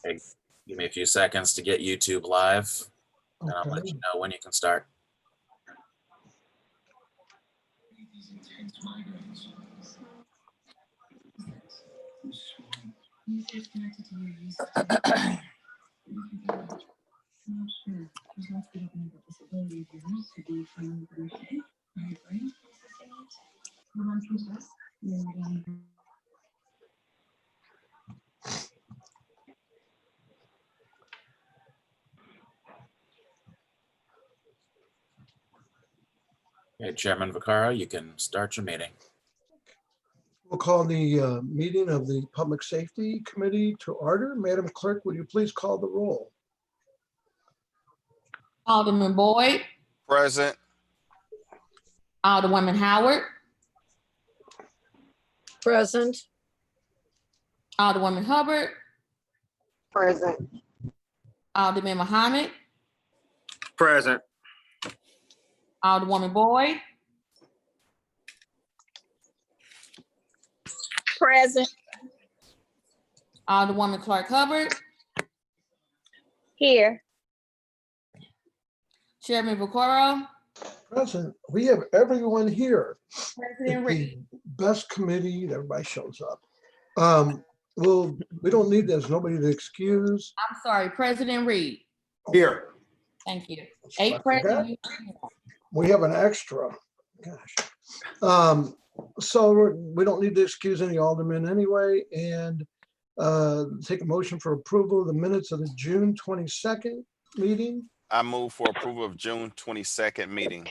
Okay, give me a few seconds to get YouTube live, and I'll let you know when you can start. Okay, Chairman Vaccaro, you can start your meeting. We'll call the meeting of the Public Safety Committee to order. Madam Clerk, would you please call the roll? Alderman Boyd, Present. Alderwoman Howard, Present. Alderwoman Hubbard, Present. Alderman Muhammad, Present. Alderwoman Boyd, Present. Alderwoman Clark Hubbard, Here. Chairman Vaccaro, Present. We have everyone here. President It's Reed. the best committee. Everybody shows up. We don't need, there's nobody to excuse. I'm sorry, President Reed. Here. Thank you. I 8 forgot. present. We have an extra. Gosh. So we don't need to excuse any aldermen anyway, and take a motion for approval of the minutes of the June 22nd meeting. I move for approval of June 22nd meeting.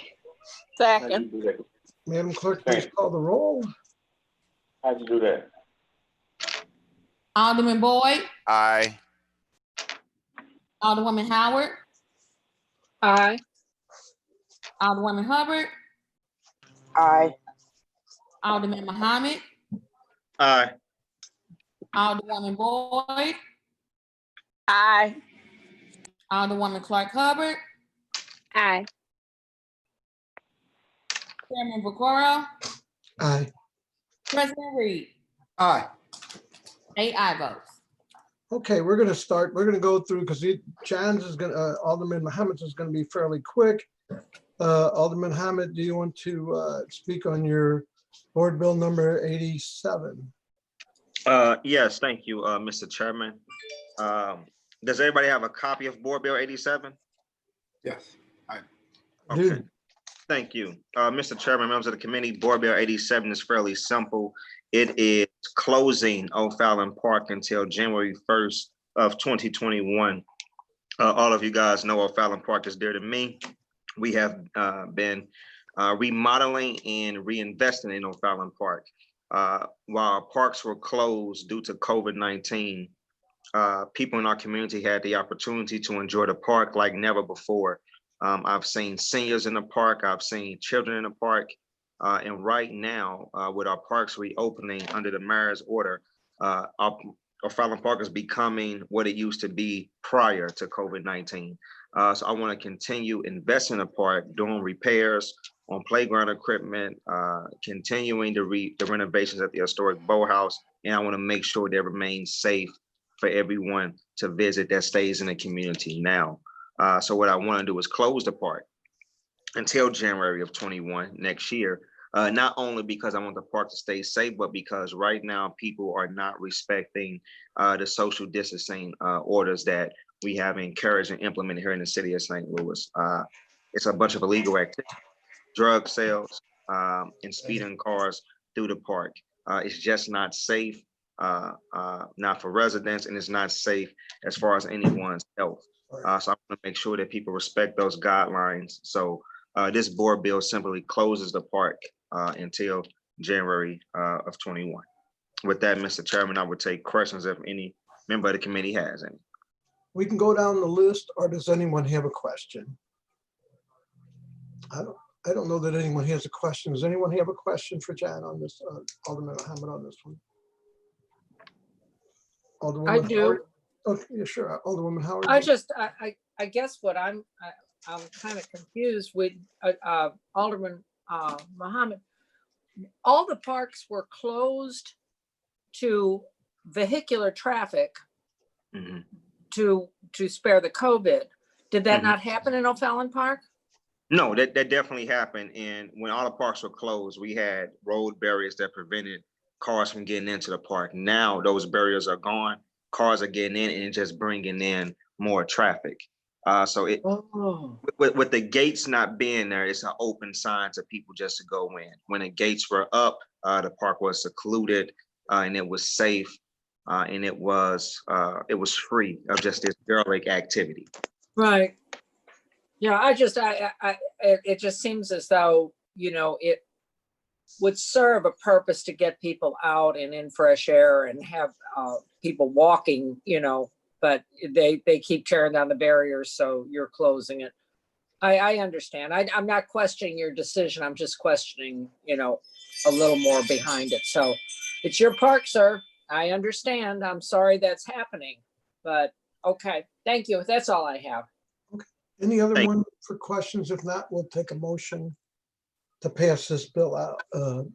Second. Madam Clerk, please call the roll. How'd you do that? Alderman Boyd, Aye. Alderwoman Howard, Aye. Alderwoman Hubbard, Aye. Alderman Muhammad, Aye. Alderwoman Boyd, Aye. Alderwoman Clark Hubbard, Aye. Chairman Vaccaro, Aye. President Reed. Aye. 8 aye votes. Okay, we're gonna start, we're gonna go through, because John's is gonna, Alderman Muhammad's is gonna be fairly quick. Alderman Muhammad, do you want to speak on your board bill number 87? Yes, thank you, Mr. Chairman. Does everybody have a copy of Board Bill 87? Yes. Okay, Dude, thank you. Mr. Chairman, members of the committee, Board Bill 87 is fairly simple. It is closing O'Fallon Park until January 1st of 2021. All of you guys know O'Fallon Park is dear to me. We have been remodeling and reinvesting in O'Fallon Park. While our parks were closed due to COVID-19, people in our community had the opportunity to enjoy the park like never before. I've seen seniors in the park, I've seen children in the park, and right now, with our parks reopening under the mayor's order, our O'Fallon Park is becoming what it used to be prior to COVID-19. So I want to continue investing in the park, doing repairs on playground equipment, continuing the renovations at the historic boathouse, and I want to make sure that it remains safe for everyone to visit that stays in the community now. So what I want to do is close the park until January of 21 next year. Not only because I want the park to stay safe, but because right now people are not respecting the social distancing orders that we have encouraged and implemented here in the city of St. Louis. It's a bunch of illegal activity, drug sales, and speeding cars through the park. It's just not safe, not for residents, and it's not safe as far as anyone's health. So I want to make sure that people respect those guidelines. So this board bill simply closes the park until January of 21. With that, Mr. Chairman, I would take questions if any member of the committee has any. we can go down the list, or does anyone have a question? I don't know that anyone has a question. Does anyone have a question for John on this, Alderman Muhammad on this one? Alderwoman I do. Howard? Okay, yeah, sure. Alderwoman Howard. I guess what I'm kind of confused with Alderman Muhammad. All the parks were closed to vehicular traffic Mhm. to spare the COVID. Did that Mhm. not happen in O'Fallon Park? No, that definitely happened. And when all the parks were closed, we had road barriers that prevented cars from getting into the park. Now those barriers are gone. Cars are getting in and just bringing in more traffic. So it Oh, with the gates not being there, it's an open sign to people just to go in. When the gates were up, the park was secluded and it was safe and it was free of just this derelict activity. right. Yeah, it just seems as though, it would serve a purpose to get people out and in fresh air and have people walking, but they keep tearing down the barriers, so you're closing it. I understand. I'm not questioning your decision. I'm just questioning, a little more behind it. So it's your park, sir. I understand. I'm sorry that's happening, but okay. Thank you. That's all I have. Any other Thank- one for questions? If not, we'll take a motion to pass this bill out,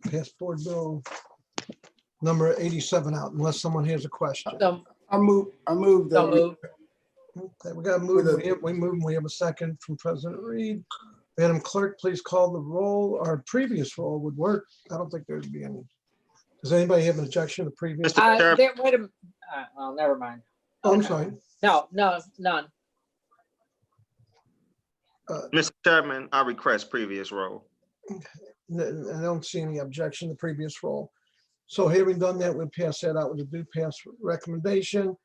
pass board bill number 87 out, unless someone has a question. So, I move so that we, moved. Okay, we got to move. We move. We have a second from President Reed. Madam Clerk, please call the roll. Our previous roll would work. I don't think there'd be any. Does anybody have an objection to previous? Mr. Chairman. Wait a minute. Well, never mind. Oh, I'm sorry. No, none. Mr. Chairman, I request previous roll. I don't see any objection to previous roll. So having done that, we'll pass that out with a do pass recommendation.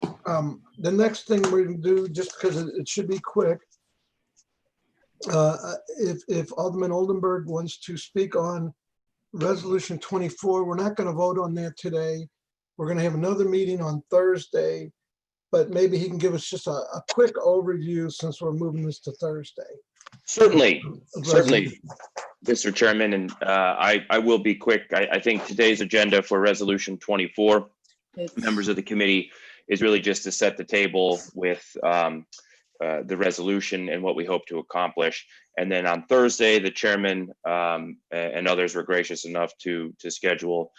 The next thing we're gonna do, just because it should be quick. If Alderman Oldenburg wants to speak on Resolution 24, we're not gonna vote on that today. We're gonna have another meeting on Thursday, but maybe he can give us just a quick overview since we're moving this to Thursday. Certainly, of certainly, resolution. Mr. Chairman, and I will be quick. I think today's agenda for Resolution 24, members of the committee, is really just to set the table with the resolution and what we hope to accomplish. And then on Thursday, the chairman and others were gracious enough to schedule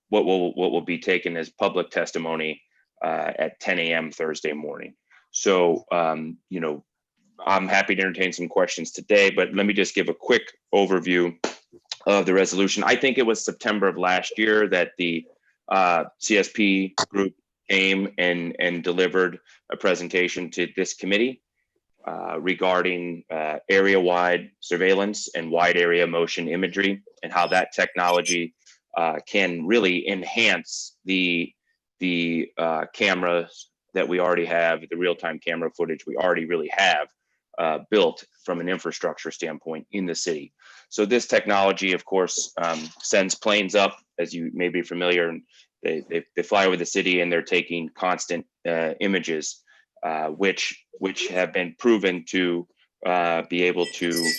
what will be taken as public testimony at 10 a.m. Thursday morning. So, I'm happy to entertain some questions today, but let me just give a quick overview of the resolution. I think it was September of last year that the CSP group came and delivered a presentation to this committee regarding area-wide surveillance and wide area motion imagery and how that technology can really enhance the cameras that we already have, the real-time camera footage we already really have built from an infrastructure standpoint in the city. So this technology, of course, sends planes up, as you may be familiar, and they fly over the city and they're taking constant images, which have been proven to be able to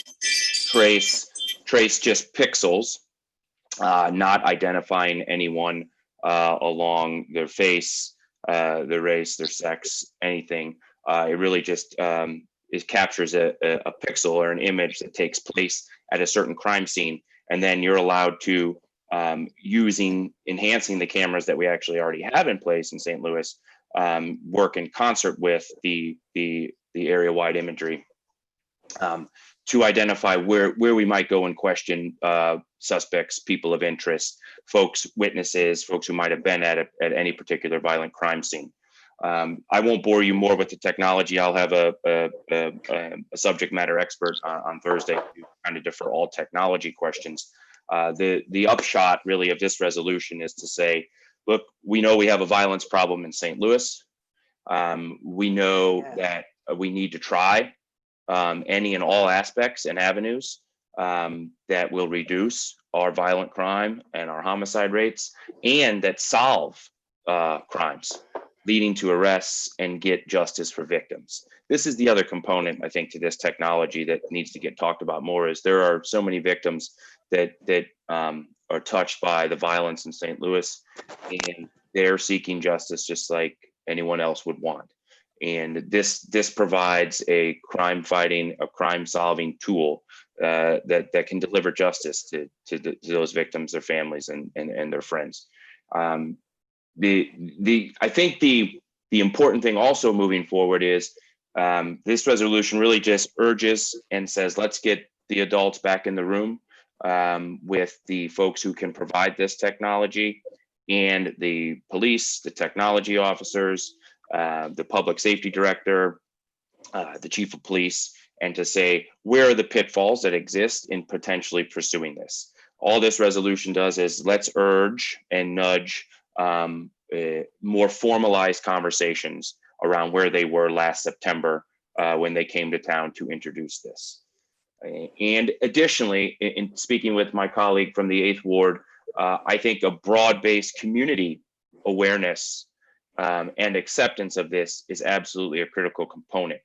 trace just pixels, not identifying anyone along their face, their race, their sex, anything. It really just it captures a pixel or an image that takes place at a certain crime scene, and then you're allowed to, enhancing the cameras that we actually already have in place in St. Louis, work in concert with the area-wide imagery to identify where we might go and question suspects, people of interest, folks, witnesses, folks who might have been at any particular violent crime scene. I won't bore you more with the technology. I'll have a subject matter expert on Thursday to kind of defer all technology questions. The upshot really of this resolution is to say, look, we know we have a violence problem in St. Louis. We know that we need to try any and all aspects and avenues that will reduce our violent crime and our homicide rates, and that solve crimes leading to arrests and get justice for victims. This is the other component, I think, to this technology that needs to get talked about more, is there are so many victims that are touched by the violence in St. Louis, and they're seeking justice just like anyone else would want. And this provides a crime fighting, a crime solving tool that can deliver justice to those victims, their families, and their friends. I think the The important thing also moving forward is this resolution really just urges and says, let's get the adults back in the room with the folks who can provide this technology, and the police, the technology officers, the public safety director, the chief of police, and to say, where are the pitfalls that exist in potentially pursuing this? All this resolution does is let's urge and nudge more formalized conversations around where they were last September when they came to town to introduce this. And additionally, in speaking with my colleague from the 8th Ward, I think a broad-based community awareness and acceptance of this is absolutely a critical component.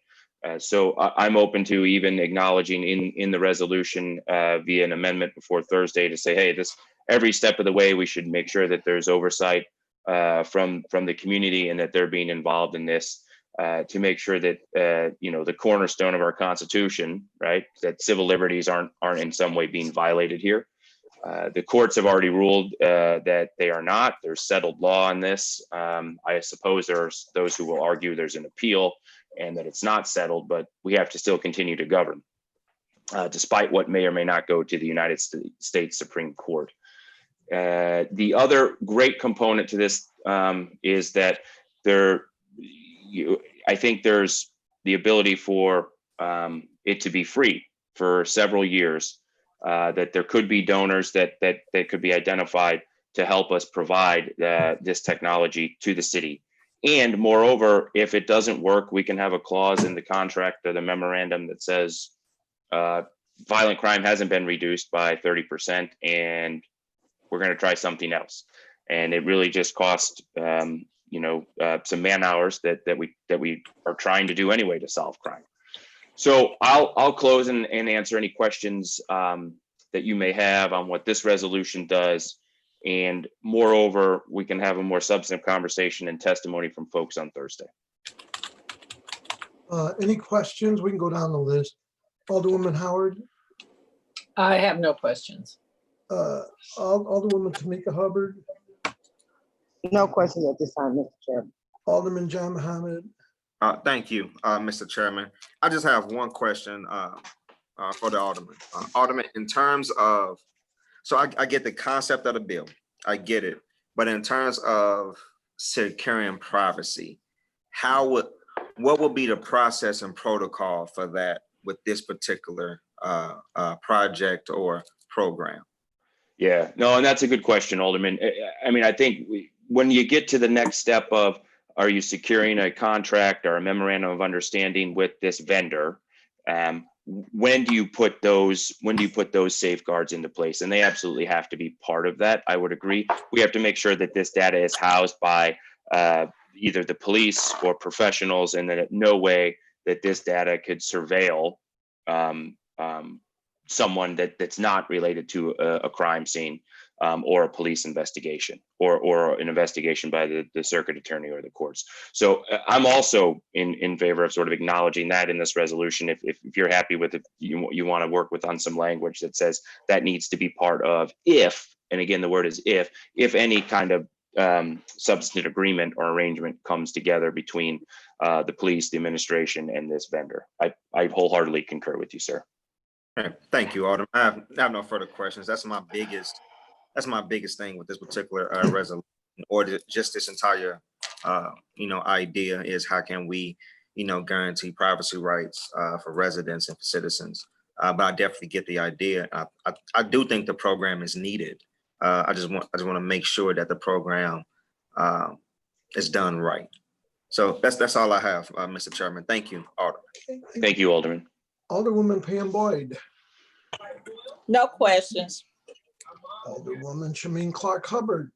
So I'm open to even acknowledging in the resolution via an amendment before Thursday to say, hey, this every step of the way, we should make sure that there's oversight from the community and that they're being involved in this to make sure that, the cornerstone of our Constitution, right, that civil liberties aren't in some way being violated here. The courts have already ruled that they are not. There's settled law on this. I suppose there's those who will argue there's an appeal and that it's not settled, but we have to still continue to govern, despite what may or may not go to the United States Supreme Court. The other great component to this is that I think there's the ability for it to be free for several years, that there could be donors that could be identified to help us provide this technology to the city. And moreover, if it doesn't work, we can have a clause in the contract or the memorandum that says violent crime hasn't been reduced by 30% and we're going to try something else. And it really just costs, some man hours that we are trying to do anyway to solve crime. So I'll close and answer any questions that you may have on what this resolution does. And moreover, we can have a more substantive conversation and testimony from folks on Thursday. Any questions? We can go down the list. Alderwoman Howard, I have no questions. Alderwoman Tamika Hubbard, No questions at this time, Mr. Chairman. Alderman John Mohammed. Thank you, Mr. Chairman. I just have one question for the Alderman. Alderman, in terms of, so I get the concept of the bill, I get it, but in terms of securing privacy, what would be the process and protocol for that with this particular project or program? Yeah, no, and that's a good question, Alderman. I mean, I think when you get to the next step of, are you securing a contract or a memorandum of understanding with this vendor? When do you put those safeguards into place? And they absolutely have to be part of that. I would agree. We have to make sure that this data is housed by either the police or professionals, and that in no way that this data could surveil someone that's not related to a crime scene or a police investigation or an investigation by the circuit attorney or the courts. So I'm also in favor of sort of acknowledging that in this resolution. If you're happy with it, you want to work with on some language that says that needs to be part of, if, and again, the word is if any kind of substantive agreement or arrangement comes together between the police, the administration, and this vendor. I wholeheartly concur with you, sir. Thank you, Alderman. I have no further questions. That's my biggest thing with this particular resolution, or just this entire idea is how can we guarantee privacy rights for residents and for citizens. But I definitely get the idea. I do think the program is needed. I just want to make sure that the program is done right. So that's all I have, Mr. Chairman. Thank you, Alderman. Thank you, Alderman. Alderwoman Pam Boyd, No questions. Alderwoman Shameen Clark Hubbard.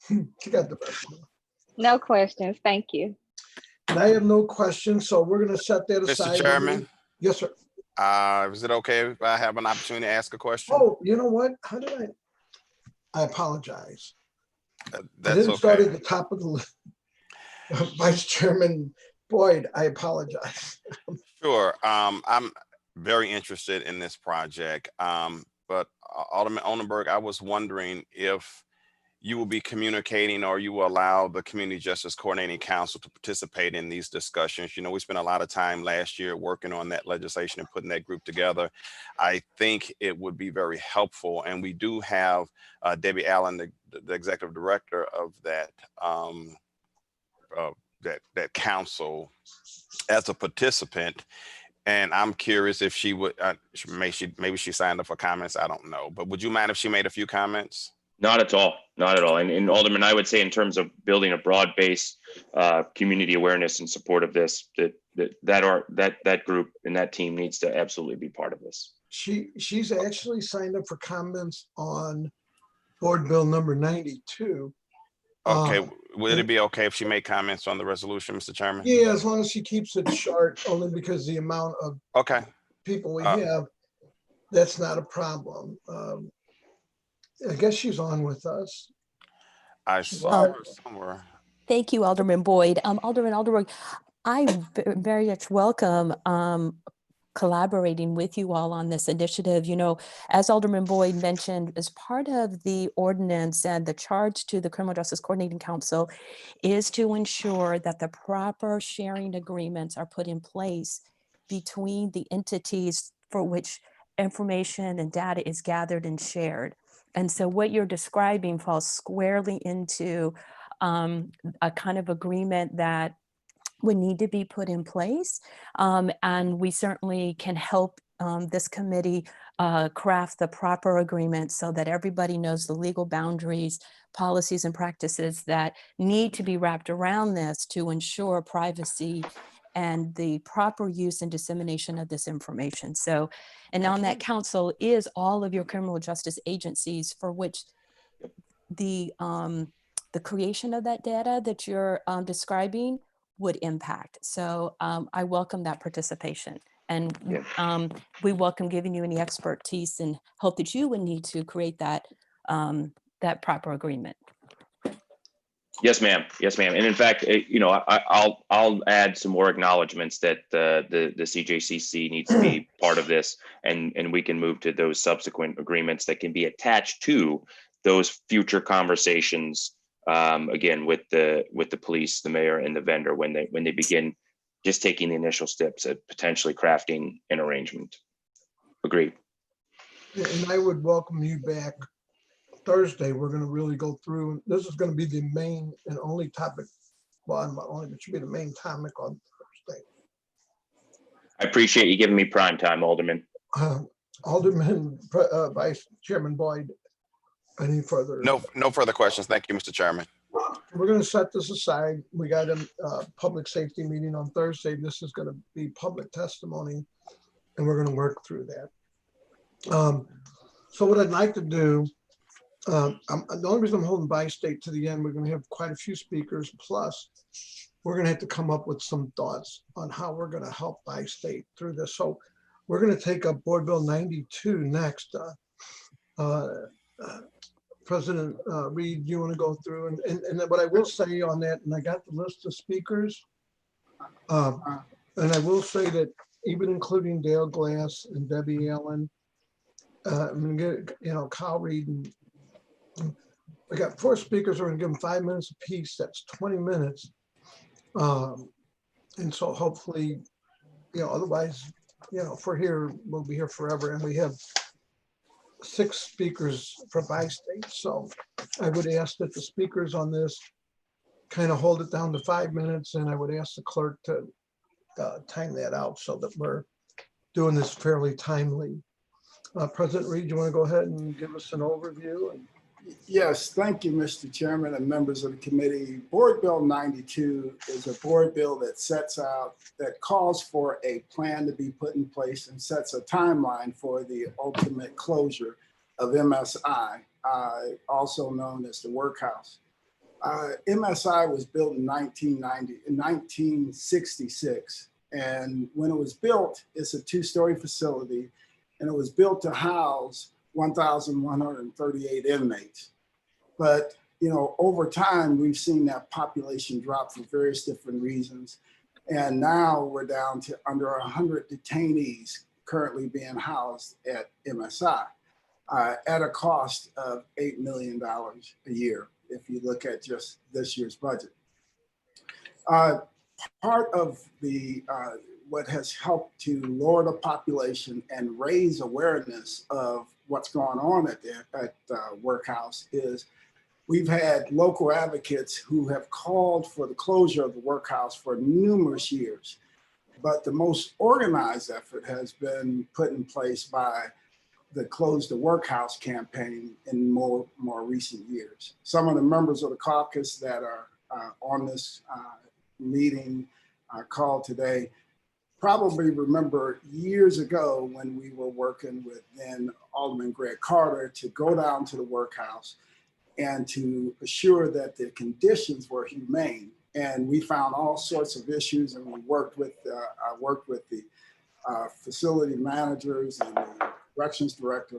She got the best one. No questions. Thank you. And I have no questions, so we're going to set that aside. Mr. Chairman, Yes, sir. is it okay if I have an opportunity to ask a question? Oh, you know what? How did I apologize. I That's didn't start at okay. the top of the list. Vice Chairman Boyd, I apologize. Sure. I'm very interested in this project. But Alderman Oldenburg, I was wondering if you will be communicating, or you will allow the Community Justice Coordinating Council to participate in these discussions. You know, we spent a lot of time last year working on that legislation and putting that group together. I think it would be very helpful. And we do have Debbie Allen, the executive director of that that council, as a participant. And I'm curious if she would, maybe she signed up for comments. I don't know. But would you mind if she made a few comments? Not at all, not at all. And Alderman, I would say in terms of building a broad-based community awareness and support of this, that group and that team needs to absolutely be part of this. She's actually signed up for comments on Board Bill number 92. Okay, would it be okay if she made comments on the resolution, Mr. Chairman? Yeah, as long as she keeps it short, only because the amount of people we have, that's not a problem. I guess she's on with us. I saw her somewhere. Thank you, Alderman Boyd. Alderman Oldenburg, I very much welcome collaborating with you all on this initiative. You know, as Alderman Boyd mentioned, as part of the ordinance and the charge to the Criminal Justice Coordinating Council is to ensure that the proper sharing agreements are put in place between the entities for which information and data is gathered and shared. And so what you're describing falls squarely into a kind of agreement that would need to be put in place. And we certainly can help this committee craft the proper agreement so that everybody knows the legal boundaries, policies, and practices that need to be wrapped around this to ensure privacy and the proper use and dissemination of this information. So, and on that council is all of your criminal justice agencies for which the creation of that data that you're describing would impact. So I welcome that participation, and we welcome giving you any expertise and hope that you would need to create that that proper agreement. Yes, ma'am. Yes, ma'am. And in fact, you know, I'll add some more acknowledgements that the CJCC needs to be part of this, and we can move to those subsequent agreements that can be attached to those future conversations. Again, with the police, the mayor, and the vendor when they begin just taking the initial steps at potentially crafting an arrangement. Agreed. And I would welcome you back Thursday. We're going to really go through. This is going to be the main and only topic. Well, not only, but should be the main topic on Thursday. I appreciate you giving me prime time, Alderman. Alderman, Vice Chairman Boyd. Any further? No further questions. Thank you, Mr. Chairman. We're going to set this aside. We got a public safety meeting on Thursday. This is going to be public testimony, and we're going to work through that. So what I'd like to do, the only reason I'm holding by state to the end, we're going to have quite a few speakers, plus we're going to have to come up with some thoughts on how we're going to help by state through this. So we're going to take up Board Bill 92 next. President Reed, you want to go through and what I will say on that, and I got the list of speakers, and I will say that even including Dale Glass and Debbie Allen, I'm gonna get, you know, Kyle Reed, and we got 4 speakers. We're gonna give them 5 minutes apiece. That's 20 minutes, and so hopefully, you know, otherwise, you know, if we're here, we'll be here forever, and we have 6 speakers for bi-state. So I would ask that the speakers on this kind of hold it down to 5 minutes, and I would ask the clerk to time that out so that we're doing this fairly timely. President Reed, you want to go ahead and give us an overview? Yes, thank you, Mr. Chairman and members of the committee. Board Bill 92 is a board bill that sets out, that calls for a plan to be put in place and sets a timeline for the ultimate closure of MSI, also known as the Workhouse. MSI was built in 1966. And when it was built, it's a 2-story facility, and it was built to house 1,138 inmates. But, you know, over time, we've seen that population drop for various different reasons. And now we're down to under 100 detainees currently being housed at MSI. at a cost of $8 million a year, if you look at just this year's budget. Part of the what has helped to lower the population and raise awareness of what's going on at Workhouse is we've had local advocates who have called for the closure of the Workhouse for numerous years. But the most organized effort has been put in place by the Close the Workhouse campaign in more recent years. Some of the members of the caucus that are on this meeting call today probably remember years ago when we were working with then Alderman Greg Carter to go down to the Workhouse and to assure that the conditions were humane. And we found all sorts of issues, and we worked with I worked with the facility managers and the corrections director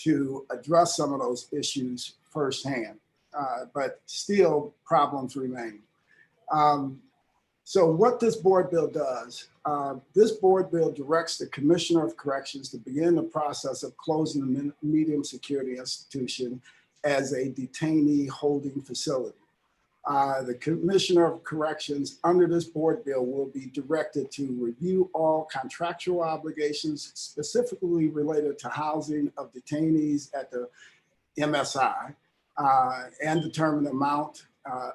to address some of those issues firsthand. But still, problems remain. So what this board bill does, this board bill directs the Commissioner of Corrections to begin the process of closing the medium security institution as a detainee holding facility. The Commissioner of Corrections under this board bill will be directed to review all contractual obligations specifically related to housing of detainees at the MSI and determine the amount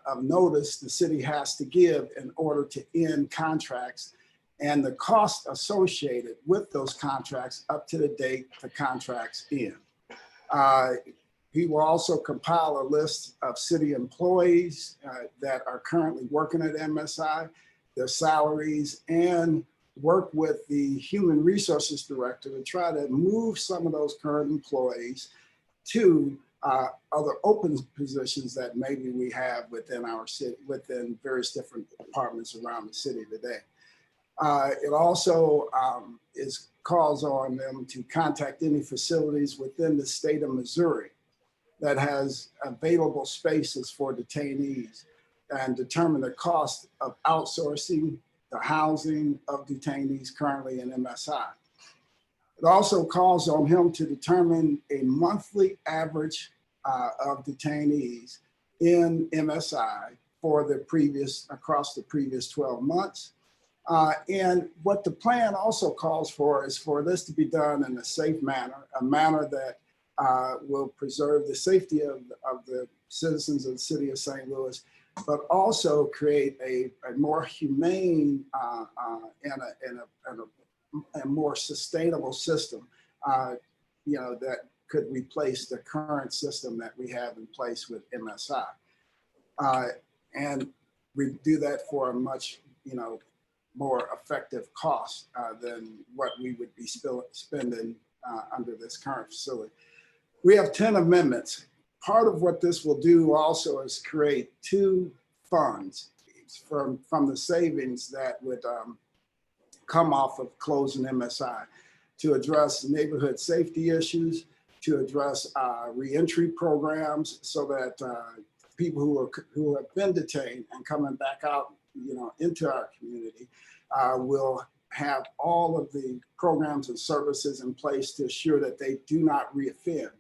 of notice the city has to give in order to end contracts and the cost associated with those contracts up to the date the contracts end. He will also compile a list of city employees that are currently working at MSI, their salaries, and work with the Human Resources Director to try to move some of those current employees to other open positions that maybe we have within our city, within various different departments around the city today. It also calls on them to contact any facilities within the state of Missouri that has available spaces for detainees and determine the cost of outsourcing the housing of detainees currently in MSI. It also calls on him to determine a monthly average of detainees in MSI for the across the previous 12 months. And what the plan also calls for is for this to be done in a safe manner, a manner that will preserve the safety of the citizens of the city of St. Louis, but also create a more humane and a more sustainable system, that could replace the current system that we have in place with MSI. And we do that for a much, more effective cost than what we would be spending under this current facility. We have 10 amendments. Part of what this will do also is create 2 funds from the savings that would come off of closing MSI to address neighborhood safety issues, to address reentry programs so that people who have been detained and coming back out, into our community will have all of the programs and services in place to assure that they do not reoffend.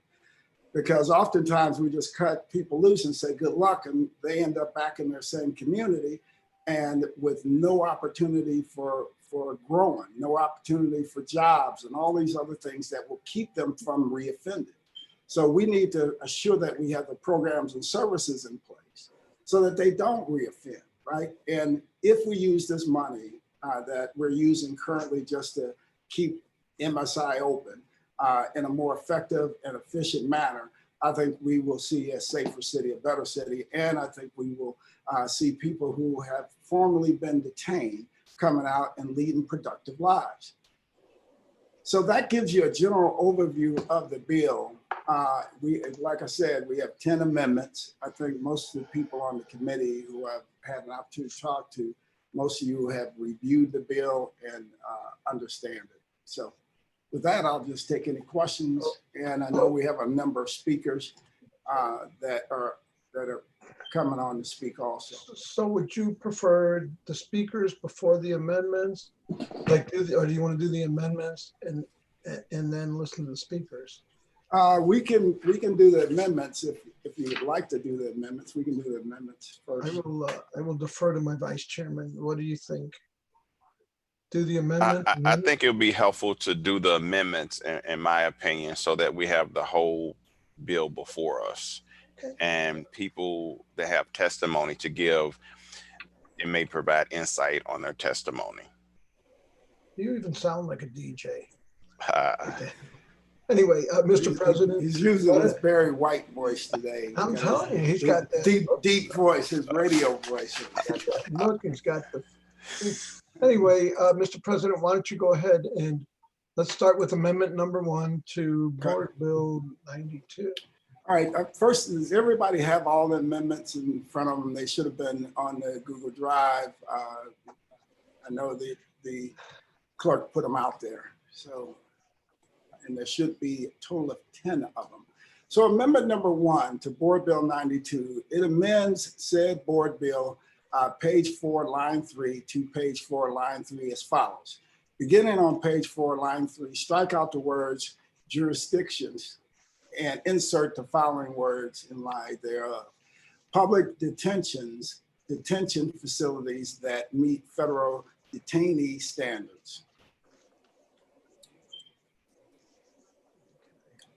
Because oftentimes we just cut people loose and say good luck, and they end up back in their same community and with no opportunity for growing, no opportunity for jobs and all these other things that will keep them from reoffending. So we need to assure that we have the programs and services in place so that they don't reoffend, right? And if we use this money that we're using currently just to keep MSI open in a more effective and efficient manner, I think we will see a safer city, a better city, and I think we will see people who have formerly been detained coming out and leading productive lives. So that gives you a general overview of the bill. Like I said, we have 10 amendments. I think most of the people on the committee who I've had an opportunity to talk to, most of you have reviewed the bill and understand it. So with that, I'll just take any questions. And I know we have a number of speakers that are coming on to speak also. So would you prefer the speakers before the amendments? Or do you want to do the amendments and then listen to the speakers? We can do the amendments if you would like to do the amendments. We can do the amendments first. I will defer to my vice chairman. What do you think? Do the I, amendment? I think it would be helpful to do the amendments, in my opinion, so that we have the whole bill before us. Okay. And people that have testimony to give, it may provide insight on their testimony. You even sound like a DJ. Uh, Anyway, Mr. President. He's using his Barry White voice today. I'm telling you, he's His got that deep voice, his radio voice. look, he's got the. Anyway, Mr. President, why don't you go ahead and let's start with amendment number 1 to Board Bill 92. All right, first, does everybody have all the amendments in front of them? They should have been on the Google Drive. I know the clerk put them out there. So, and there should be a total of 10 of them. So amendment number 1 to Board Bill 92, it amends said board bill, page 4, line 3 to page 4, line 3 as follows. Beginning on page 4, line 3, strike out the words jurisdictions and insert the following words in line thereof. Public detention facilities that meet federal detainee standards.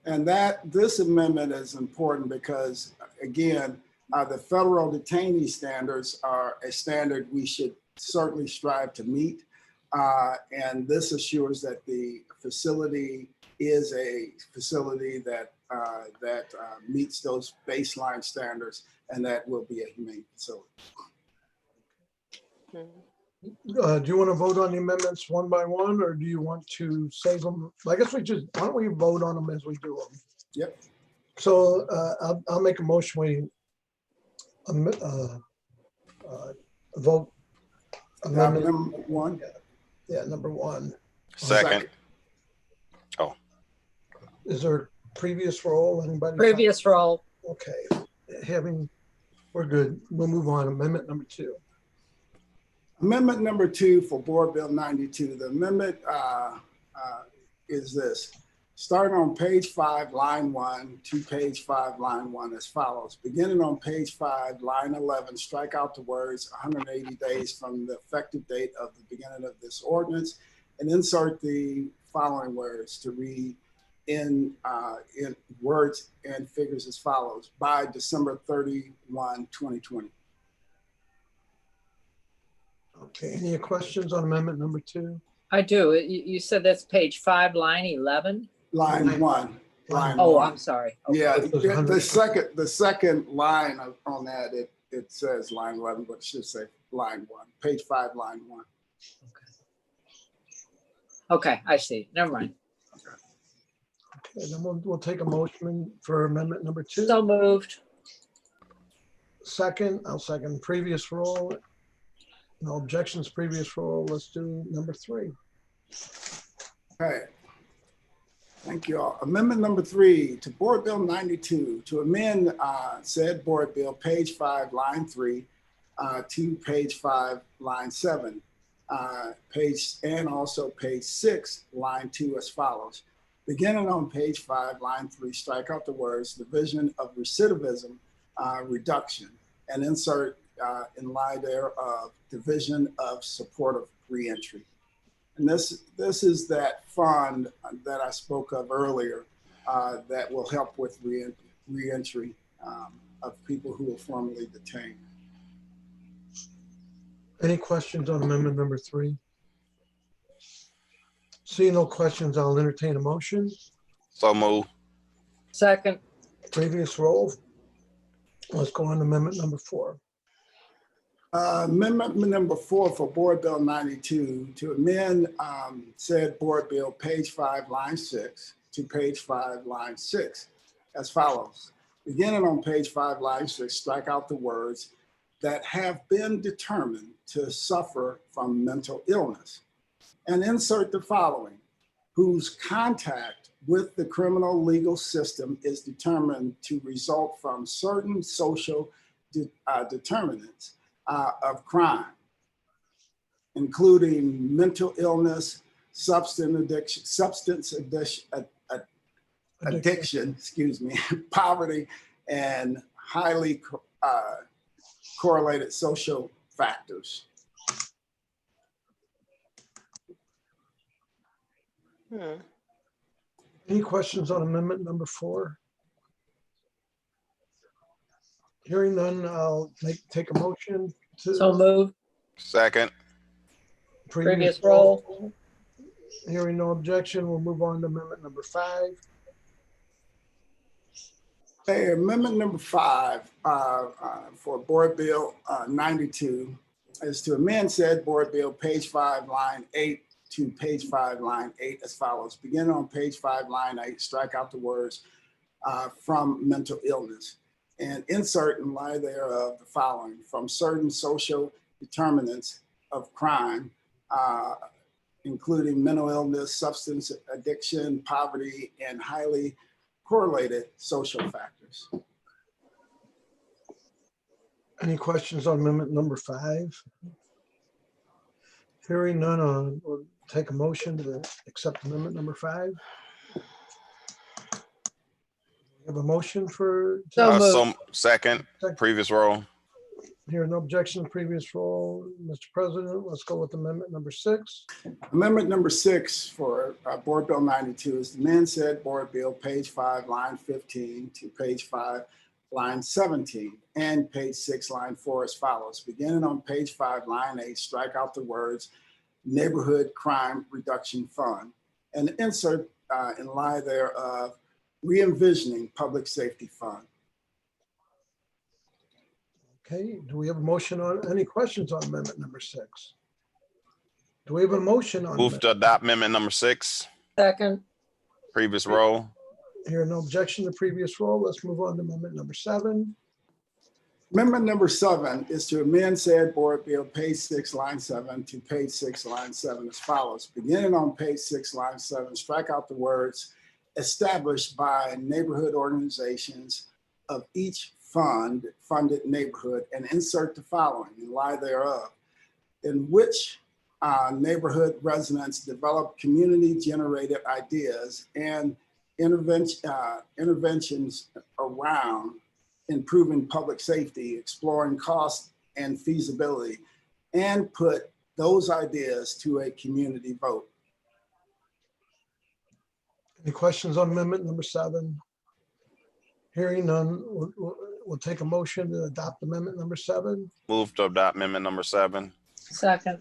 And this amendment is important because, again, the federal detainee standards are a standard we should certainly strive to meet. And this assures that the facility is a facility that meets those baseline standards, and that will be a humane facility. Do you want to vote on the amendments one by one, or do you want to save them? I guess why don't we vote on them as we do them? Yep. So I'll make a motion. We vote amendment Number 1. Yeah, number 1. Second. Oh. Is there previous roll? Anybody? Previous roll. Okay. We're good. We'll move on. Amendment number 2. Amendment number 2 for Board Bill 92. The amendment is this. Starting on page 5, line 1 to page 5, line 1 as follows. Beginning on page 5, line 11, strike out the words 180 days from the effective date of the beginning of this ordinance and insert the following words to read in words and figures as follows: by December 31, 2020. Okay. Any questions on amendment number 2? I do. You said that's page 5, line 11? Line 1. Line Oh, 1. I'm sorry. Okay. Yeah, the second line on that, it says line 11, but it should say line 1. Page 5, line 1. Okay, I see. Never mind. Okay, then we'll take a motion for amendment number 2. So moved. Second, I'll second. Previous roll. No objections, previous roll. Let's do number 3. Okay. Thank you all. Amendment number 3 to Board Bill 92 to amend said board bill, page 5, line 3 to page 5, line 7, and also page 6, line 2 as follows. Beginning on page 5, line 3, strike out the words Division of Recidivism Reduction and insert in line thereof Division of Supportive Reentry. And this is that fund that I spoke of earlier that will help with reentry of people who were formerly detained. Any questions on amendment number 3? Seeing no questions, I'll entertain a motion. So move. Second. Previous roll. Let's go on to amendment number 4. Amendment number 4 for Board Bill 92 to amend said board bill, page 5, line 6 to page 5, line 6 as follows. Beginning on page 5, line 6, strike out the words that have been determined to suffer from mental illness and insert the following: whose contact with the criminal legal system is determined to result from certain social determinants of crime, including mental illness, substance addiction, excuse me, poverty, and highly correlated social factors. Any questions on amendment number 4? Hearing none, I'll take a motion to. So moved. Second. Previous roll. Hearing no objection, we'll move on to amendment number 5. Hey, amendment number 5 for Board Bill 92 is to amend said Board Bill, page 5, line 8 to page 5, line 8 as follows. Beginning on page 5, line 8, strike out the words from mental illness and insert in line thereof the following: from certain social determinants of crime, including mental illness, substance addiction, poverty, and highly correlated social factors. Any questions on amendment number 5? Hearing none, we'll take a motion to accept amendment number 5. We have a motion for. Second. Previous roll. Hearing no objection, previous roll. Mr. President, let's go with amendment number 6. Amendment number 6 for Board Bill 92 is to amend said Board Bill, page 5, line 15 to page 5, line 17, and page 6, line 4 as follows. Beginning on page 5, line 8, strike out the words Neighborhood Crime Reduction Fund and insert in line thereof re-envisioning Public Safety Fund. Okay, do we have a motion on, any questions on amendment number 6? Do we have a motion on? Move to adopt amendment number 6. Second. Previous roll. Hearing no objection to previous roll, let's move on to amendment number 7. Amendment number 7 is to amend said Board Bill, page 6, line 7 to page 6, line 7 as follows. Beginning on page 6, line 7, strike out the words established by neighborhood organizations of each funded neighborhood and insert the following in line thereof: in which neighborhood residents develop community generated ideas and interventions around improving public safety, exploring cost and feasibility, and put those ideas to a community vote. Any questions on amendment number 7? Hearing none, we'll take a motion to adopt amendment number 7. Move to adopt amendment number 7. Second.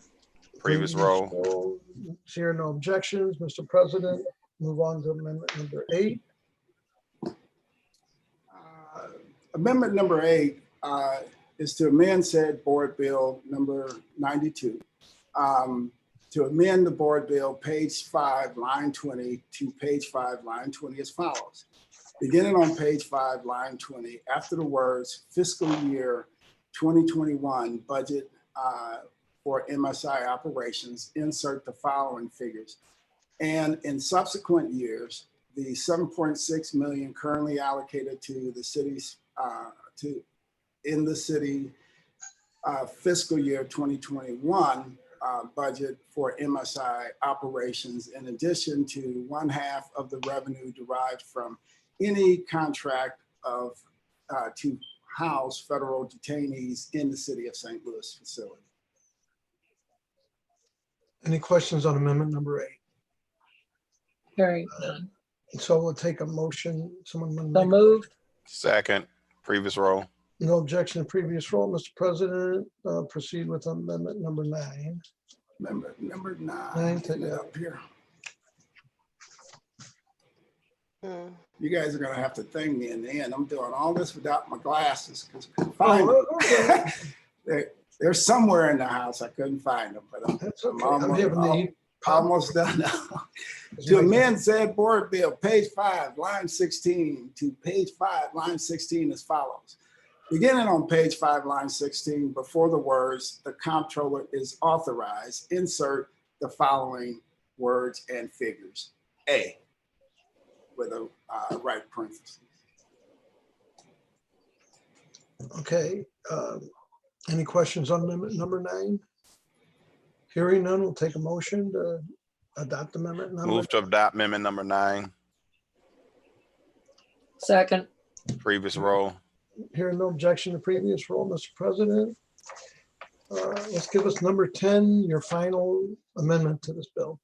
Previous roll. Hearing no objections, Mr. President, move on to amendment number 8. Amendment number 8 is to amend said Board Bill number 92 to amend the Board Bill, page 5, line 20 to page 5, line 20 as follows. Beginning on page 5, line 20, after the words fiscal year 2021 budget for MSI operations, insert the following figures. And in subsequent years, the 7.6 million currently allocated to the city's in the city fiscal year 2021 budget for MSI operations, in addition to 1/2 of the revenue derived from any contract of to house federal detainees in the city of St. Louis facility. Any questions on amendment number 8? Hearing none. So we'll take a motion. Someone want to So make moved. Second. Previous roll. no objection to previous roll. Mr. President, proceed with amendment number 9. Amendment number 9. Nine, Get it yeah. up here. You guys are gonna have to thank me in the end. I'm doing all this without my glasses because I couldn't find them. They're somewhere in the house. I couldn't find them, but That's I'm okay. almost done now. To amend said Board Bill, page 5, line 16 to page 5, line 16 as follows. Beginning on page 5, line 16, before the words "the comptroller is authorized," insert the following words and figures. A, with a right parenthesis. Okay. Any questions on amendment number 9? Hearing none, we'll take a motion to adopt amendment number. Move to adopt amendment number 9. Second. Previous roll. Hearing no objection to previous rule, Mr. President. Let's give us number 10, your final amendment to this bill.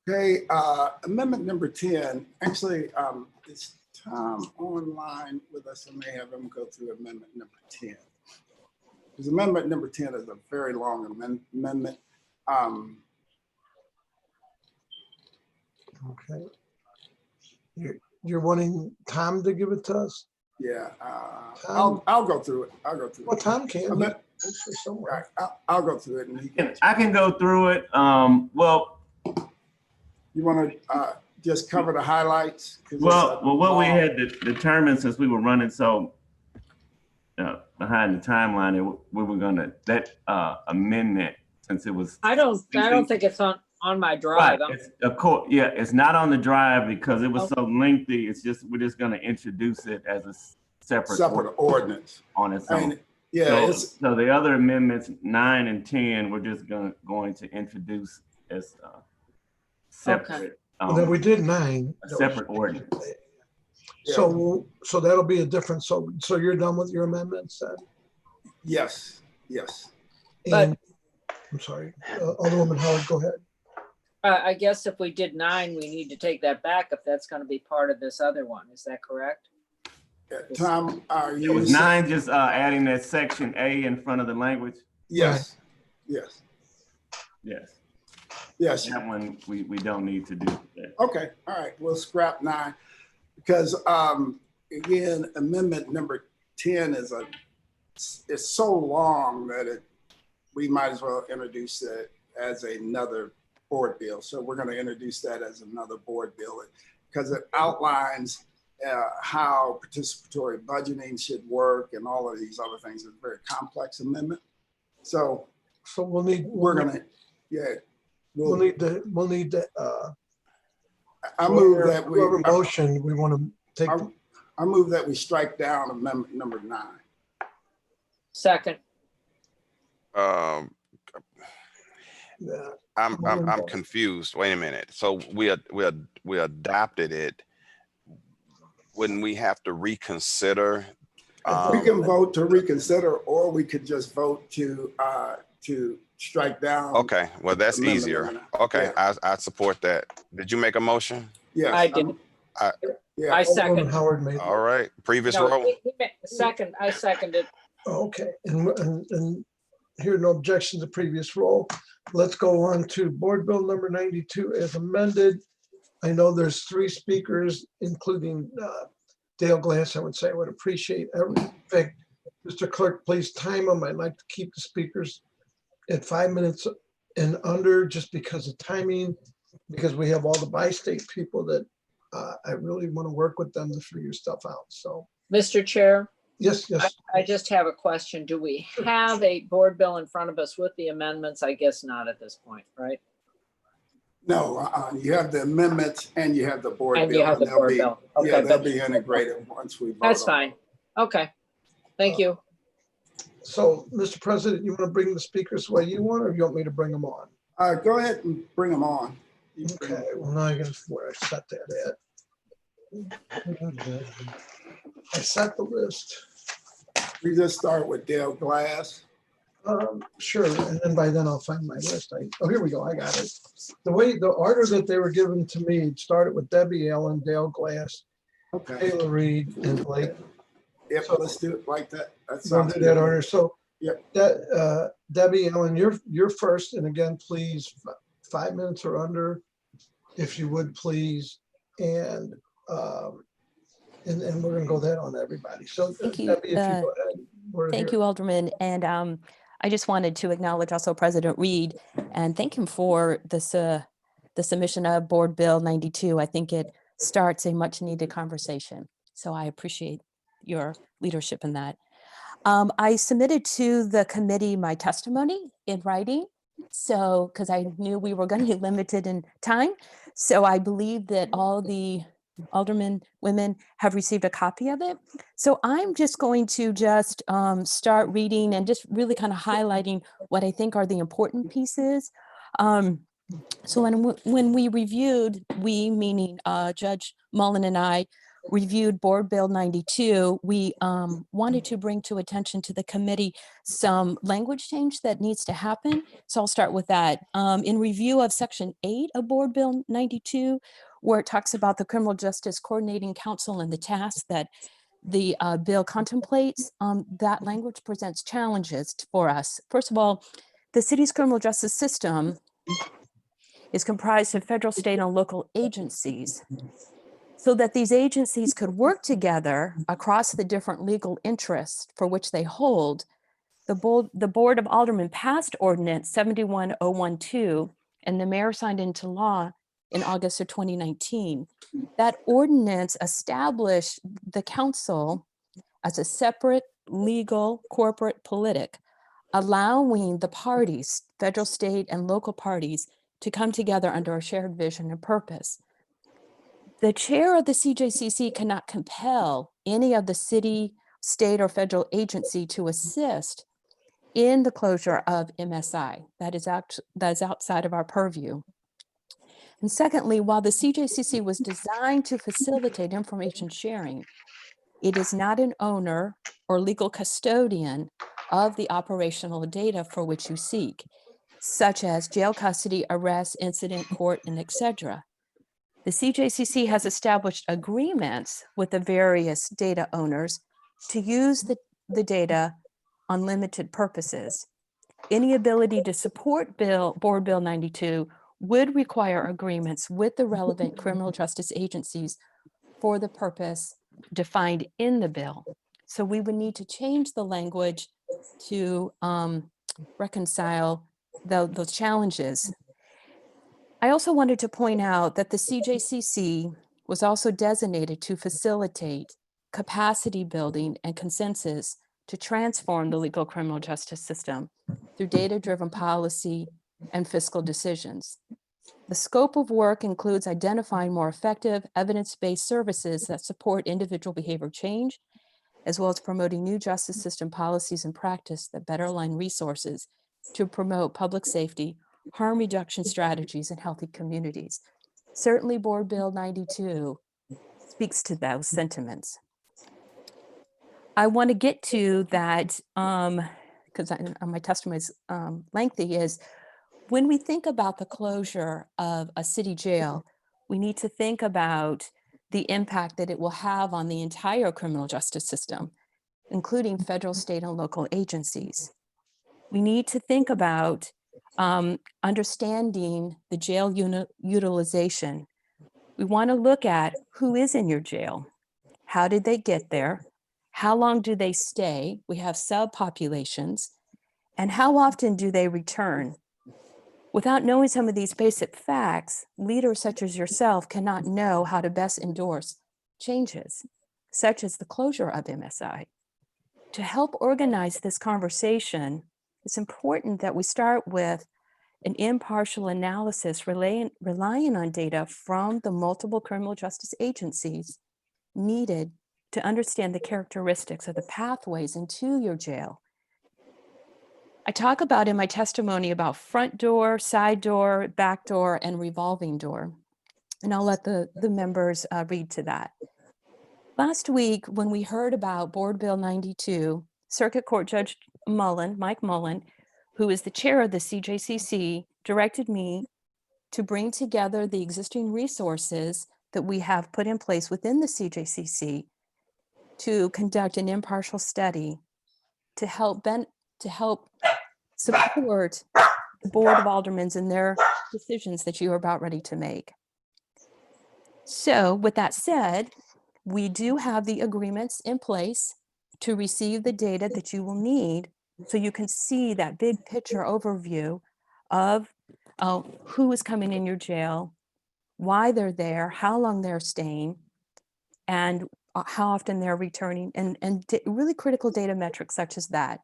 Okay, amendment number 10, actually, is Tom online with us? I may have him go through amendment number 10. Because amendment number 10 is a very long amendment. Okay. You're wanting Tom to give it to us? Yeah, Tom? I'll go through it. I'll go through Well, it. Tom can. Amendment- It's here somewhere. I'll go through it. And he can, I can go through it. Well, you want to just cover the highlights? 'Cause it's well, a what we long- had determined, since we were running so behind the timeline, we were gonna, that amendment, since it was. I don't think it's on my drive. Right, of course, yeah, it's not on the drive because it was so lengthy. It's just, we're just gonna introduce it as a separate ordinance on its I mean, own. yeah, So the other amendments, 9 and 10, we're just going to introduce as separate. Well, then we did 9. A separate ordinance. So that'll be a different, so you're done with your amendments then? yes, yes. And, I'm sorry, Alderwoman Howard, go ahead. I guess if we did 9, we need to take that back if that's going to be part of this other one. Is that correct? Tom, are It you? was 9, just adding that section A in front of the language. Yes, yes, Yes, yes. that one we don't need to do that. Okay, all right, we'll scrap 9 because again, amendment number 10 is so long that we might as well introduce it as another board bill. So we're going to introduce that as another board bill because it outlines how participatory budgeting should work and all of these other things. It's a very complex amendment. So we'll need. We're gonna, yeah. We'll need the. I move that we. Whoever motion, we want to take. I move that we strike down amendment number 9. Second. I'm confused. Wait a minute. So we adopted it. Wouldn't we have to reconsider? We can vote to reconsider, or we could just vote to strike down. Okay, well, that's amendment easier. number 9. Okay, Yeah. I support that. Did you make a motion? Yes. I did. Yeah. I second. Howard made. All right, previous No, roll. he made the second. I seconded. Okay, and here no objection to previous roll. Let's go on to board bill number 92 as amended. I know there's 3 speakers, including Dale Glass. I would say I would appreciate everything. Mr. Clerk, please time them. I'd like to keep the speakers at 5 minutes and under, just because of timing, because we have all the bi-state people that I really want to work with them to figure stuff out. So, Mr. Chair, yes. I just have a question. Do we have a board bill in front of us with the amendments? I guess not at this point, right? No, you have the amendments and you have the board bill. And you have the they'll board be- bill. Yeah, Okay, they'll but be integrated once we vote. that's on fine. Okay. Thank you. So, Mr. President, you want to bring the speakers the way you want, or you want me to bring them on? it. Go ahead and bring them on. Okay, well, now I gotta, where I set that at. I set the list. We just start with Dale Glass. Sure, and then by then I'll find my list. Oh, here we go, I got it. The order that they were given to me started with Debbie Allen, Dale Glass, Okay. Taylor Reed, and Blake. Yep, let's do it like that. That So I'll sounds do that good. order. So Yep. that Debbie Allen, you're first, and again, please, 5 minutes or under, if you would, please. And we're gonna go that on everybody. So Thank you. Debbie, if you go ahead. We're Thank here. you, Alderman. And I just wanted to acknowledge also President Reed and thank him for this, the submission of Board Bill 92. I think it starts a much needed conversation. So I appreciate your leadership in that. I submitted to the committee my testimony in writing. So, because I knew we were going to be limited in time. So I believe that all the aldermen, women have received a copy of it. So I'm just going to start reading and just really kind of highlighting what I think are the important pieces. So when we reviewed, we meaning Judge Mullen and I, reviewed Board Bill 92, we wanted to bring to attention to the committee some language change that needs to happen. So I'll start with that. In review of Section 8 of Board Bill 92, where it talks about the Criminal Justice Coordinating Council and the tasks that the bill contemplates, that language presents challenges for us. First of all, the city's criminal justice system is comprised of federal, state, and local agencies, so that these agencies could work together across the different legal interests for which they hold. The Board of Aldermen passed Ordinance 71012, and the mayor signed into law in August of 2019. That ordinance established the council as a separate legal corporate politic, allowing the parties, federal, state, and local parties, to come together under a shared vision and purpose. The chair of the CJCC cannot compel any of the city, state, or federal agency to assist in the closure of MSI. That is outside of our purview. And secondly, while the CJCC was designed to facilitate information sharing, it is not an owner or legal custodian of the operational data for which you seek, such as jail custody, arrest, incident, court, and etc. The CJCC has established agreements with the various data owners to use the data on limited purposes. Any ability to support Board Bill 92 would require agreements with the relevant criminal justice agencies for the purpose defined in the bill. So we would need to change the language to reconcile those challenges. I also wanted to point out that the CJCC was also designated to facilitate capacity building and consensus to transform the legal criminal justice system through data-driven policy and fiscal decisions. The scope of work includes identifying more effective evidence-based services that support individual behavior change, as well as promoting new justice system policies and practice that better align resources to promote public safety, harm reduction strategies, and healthy communities. Certainly, Board Bill 92 speaks to those sentiments. I want to get to that because my testimony is lengthy, is when we think about the closure of a city jail, we need to think about the impact that it will have on the entire criminal justice system, including federal, state, and local agencies. We need to think about understanding the jail utilization. We want to look at who is in your jail, how did they get there, how long do they stay, we have subpopulations, and how often do they return. Without knowing some of these basic facts, leaders such as yourself cannot know how to best endorse changes, such as the closure of MSI. To help organize this conversation, it's important that we start with an impartial analysis relying on data from the multiple criminal justice agencies needed to understand the characteristics of the pathways into your jail. I talk about in my testimony about front door, side door, back door, and revolving door. And I'll let the members read to that. Last week, when we heard about Board Bill 92, Circuit Court Judge Mike Mullen, who is the chair of the CJCC, directed me to bring together the existing resources that we have put in place within the CJCC to conduct an impartial study to help support the Board of Aldermen in their decisions that you are about ready to make. So with that said, we do have the agreements in place to receive the data that you will need so you can see that big picture overview of who is coming in your jail, why they're there, how long they're staying, and how often they're returning, and really critical data metrics such as that.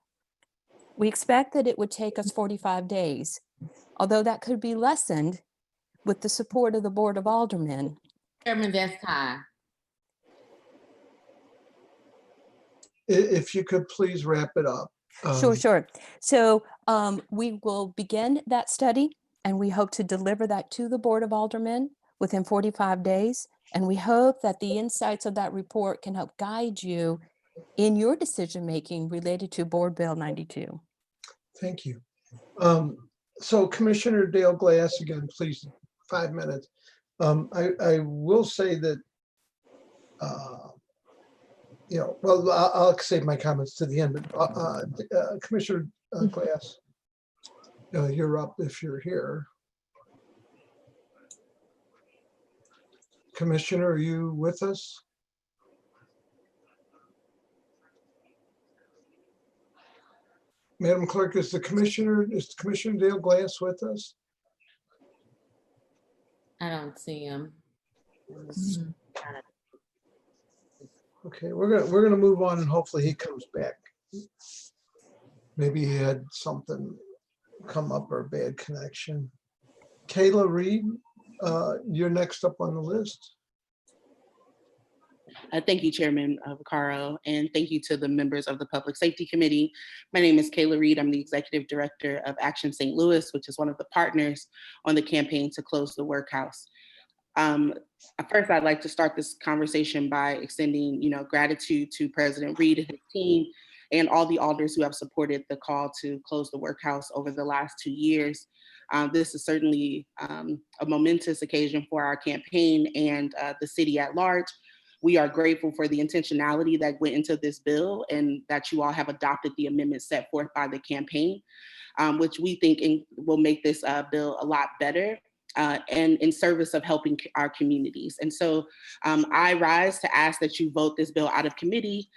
We expect that it would take us 45 days, although that could be lessened with the support of the Board of Aldermen. Chairman, that's time. If you could please wrap it up. Sure. So we will begin that study, and we hope to deliver that to the Board of Aldermen within 45 days. And we hope that the insights of that report can help guide you in your decision-making related to Board Bill 92. Thank you. So Commissioner Dale Glass, again, please, 5 minutes. I will say that, well, I'll save my comments to the end, but Commissioner Glass, you're up if you're here. Commissioner, are you with us? Madam Clerk, is Commissioner Dale Glass with us? I don't see him. Okay, we're gonna move on and hopefully he comes back. Maybe he had something come up or a bad connection. Kayla Reed, you're next up on the list. Thank you, Chairman Vaccaro, and thank you to the members of the Public Safety Committee. My name is Kayla Reed. I'm the Executive Director of Action St. Louis, which is one of the partners on the campaign to close the Workhouse. First, I'd like to start this conversation by extending, gratitude to President Reed and his team and all the alders who have supported the call to close the Workhouse over the last 2 years. This is certainly a momentous occasion for our campaign and the city at large. We are grateful for the intentionality that went into this bill and that you all have adopted the amendments set forth by the campaign, which we think will make this bill a lot better and in service of helping our communities. And so I rise to ask that you vote this bill out of committee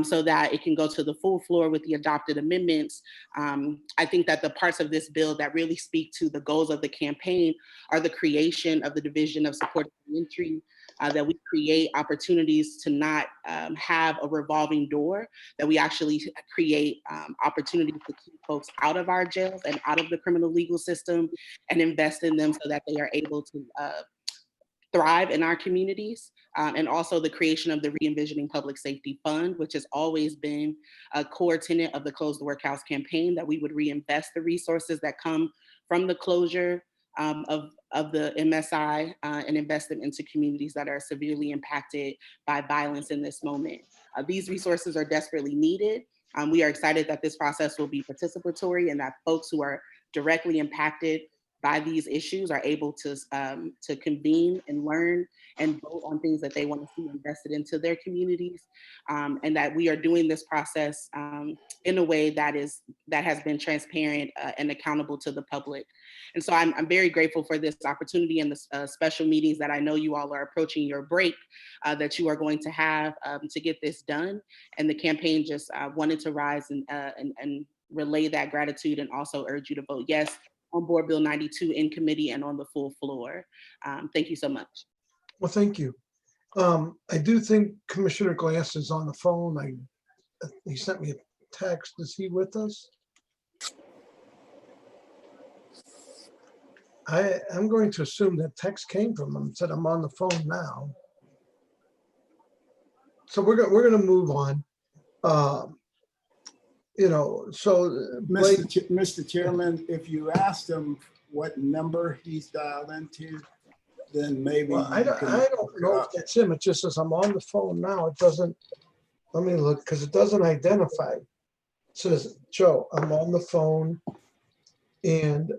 so that it can go to the full floor with the adopted amendments. I think that the parts of this bill that really speak to the goals of the campaign are the creation of the Division of Supported Reentry, that we create opportunities to not have a revolving door, that we actually create opportunities to keep folks out of our jails and out of the criminal legal system and invest in them so that they are able to thrive in our communities. And also the creation of the Re-envisioning Public Safety Fund, which has always been a core tenet of the Close the Workhouse campaign, that we would reinvest the resources that come from the closure of the MSI and invest them into communities that are severely impacted by violence in this moment. These resources are desperately needed. We are excited that this process will be participatory and that folks who are directly impacted by these issues are able to convene and learn and vote on things that they want to see invested into their communities, and that we are doing this process in a way that has been transparent and accountable to the public. And so I'm very grateful for this opportunity and the special meetings that I know you all are approaching your break that you are going to have to get this done. And the campaign just wanted to rise and relay that gratitude and also urge you to vote yes on Board Bill 92 in committee and on the full floor. Thank you so much. Well, thank you. I do think Commissioner Glass is on the phone. He sent me a text. Is he with us? I'm going to assume that text came from him, said I'm on the phone now. So we're going to move on. Blake, Mr. Chairman, if you asked him what number he's dialed into, then maybe. Well, I don't know if that's him. It just says I'm on the phone now. It doesn't, let me look, because it doesn't identify. It says, Joe, I'm on the phone. And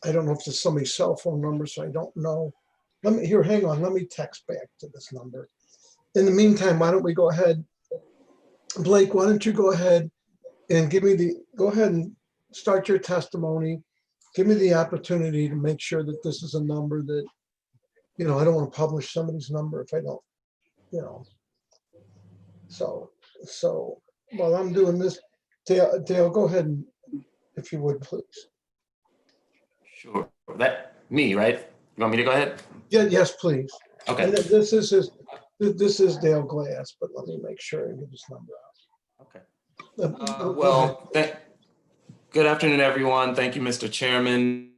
I don't know if there's somebody's cell phone number, so I don't know. Hang on, let me text back to this number. In the meantime, why don't we go ahead? Blake, why don't you go ahead and go ahead and start your testimony. Give me the opportunity to make sure that this is a number that, I don't want to publish somebody's number if I don't, So while I'm doing this, Dale, go ahead and, if you would, please. Sure. That me, right? You want me to go ahead? Yeah. Yes, please. Okay. And this is Dale Glass, but let me make sure I get his number out. Okay. Good afternoon, everyone. Thank you, Mr. Chairman.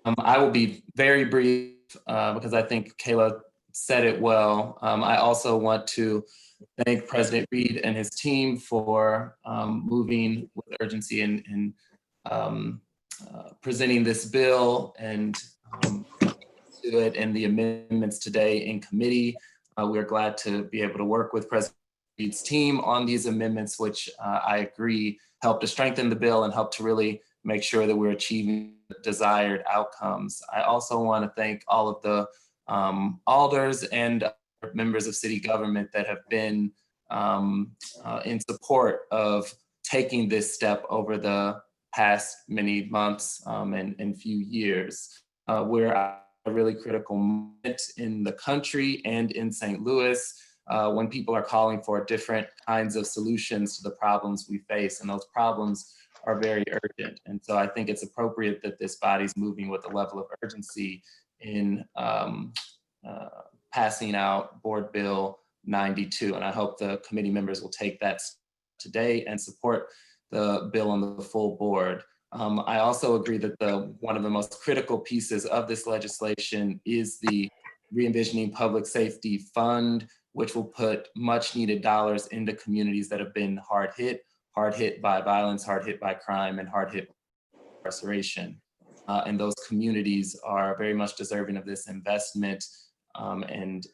I will be very brief because I think Kayla said it well. I also want to thank President Reed and his team for moving with urgency and presenting this bill and to it and the amendments today in committee. We're glad to be able to work with President Reed's team on these amendments, which I agree help to strengthen the bill and help to really make sure that we're achieving desired outcomes. I also want to thank all of the alders and members of city government that have been in support of taking this step over the past many months and few years. We're at a really critical moment in the country and in St. Louis when people are calling for different kinds of solutions to the problems we face, and those problems are very urgent. And so I think it's appropriate that this body's moving with a level of urgency in passing out Board Bill 92. And I hope the committee members will take that today and support the bill on the full board. I also agree that one of the most critical pieces of this legislation is the Re-envisioning Public Safety Fund, which will put much needed dollars into communities that have been hard hit by violence, hard hit by crime, and hard hit by incarceration. And those communities are very much deserving of this investment. And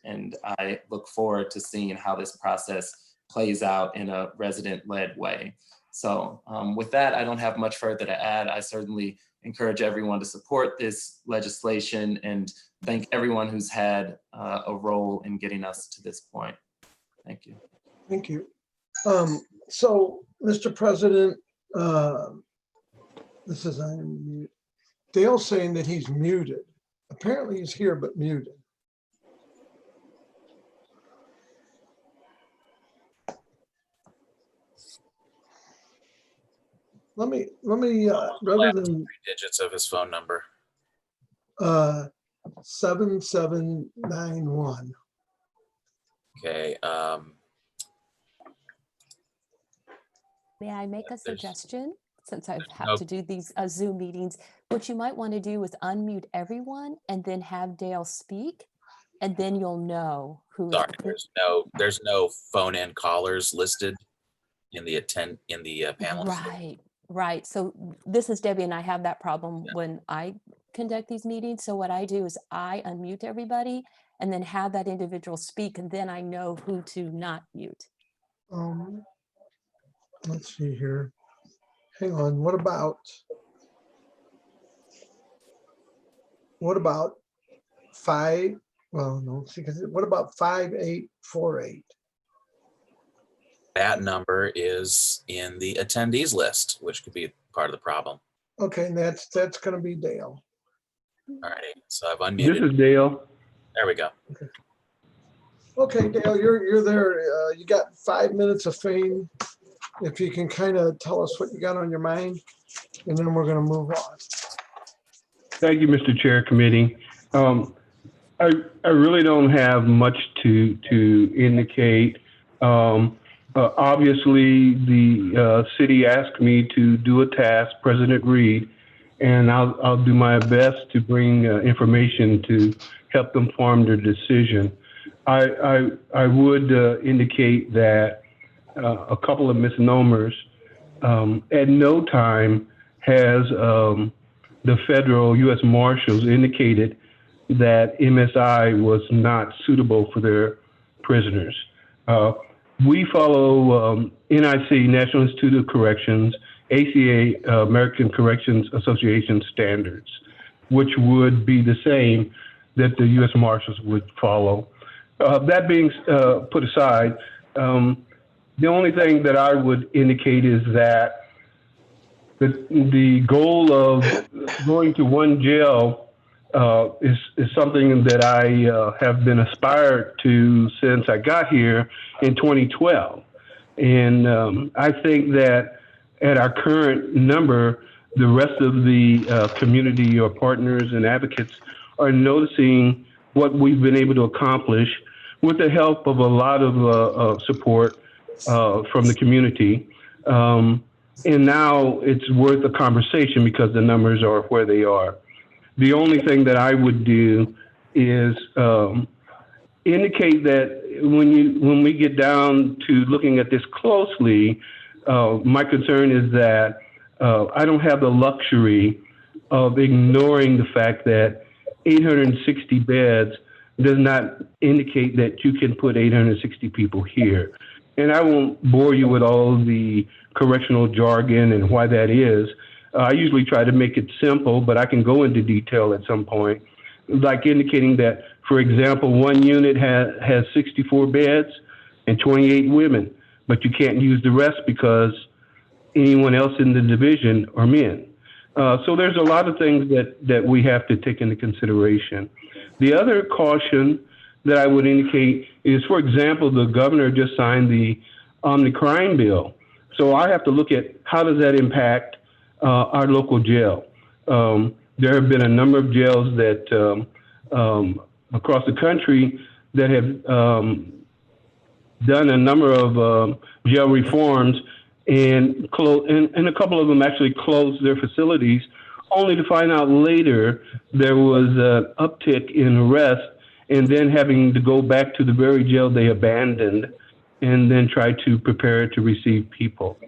I look forward to seeing how this process plays out in a resident-led way. So with that, I don't have much further to add. I certainly encourage everyone to support this legislation and thank everyone who's had a role in getting us to this point. Thank you. Thank you. So, Mr. President, this is unmute. Dale's saying that he's muted. Apparently he's here, but muted. Let me rather than 3 digits of his phone number. 7791. Okay. May I make a there's- suggestion? Since I've had no- to do these Zoom meetings, what you might want to do is unmute everyone and then have Dale speak, and then you'll know who. Sorry, there's no phone-in callers listed in the panel. Right. So this is Debbie, and I have that problem when I conduct these meetings. So what I do is I unmute everybody and then have that individual speak, and then I know who to not mute. Let's see here. Hang on. What about 5? Well, no, because what about 5848? That number is in the attendees list, which could be part of the problem. Okay, and that's going to be Dale. All righty, so I've unmuted. This is Dale. There we go. Okay, Dale, you're there. You got 5 minutes of fame. If you can kind of tell us what you got on your mind, and then we're going to move on. Thank you, Mr. Chair Committee. I really don't have much to indicate. Obviously, the city asked me to do a task, President Reed, and I'll do my best to bring information to help them form their decision. I would indicate that a couple of misnomers. At no time has the federal U.S. Marshals indicated that MSI was not suitable for their prisoners. We follow NIC, National Institute of Corrections, ACA, American Corrections Association standards, which would be the same that the U.S. Marshals would follow. That being put aside, the only thing that I would indicate is that the goal of going to one jail is something that I have been aspired to since I got here in 2012. And I think that at our current number, the rest of the community or partners and advocates are noticing what we've been able to accomplish with the help of a lot of support from the community. And now it's worth a conversation because the numbers are where they are. The only thing that I would do is indicate that when we get down to looking at this closely, my concern is that I don't have the luxury of ignoring the fact that 860 beds does not indicate that you can put 860 people here. And I won't bore you with all the correctional jargon and why that is. I usually try to make it simple, but I can go into detail at some point, like indicating that, for example, one unit has 64 beds and 28 women, but you can't use the rest because anyone else in the division are men. So there's a lot of things that we have to take into consideration. The other caution that I would indicate is, for example, the governor just signed the crime bill. So I have to look at how does that impact our local jail. There have been a number of jails that across the country that have done a number of jail reforms, and a couple of them actually closed their facilities, only to find out later there was an uptick in arrests, and then having to go back to the very jail they abandoned and then try to prepare to receive people.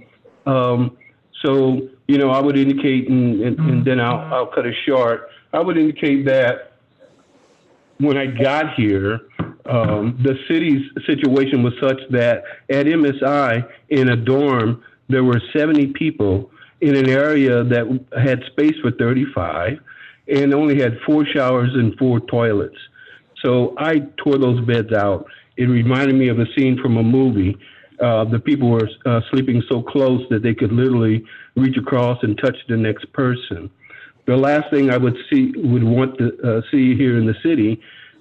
So, you know, I would indicate, and then I'll cut it short, I would indicate that when I got here, the city's situation was such that at MSI, in a dorm, there were 70 people in an area that had space for 35 and only had 4 showers and 4 toilets. So I tore those beds out. It reminded me of a scene from a movie. The people were sleeping so close that they could literally reach across and touch the next person. The last thing I would want to see here in the city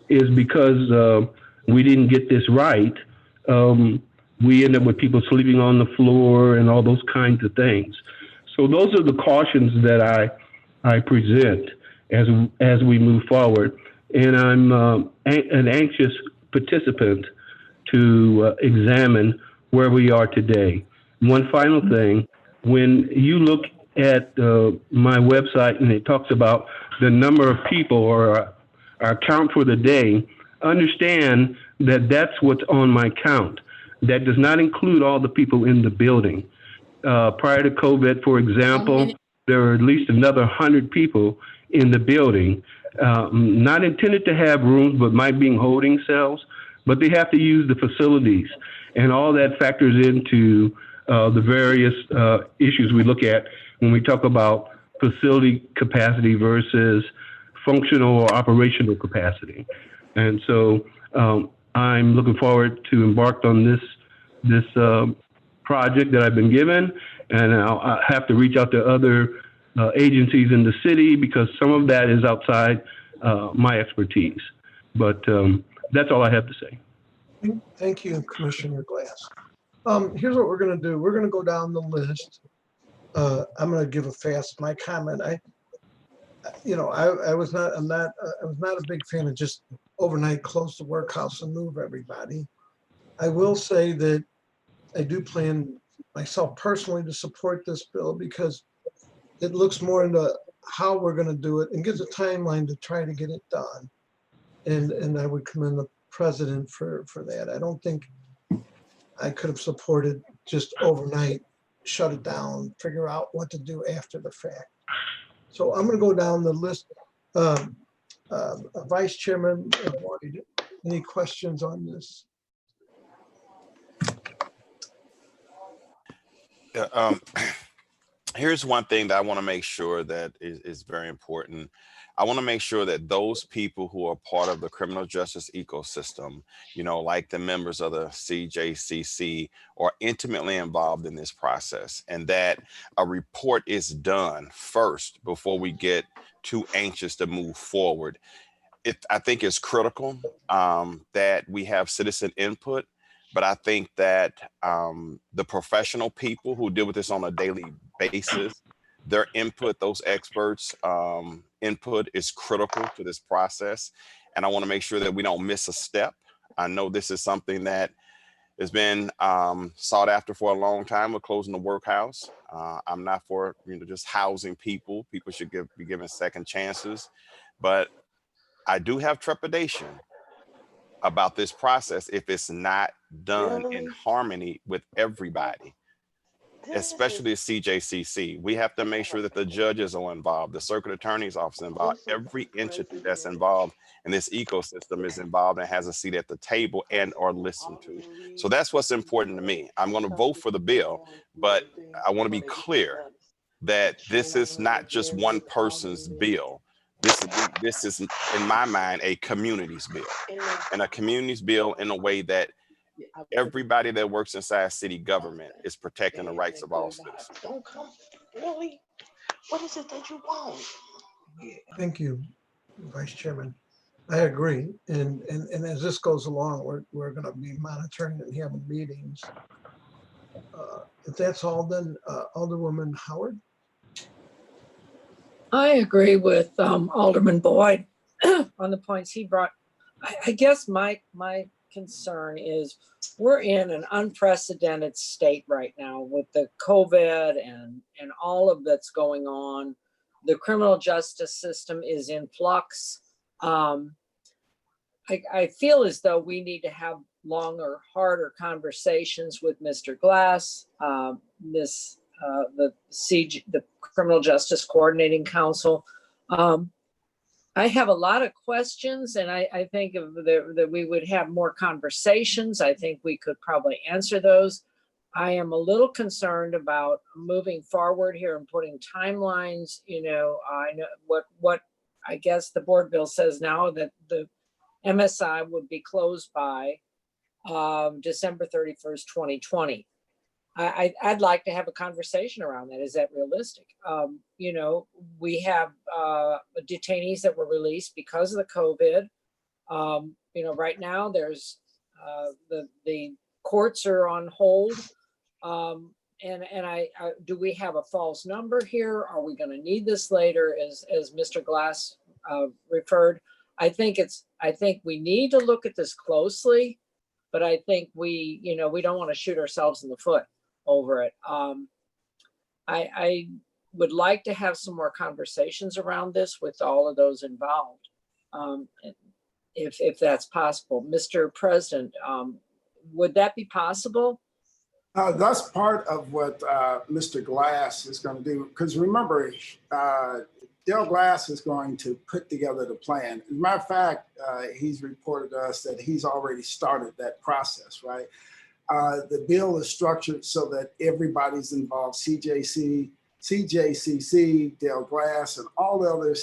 is, because we didn't get this right, we end up with people sleeping on the floor and all those kinds of things. So those are the cautions that I present as we move forward. And I'm an anxious participant to examine where we are today. One final thing, when you look at my website and it talks about the number of people or our count for the day, understand that that's what's on my count. That does not include all the people in the building. Prior to COVID, for example, there were at least another 100 people in the building, not intended to have rooms, but might be holding cells, but they have to use the facilities. And all that factors into the various issues we look at when we talk about facility capacity versus functional or operational capacity. And so I'm looking forward to embark on this project that I've been given, and I'll have to reach out to other agencies in the city because some of that is outside my expertise. But that's all I have to say. Thank you, Commissioner Glass. Here's what we're going to do. We're going to go down the list. I'm going to give my comment. I was not a big fan of just overnight close the workhouse and move everybody. I will say that I do plan myself personally to support this bill because it looks more into how we're going to do it and gives a timeline to try to get it done. And I would commend the president for that. I don't think I could have supported just overnight, shut it down, figure out what to do after the fact. So I'm going to go down the list. Vice Chairman Boyd, any questions on this? Here's one thing that I want to make sure that is very important. I want to make sure that those people who are part of the criminal justice ecosystem, you know, like the members of the CJCC, are intimately involved in this process, and that a report is done first before we get too anxious to move forward. I think it's critical that we have citizen input, but I think that the professional people who deal with this on a daily basis, their input, those experts' input is critical to this process. And I want to make sure that we don't miss a step. I know this is something that has been sought after for a long time with closing the workhouse. I'm not for just housing people. People should be given second chances. But I do have trepidation about this process if it's not done in harmony with everybody. especially CJCC. We have to make sure that the judges are involved, the circuit attorney's office involved, every entity that's involved in this ecosystem is involved and has a seat at the table and or listened to. So that's what's important to me. I'm going to vote for the bill, but I want to be clear that this is not just one person's bill. This is, in my mind, a community's bill, and a community's bill in a way that everybody that works inside city government is protecting the rights of all citizens. Don't come. Really? What is it that you want? Thank you, Vice Chairman. I agree. And as this goes along, we're going to be monitoring and having meetings. If that's all, then Alderwoman Howard. I agree with Alderman Boyd on the points he brought. I guess my concern is we're in an unprecedented state right now with the COVID and all of that's going on. The criminal justice system is in flux. I feel as though we need to have longer, harder conversations with Mr. Glass, the Criminal Justice Coordinating Council. I have a lot of questions, and I think that we would have more conversations. I think we could probably answer those. I am a little concerned about moving forward here and putting timelines. You know, I know what I guess the board bill says now, that the MSI would be closed by December 31st, 2020. I'd like to have a conversation around that. Is that realistic? You know, we have detainees that were released because of the COVID. You know, right now there's the courts are on hold. And do we have a false number here? Are we going to need this later, as Mr. Glass referred? I think we need to look at this closely, but I think we don't want to shoot ourselves in the foot over it. I would like to have some more conversations around this with all of those involved, if that's possible. Mr. President, would that be possible? That's part of what Mr. Glass is going to do, because remember, Dale Glass is going to put together the plan. As a matter of fact, he's reported to us that he's already started that process, right? The bill is structured so that everybody's involved: CJC, CJCC, Dale Glass, and all the other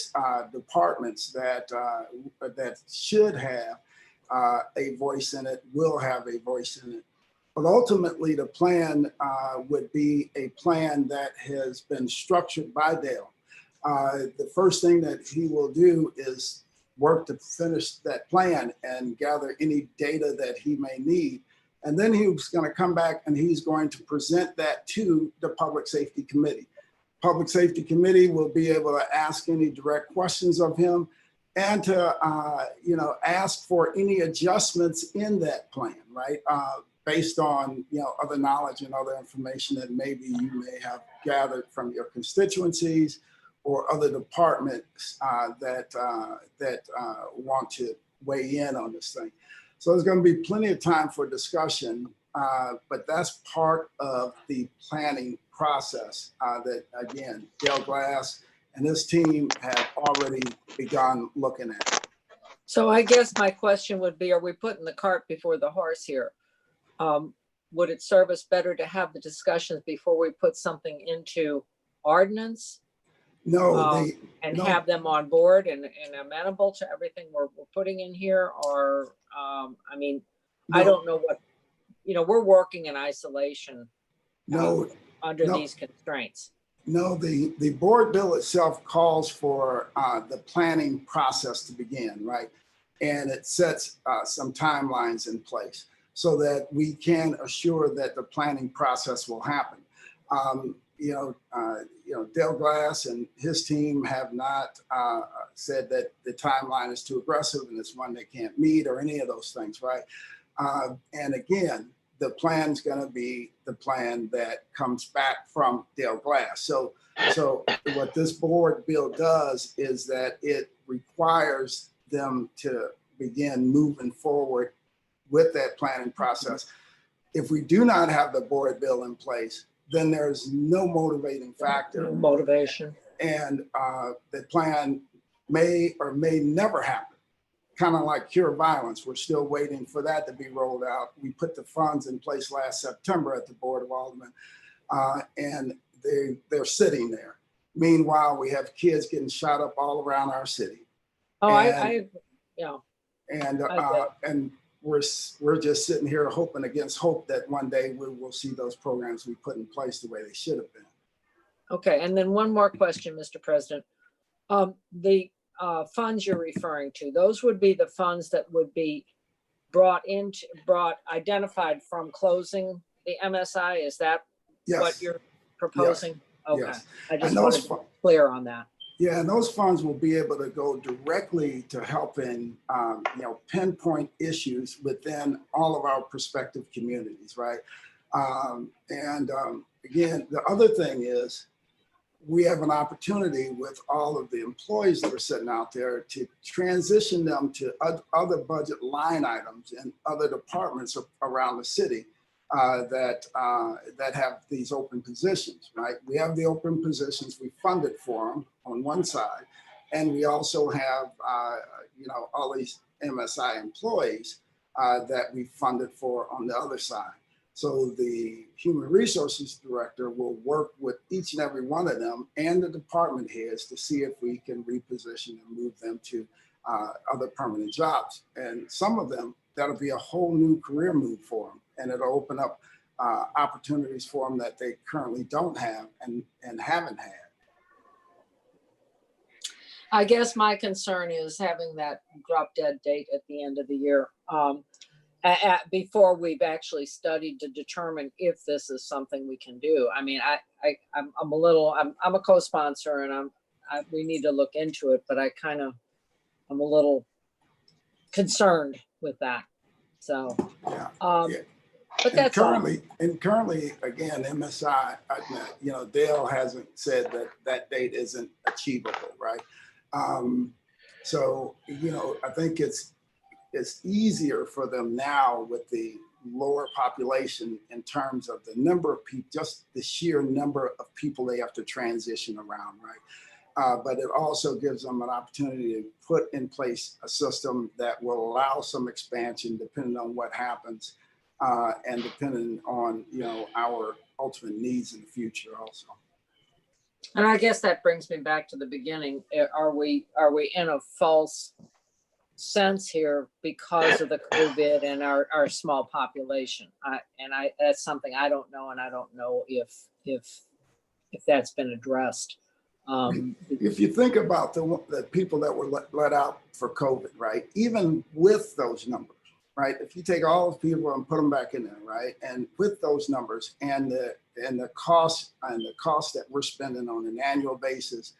departments that should have a voice in it, will have a voice in it. But ultimately, the plan would be a plan that has been structured by Dale. The first thing that he will do is work to finish that plan and gather any data that he may need. And then he's going to come back and he's going to present that to the Public Safety Committee. Public Safety Committee will be able to ask any direct questions of him and to ask for any adjustments in that plan, right? Based on other knowledge and other information that maybe you may have gathered from your constituencies or other departments that want to weigh in on this thing. So there's going to be plenty of time for discussion, but that's part of the planning process that, again, Dale Glass and his team have already begun looking at. So I guess my question would be, are we putting the cart before the horse here? Would it serve us better to have the discussions before we put something into ordinance? No, no. Have them on board and amenable to everything we're putting in here? Or, I mean, no. I don't know what, we're working in isolation under these constraints. No, the board bill itself calls for the planning process to begin, right? And it sets some timelines in place so that we can assure that the planning process will happen. Dale Glass and his team have not said that the timeline is too aggressive and it's one they can't meet or any of those things, right? And again, the plan is going to be the plan that comes back from Dale Glass. So what this board bill does is that it requires them to begin moving forward with that planning process. If we do not have the board bill in place, then there's no motivating factor. Motivation. And the plan may or may never happen. Kind of like cure violence. We're still waiting for that to be rolled out. We put the funds in place last September at the Board of Aldermen, and they're sitting there. Meanwhile, we have kids getting shot up all around our city. Oh, And- yeah. And we're just sitting here hoping against hope that one day we will see those programs we put in place the way they should have been. Okay, and then one more question, Mr. President. The funds you're referring to, those would be the funds that would be identified from closing the MSI? Is that Yes. what you're proposing? Okay, Yes. I just And those wanted to be clear on that. Yeah, and those funds will be able to go directly to helping, pinpoint issues within all of our prospective communities, right? Again, the other thing is we have an opportunity with all of the employees that are sitting out there to transition them to other budget line items and other departments around the city that have these open positions, right? We have the open positions, we funded for them on one side, and we also have, all these MSI employees that we funded for on the other side. So the Human Resources Director will work with each and every one of them and the department heads to see if we can reposition and move them to other permanent jobs. And some of them, that'll be a whole new career move for them. And it'll open up opportunities for them that they currently don't have and haven't had. I guess my concern is having that drop dead date at the end of the year. Before we've actually studied to determine if this is something we can do. I mean, I'm a co-sponsor and we need to look into it, but I'm a little concerned with that. So, but that's currently, again, MSI, Dale hasn't said that date isn't achievable, right? So, I think it's easier for them now with the lower population in terms of the number of people, just the sheer number of people they have to transition around, right? But it also gives them an opportunity to put in place a system that will allow some expansion depending on what happens and depending on, our ultimate needs in the future also. And I guess that brings me back to the beginning. Are we in a false sense here because of the COVID and our small population? That's something I don't know, and I don't know if that's been addressed. If you think about the people that were let out for COVID, right? Even with those numbers, right? If you take all those people and put them back in there, right? And with those numbers and the cost that we're spending on an annual basis,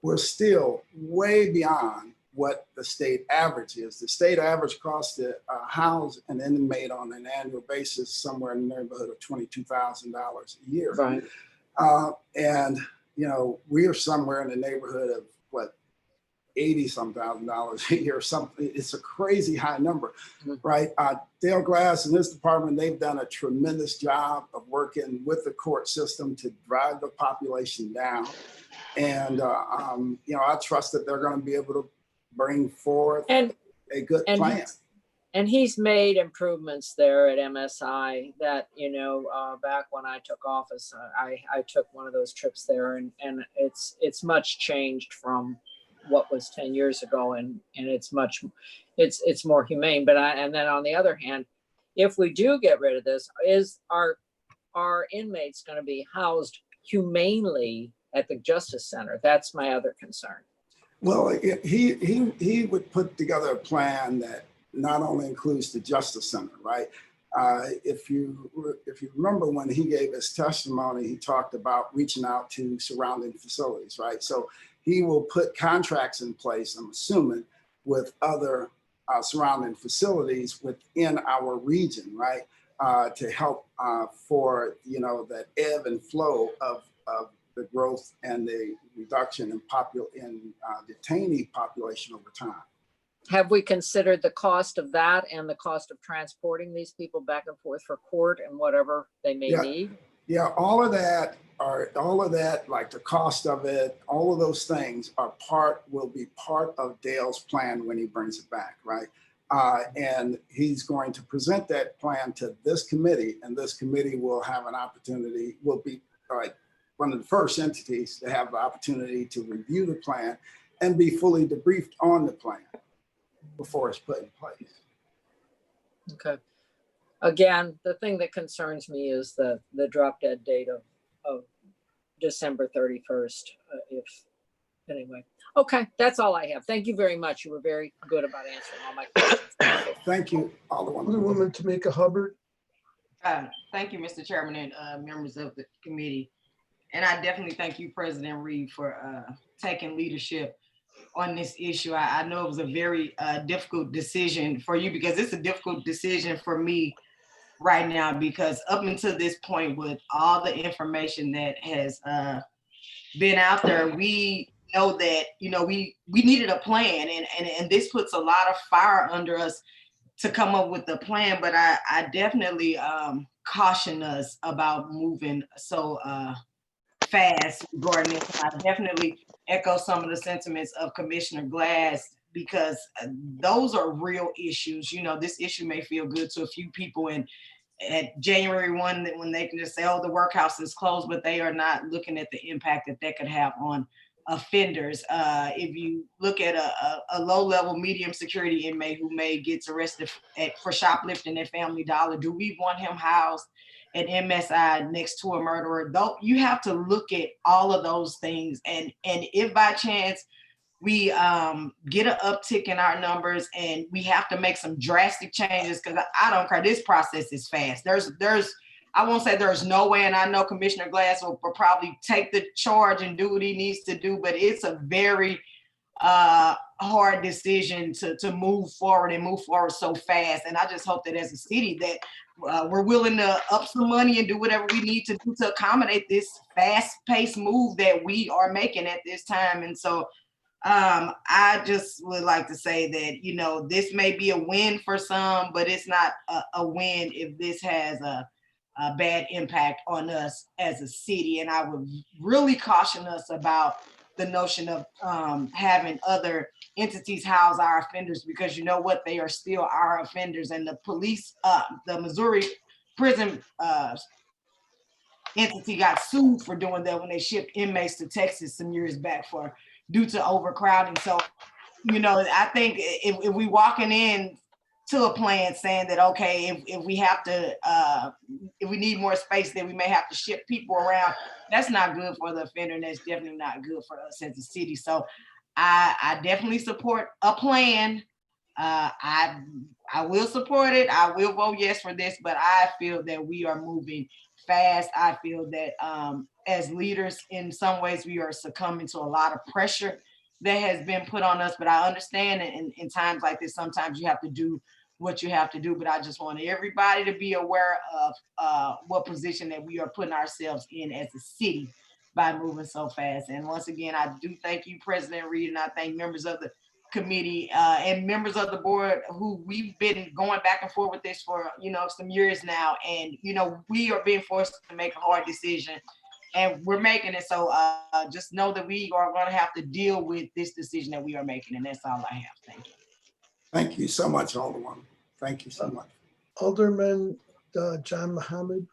we're still way beyond what the state average is. The state average cost to house an inmate on an annual basis somewhere in the neighborhood of $22,000 a year. Right. And we are somewhere in the neighborhood of what, $80-some thousand a year or something. It's a crazy high number, right? Dale Glass and his department, they've done a tremendous job of working with the court system to drive the population down. And I trust that they're going to be able to bring forth a good plan. And he's made improvements there at MSI that, back when I took office, I took one of those trips there and it's much changed from what was 10 years ago. And it's more humane. And then on the other hand, if we do get rid of this, is our inmates going to be housed humanely at the Justice Center? That's my other concern. Well, he would put together a plan that not only includes the Justice Center, right? If you remember when he gave his testimony, he talked about reaching out to surrounding facilities, right? So he will put contracts in place, I'm assuming, with other surrounding facilities within our region, right? To help for, that ebb and flow of the growth and the reduction in detainee population over time. Have we considered the cost of that and the cost of transporting these people back and forth for court and whatever they may need? Yeah, all of that, like the cost of it, all of those things will be part of Dale's plan when he brings it back, right? And he's going to present that plan to this committee, and this committee will have an opportunity, will be one of the first entities to have the opportunity to review the plan and be fully debriefed on the plan before it's put in place. Okay. Again, the thing that concerns me is the drop dead date of December 31st. Anyway, okay, that's all I have. Thank you very much. You were very good about answering all my questions. Thank you, Alderwoman. Alderwoman Tamika Hubbard. Thank you, Mr. Chairman and members of the committee. And I definitely thank you, President Reed, for taking leadership on this issue. I know it was a very difficult decision for you, because it's a difficult decision for me right now, because up until this point, with all the information that has been out there, we know that, you know, we needed a plan, and this puts a lot of fire under us to come up with a plan. But I definitely caution us about moving so fast regarding this. I definitely echo some of the sentiments of Commissioner Glass, because those are real issues. You know, this issue may feel good to a few people, and at January 1, when they can just say, oh, the workhouse is closed, but they are not looking at the impact that that could have on offenders. If you look at a low-level medium security inmate who may get arrested for shoplifting at Family Dollar, do we want him housed at MSI next to a murderer? Though you have to look at all of those things, and if by chance we get an uptick in our numbers and we have to make some drastic changes, because I don't care, this process is fast. There's I won't say there's no way, and I know Commissioner Glass will probably take the charge and do what he needs to do, but it's a very hard decision to move forward so fast. And I just hope that as a city that we're willing to up some money and do whatever we need to do to accommodate this fast-paced move that we are making at this time. And so I just would like to say that, you know, this may be a win for some, but it's not a win if this has a bad impact on us as a city. And I would really caution us about the notion of having other entities house our offenders, because you know what, they are still our offenders. And the police, the Missouri prison entity got sued for doing that when they shipped inmates to Texas some years back due to overcrowding. So, you know, I think if we walking in to a plan saying that, okay, if we have to, if we need more space, then we may have to ship people around, that's not good for the offender, and that's definitely not good for us as a city. So I definitely support a plan. I will support it. I will vote yes for this, but I feel that we are moving fast. I feel that as leaders, in some ways, we are succumbing to a lot of pressure that has been put on us. But I understand in times like this, sometimes you have to do what you have to do. But I just want everybody to be aware of what position that we are putting ourselves in as a city by moving so fast. And once again, I do thank you, President Reed, and I thank members of the committee and members of the board who we've been going back and forth with this for, you know, some years now. And, you know, we are being forced to make a hard decision, and we're making it. So just know that we are going to have to deal with this decision that we are making. And that's all I have. Thank you. Thank you so much, Alderwoman. Thank you so much. Alderman John Muhammad,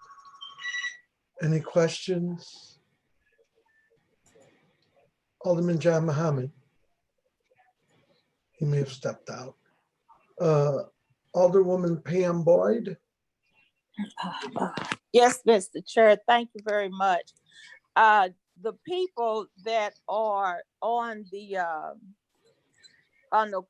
any questions? Alderman John Muhammad. He may have stepped out. Alderwoman Pam Boyd. Yes, Mr. Chair, thank you very much. The people that are on the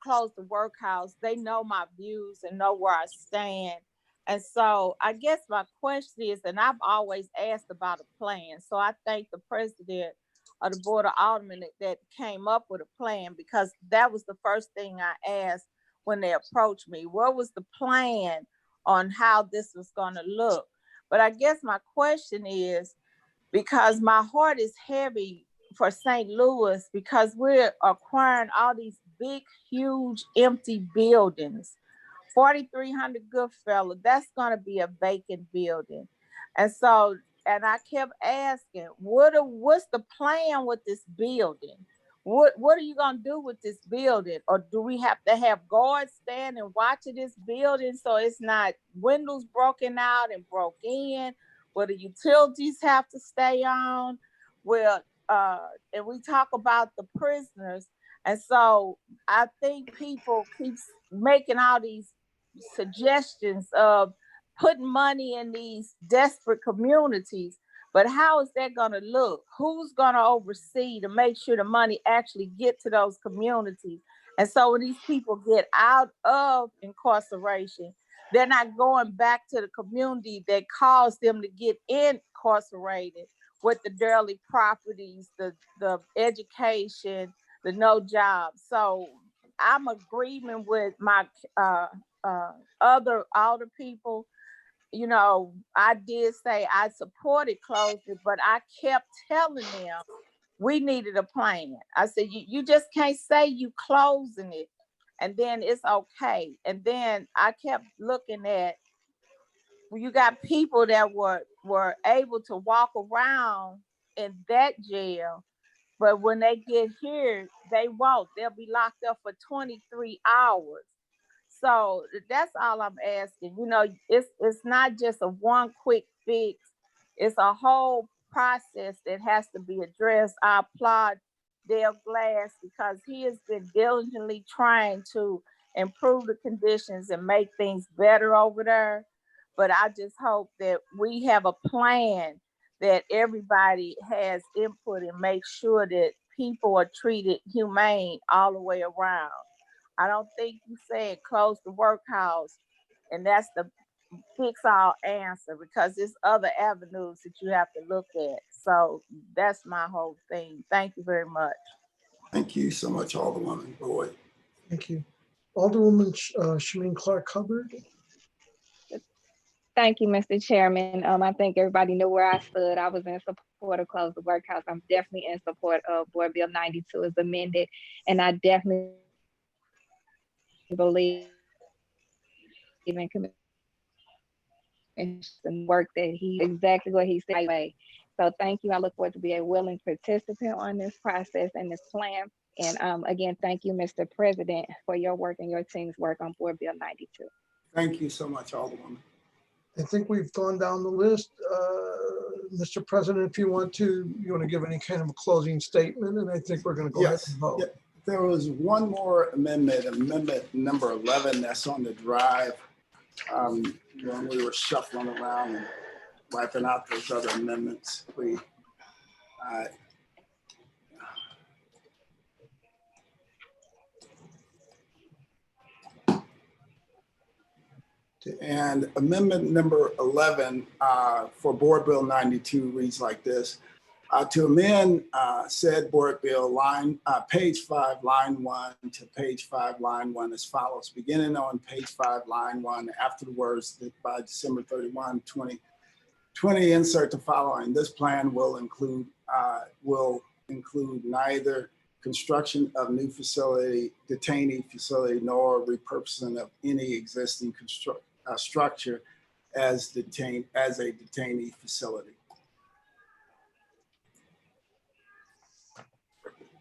close the workhouse, they know my views and know where I stand. And so I guess my question is, and I've always asked about a plan. So I thank the president of the Board of Aldermen that came up with a plan, because that was the first thing I asked when they approached me. What was the plan on how this was going to look? But I guess my question is, because my heart is heavy for St. Louis, because we're acquiring all these big, huge, empty buildings. 4300 Goodfellow, that's going to be a vacant building. And so and I kept asking, what's the plan with this building? What are you gonna do with this building? Or do we have to have guards standing watching this building so it's not windows broken out and broke in? Will the utilities have to stay on? Well, and we talk about the prisoners. And so I think people keep making all these suggestions of putting money in these desperate communities, but how is that going to look? Who's going to oversee to make sure the money actually get to those communities? And so when these people get out of incarceration, they're not going back to the community that caused them to get incarcerated with the daily properties, the education, the no job. So I'm agreeing with my other people. You know, I did say I supported closing, but I kept telling them we needed a plan. I said, you just can't say you closing it and then it's okay. And then I kept looking at, you got people that were able to walk around in that jail, but when they get here, they won't. They'll be locked up for 23 hours. So that's all I'm asking. You know, it's not just a one quick fix. It's a whole process that has to be addressed. I applaud Dale Glass because he has been diligently trying to improve the conditions and make things better over there. But I just hope that we have a plan that everybody has input and make sure that people are treated humane all the way around. I don't think you said close the workhouse and that's the fix all answer, because there's other avenues that you have to look at. So that's my whole thing. Thank you very much. Thank you so much, Alderwoman Boyd. Thank you. Alderwoman Shameen Clark Hubbard. Thank you, Mr. Chairman. I think everybody knew where I stood. I was in support of close the workhouse. I'm definitely in support of Board Bill 92 as amended, and I definitely believe in and work that he exactly what he said. So thank you. I look forward to be a willing participant on this process and this plan. And again, thank you, Mr. President, for your work and your team's work on Board Bill 92. Thank you so much, Alderwoman. I think we've gone down the list. Mr. President, if you want to give any kind of a closing statement, and I think we're going to go ahead and vote. Yeah. There was one more amendment number 11 that's on the drive. When we were shuffling around and wiping out those other amendments, and amendment number 11 for Board Bill 92 reads like this. To amend said Board Bill page 5, line 1 to page 5, line 1 as follows. Beginning on page 5, line 1, after the words by December 31, 2020, insert the following. This plan will include neither construction of new detainee facility, nor repurposing of any existing structure as a detainee facility.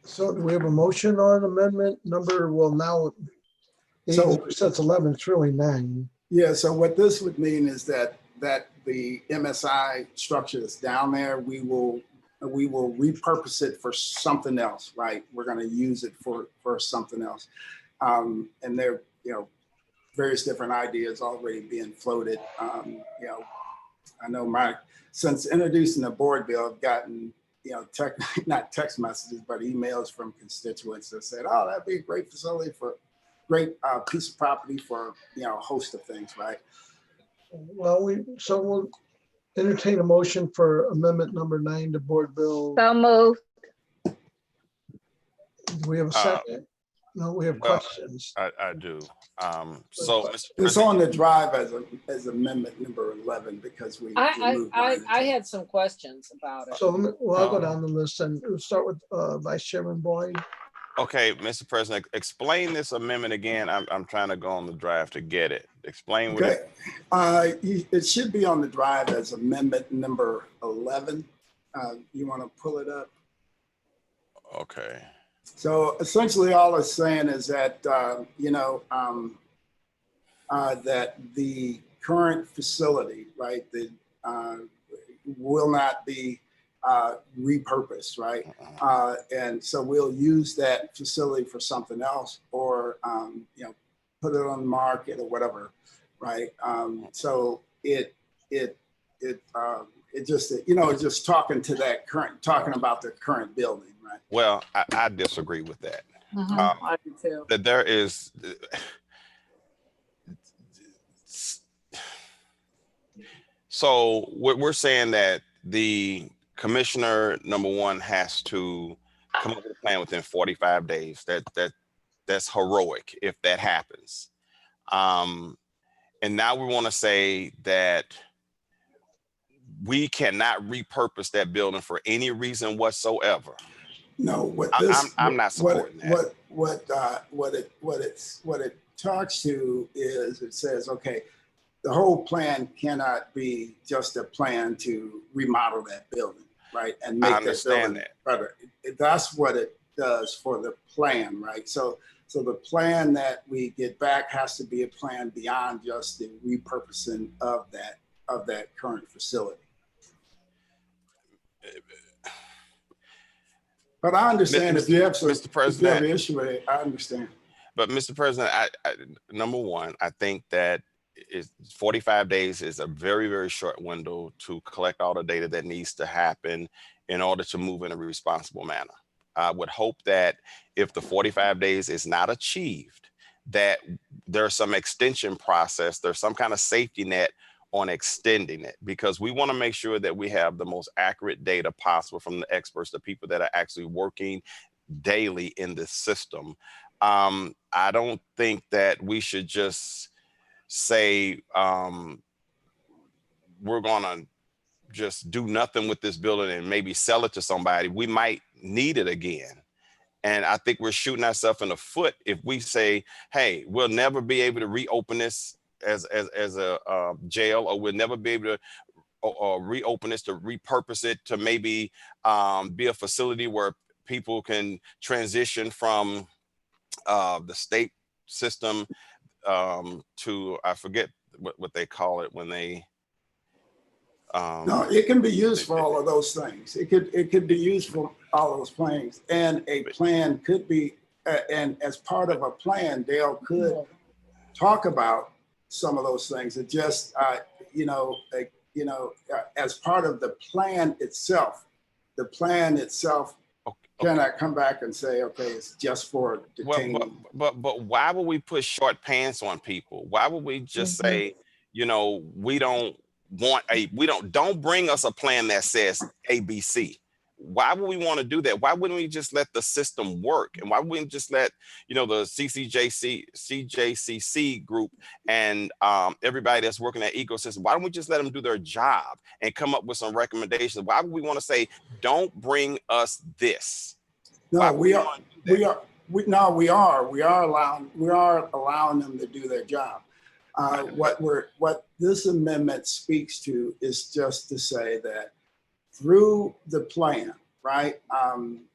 So do we have a motion on amendment number? Well, now, since 11, it's really 9. Yeah, so what this would mean is that the MSI structure that's down there, we will repurpose it for something else, right? We're going to use it for something else. And there, various different ideas already being floated. I know since introducing the board bill, I've gotten not text messages, but emails from constituents that said, "Oh, that'd be a great facility for great piece of property for a host of things," right? Well, we'll entertain a motion for amendment number 9 to Board Bill. So moved. Do we have a second? No, we have questions. I do. So it's on the drive as amendment number 11 because we. I had some questions about it. So I'll go down the list and we'll start with Vice Chairman Boyd. Okay, Mr. President, explain this amendment again. I'm trying to go on the drive to get it. Explain what it. Okay. It should be on the drive as amendment number 11. You want to pull it up? Okay. So essentially all it's saying is that, that the current facility, right, will not be repurposed, right? And so we'll use that facility for something else, or put it on the market or whatever, right? So it just just talking about the current building, right? Well, I disagree with that. I do too. That there is. So we're saying that the commissioner, number one, has to come up with a plan within 45 days. That's heroic if that happens. And now we want to say that we cannot repurpose that building for any reason whatsoever. No, I'm not supporting that. What it talks to is, it says, okay, the whole plan cannot be just a plan to remodel that building, right? And make that building better. That's what it does for the plan, right? So the plan that we get back has to be a plan beyond just the repurposing of that current facility. But I understand if you have an issue with it, I understand. But Mr. President, I number one, I think that 45 days is a very, very short window to collect all the data that needs to happen in order to move in a responsible manner. I would hope that if the 45 days is not achieved, that there's some extension process, there's some kind of safety net on extending it, because we want to make sure that we have the most accurate data possible from the experts, the people that are actually working daily in the system. I don't think that we should just say we're gonna just do nothing with this building and maybe sell it to somebody. We might need it again. And I think we're shooting ourselves in the foot if we say, hey, we'll never be able to reopen this as a jail, or we'll never be able to reopen this, to repurpose it to maybe be a facility where people can transition from the state system to, I forget what they call it when they. No, it can be used for all of those things. It could be used for all of those plans, and a plan could be, and as part of a plan, Dale could talk about some of those things. It just, as part of the plan itself, cannot come back and say, okay, it's just for detainees. But why would we put short pants on people? Why would we just say, we don't bring us a plan that says ABC? Why would we want to do that? Why wouldn't we just let the system work? And why wouldn't we just let, the CJCC group and everybody that's working that ecosystem, why don't we just let them do their job and come up with some recommendations? Why would we want to say, don't bring us this? No, we are allowing them to do their job. What this amendment speaks to is just to say that through the plan, right?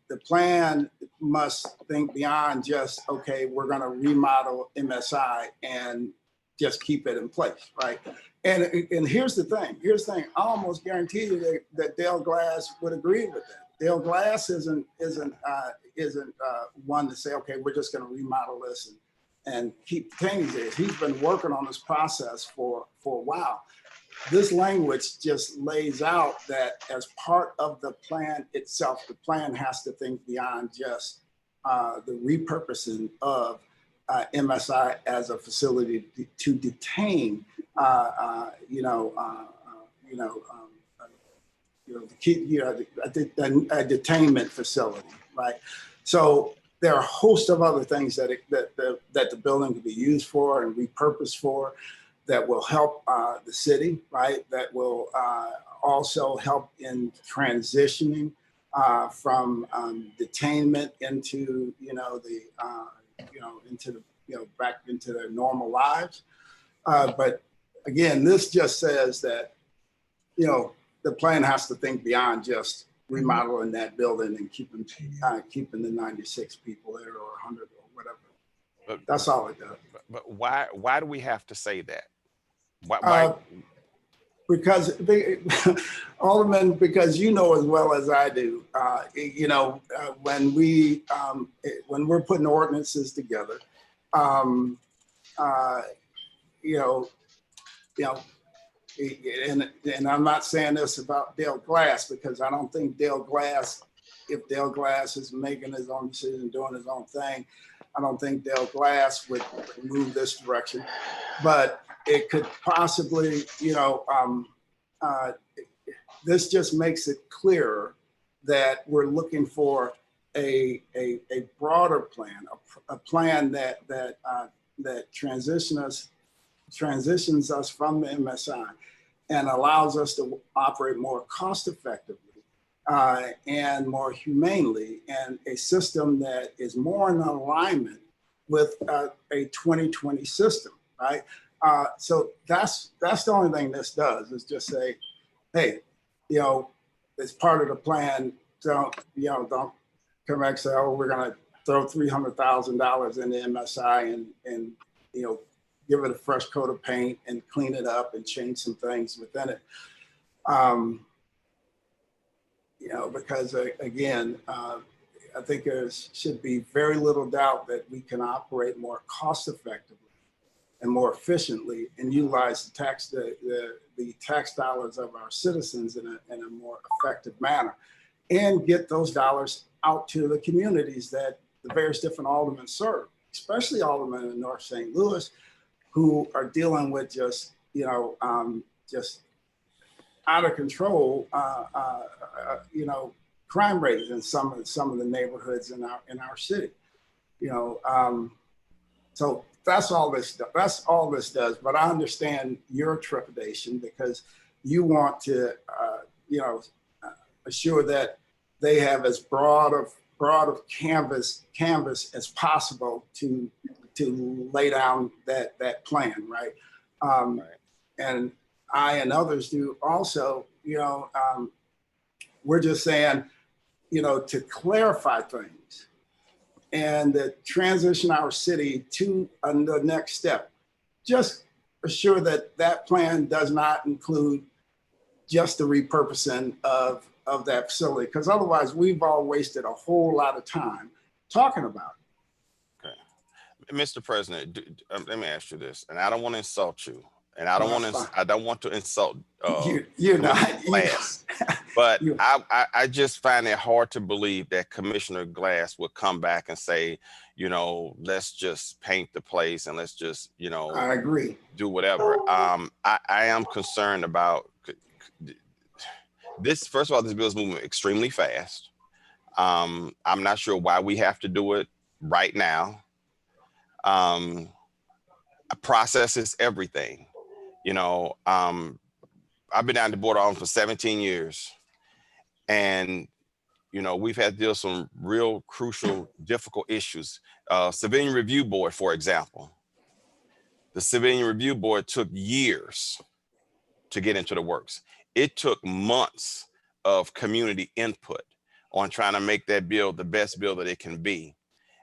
The plan must think beyond just, okay, we're going to remodel MSI and just keep it in place, right? And here's the thing. I almost guarantee you that Dale Glass would agree with that. Dale Glass isn't one to say, okay, we're just going to remodel this and keep things there. He's been working on this process for a while. This language just lays out that as part of the plan itself, the plan has to think beyond just the repurposing of MSI as a facility to detain, a detainment facility, right? So there are a host of other things that the building could be used for and repurposed for, that will help the city, right? That will also help in transitioning from detainment into, back into their normal lives. But again, this just says that, the plan has to think beyond just remodeling that building and keeping the 96 people there or 100 or whatever. That's all it does. But why do we have to say that? Why? Because Alderman, because you know as well as I do, when we're putting ordinances together, and I'm not saying this about Dale Glass, because I don't think Dale Glass, if Dale Glass is making his own decision, doing his own thing, I don't think Dale Glass would move this direction. But it could possibly, this just makes it clearer that we're looking for a broader plan, a plan that transitions us from the MSI and allows us to operate more cost effectively and more humanely, and a system that is more in alignment with a 2020 system, right? So that's the only thing this does, is just say, hey, it's part of the plan. Don't come back and say, oh, we're gonna throw $300,000 in the MSI and give it a fresh coat of paint and clean it up and change some things within it. Because again, I think there should be very little doubt that we can operate more cost effectively and more efficiently and utilize the tax dollars of our citizens in a more effective manner, and get those dollars out to the communities that the various different aldermen serve, especially aldermen in North St. Louis, who are dealing with just out of control, crime rates in some of the neighborhoods in our city. So that's all this does. But I understand your trepidation, because you want to, assure that they have as broad of canvas as possible to lay down that plan, right? And I and others do also, we're just saying, to clarify things and to transition our city to the next step. Just assure that plan does not include just the repurposing of that facility, because otherwise we've all wasted a whole lot of time talking about it. Okay, Mr. President, let me ask you this, and I don't want to insult you. And I don't want to insult you're not, Glass, but I just find it hard to believe that Commissioner Glass would come back and say, let's just paint the place and let's just, I agree, do whatever. I am concerned about this. First of all, this bill is moving extremely fast. I'm not sure why we have to do it right now. A process is everything. I've been down the Board of Aldermen for 17 years, and we've had to deal with some real crucial, difficult issues. Civilian Review Board, for example. The Civilian Review Board took years to get into the works. It took months of community input on trying to make that bill the best bill that it can be.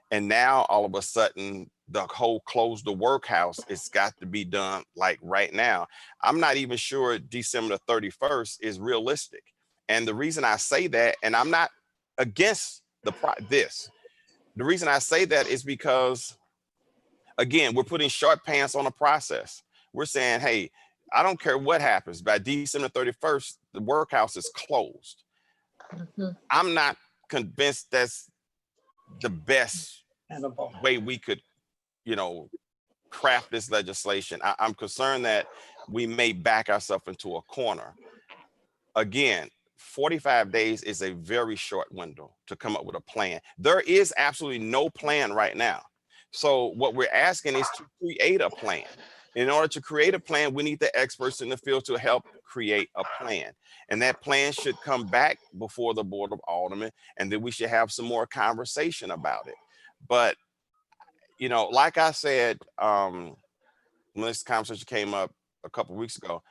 And now all of a sudden, the whole close the workhouse, it's got to be done like right now. I'm not even sure December the 31st is realistic. And the reason I say that, and I'm not against the reason I say that is because, again, we're putting short pants on a process. We're saying, hey, I don't care what happens, by December 31st, the workhouse is closed. I'm not convinced that's the best way we could, craft this legislation. I'm concerned that we may back ourselves into a corner. Again, 45 days is a very short window to come up with a plan. There is absolutely no plan right now. So what we're asking is to create a plan. In order to create a plan, we need the experts in the field to help create a plan. And that plan should come back before the Board of Aldermen, and then we should have some more conversation about it. But, you know, like I said, when this conversation came up a couple of weeks ago,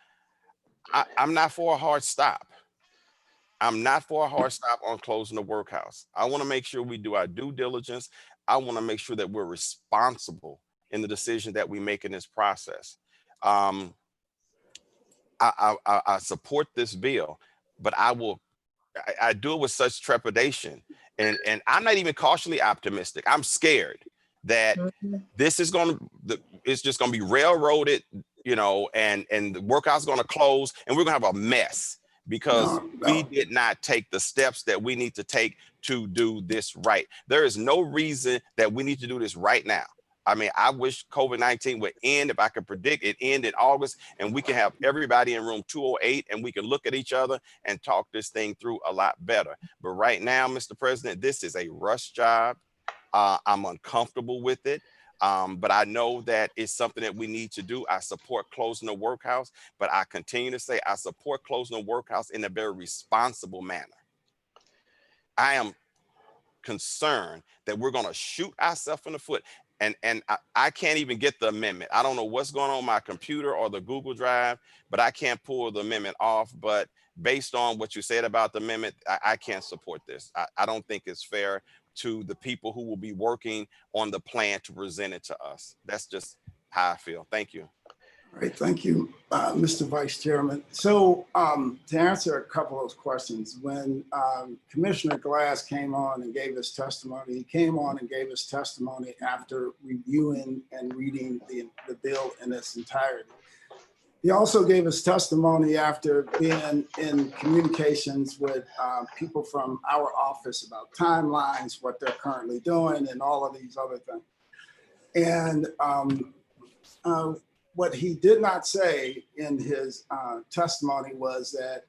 I'm not for a hard stop. I'm not for a hard stop on closing the workhouse. I want to make sure we do our due diligence. I want to make sure that we're responsible in the decision that we make in this process. I support this bill, but I do it with such trepidation. And I'm not even cautiously optimistic. I'm scared that this is it's just going to be railroaded, you know, and the workhouse is going to close and we're going to have a mess because we did not take the steps that we need to take to do this right. There is no reason that we need to do this right now. I mean, I wish COVID-19 would end. If I could predict it end in August and we can have everybody in room 208 and we can look at each other and talk this thing through a lot better. But right now, Mr. President, this is a rush job. I'm uncomfortable with it. But I know that it's something that we need to do. I support closing the workhouse, but I continue to say I support closing the workhouse in a very responsible manner. I am concerned that we're going to shoot ourselves in the foot. And I can't even get the amendment. I don't know what's going on my computer or the Google Drive, but I can't pull the amendment off. But based on what you said about the amendment, I can't support this. I don't think it's fair to the people who will be working on the plan to present it to us. That's just how I feel. Thank you. All right, thank you, Mr. Vice Chairman. So to answer a couple of those questions, when Commissioner Glass came on and gave his testimony, he came on and gave his testimony after reviewing and reading the bill in its entirety. He also gave his testimony after being in communications with people from our office about timelines, what they're currently doing, and all of these other things. And what he did not say in his testimony was that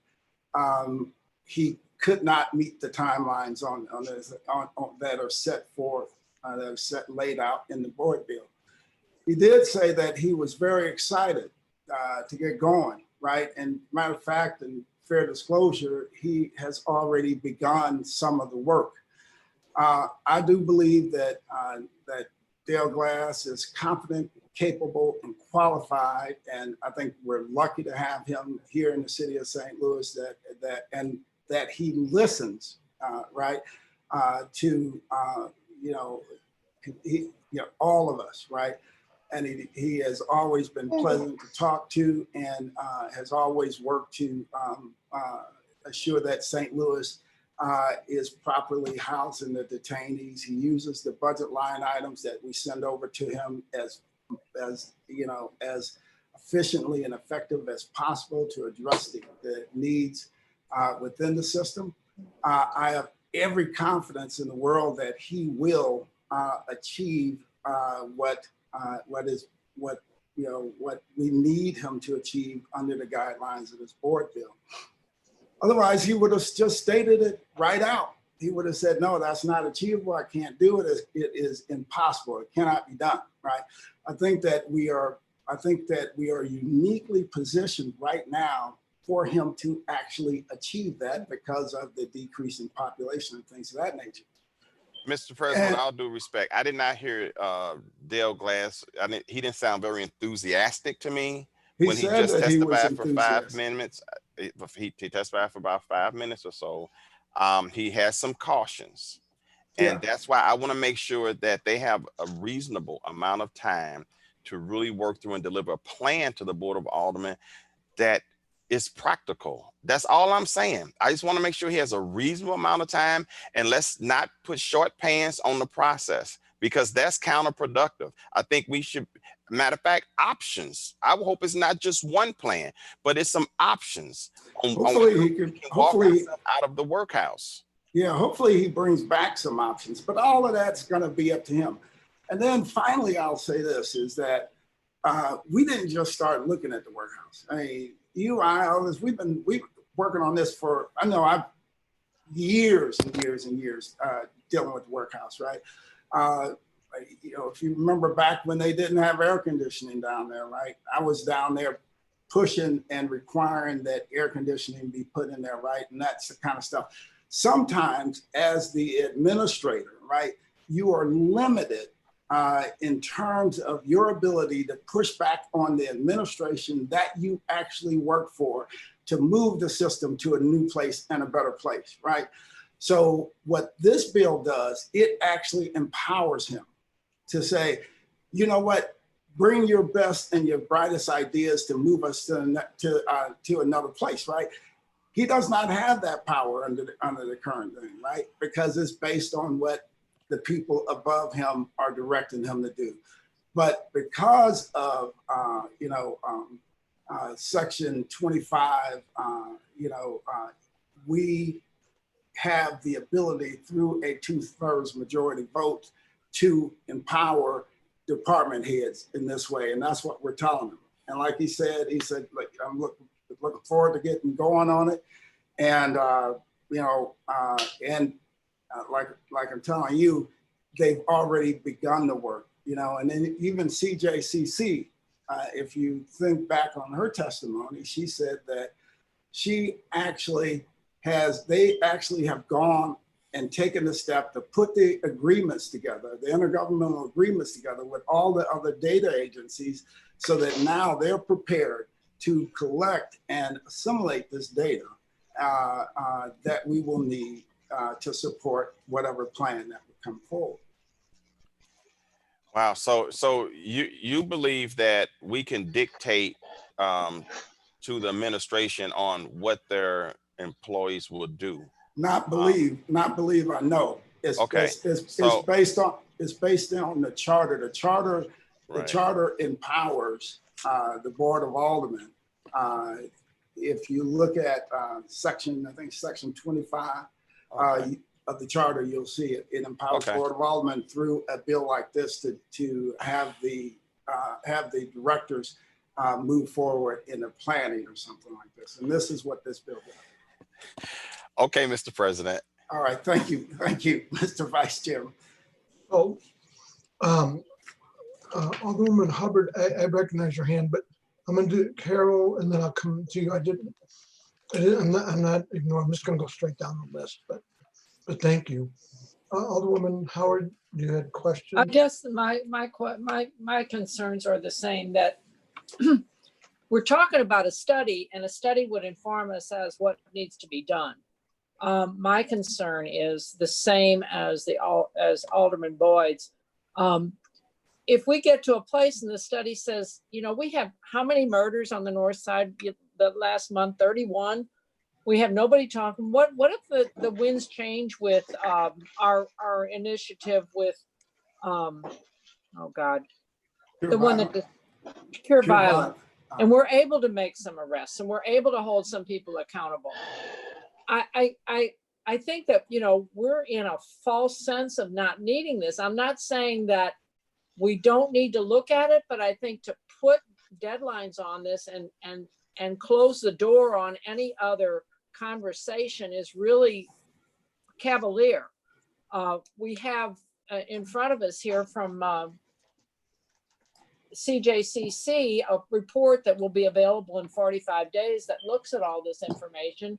he could not meet the timelines that are set forth, that are laid out in the board bill. He did say that he was very excited to get going, right? And matter of fact, in fair disclosure, he has already begun some of the work. I do believe that that Dale Glass is competent, capable, and qualified, and I think we're lucky to have him here in the city of St. Louis. That he listens, right, to all of us, right. And he has always been pleasant to talk to, and has always worked to assure that St. Louis is properly housing the detainees. He uses the budget line items that we send over to him as efficiently and effective as possible to address the needs within the system. I have every confidence in the world that he will achieve what we need him to achieve under the guidelines of this board bill. Otherwise, he would have just stated it right out. He would have said, no, that's not achievable. I can't do it. It is impossible. It cannot be done, right? I think that we are uniquely positioned right now for him to actually achieve that because of the decrease in population and things of that nature. Mr. President, with all due respect, I did not hear Dale Glass. He didn't sound very enthusiastic to me when he just testified for 5 minutes. He testified for about 5 minutes or so. He has some cautions. And that's why I want to make sure that they have a reasonable amount of time to really work through and deliver a plan to the Board of Aldermen that is practical. That's all I'm saying. I just want to make sure he has a reasonable amount of time, and let's not put short pants on the process because that's counterproductive. I think we should, matter of fact, options. I hope it's not just one plan, but it's some options. Hopefully he can walk out of the workhouse. Yeah, hopefully he brings back some options, but all of that's going to be up to him. And then finally, I'll say this is that we didn't just start looking at the workhouse. I mean, you, I, others, we've been working on this for, I know I've years and years and years dealing with the workhouse, right? you know, if you remember back when they didn't have air conditioning down there, right? I was down there pushing and requiring that air conditioning be put in there, right? And that's the kind of stuff. Sometimes as the administrator, right, you are limited in terms of your ability to push back on the administration that you actually work for to move the system to a new place and a better place, right? So what this bill does, it actually empowers him to say, you know what, bring your best and your brightest ideas to move us to another place, right? He does not have that power under the current thing, right? Because it's based on what the people above him are directing him to do. But because of, Section 25, we have the ability through a 2/3 majority vote to empower department heads in this way. And that's what we're telling him. And like he said, like, I'm looking forward to getting going on it. And, like I'm telling you, they've already begun the work, and then even CJCC, if you think back on her testimony, she said that they actually have gone and taken the step to put the agreements together, the intergovernmental agreements together with all the other data agencies, so that now they're prepared to collect and assimilate this data that we will need to support whatever plan that would come forward. Wow. So you believe that we can dictate to the administration on what their employees will do? Not believe, I know. It's, okay. It's based on the charter. The charter empowers the Board of Aldermen. If you look at section 25 of the charter, you'll see it. It empowers the Board of Aldermen through a bill like this to have the directors move forward in the planning or something like this. And this is what this bill does. Okay, Mr. President. All right, thank you, Mr. Vice Chairman. Oh, Alderwoman Hubbard, I recognize your hand, but I'm going to do Carol, and then I'll come to you. I'm not ignoring. I'm just going to go straight down the list, but thank you, Alderwoman Howard. You had questions? I guess my concerns are the same, that we're talking about a study, and a study would inform us as what needs to be done. My concern is the same as Alderman Boyd's. If we get to a place and the study says, we have how many murders on the north side the last month? 31. We have nobody talking. What if the winds change with our initiative with Cure Violence, and we're able to make some arrests and we're able to hold some people accountable. I think that, we're in a false sense of not needing this. I'm not saying that we don't need to look at it, but I think to put deadlines on this and close the door on any other conversation is really cavalier. We have in front of us here from CJCC a report that will be available in 45 days that looks at all this information.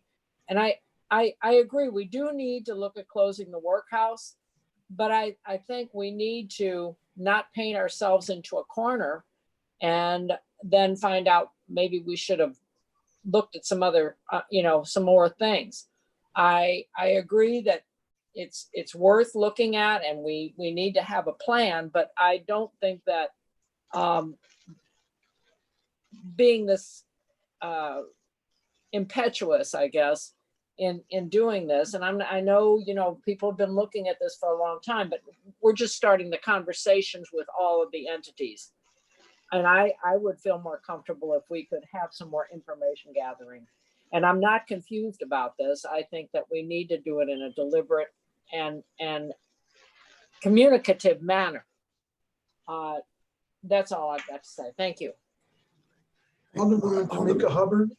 And I agree, we do need to look at closing the workhouse, but I think we need to not paint ourselves into a corner and then find out maybe we should have looked at some other, some more things. I agree that it's worth looking at, and we need to have a plan, but I don't think that being this impetuous, I guess, in doing this, and I know, people have been looking at this for a long time, but we're just starting the conversations with all of the entities. And I would feel more comfortable if we could have some more information gathering. And I'm not confused about this. I think that we need to do it in a deliberate and communicative manner. That's all I've got to say. Thank you. Alderwoman Tamika Hubbard.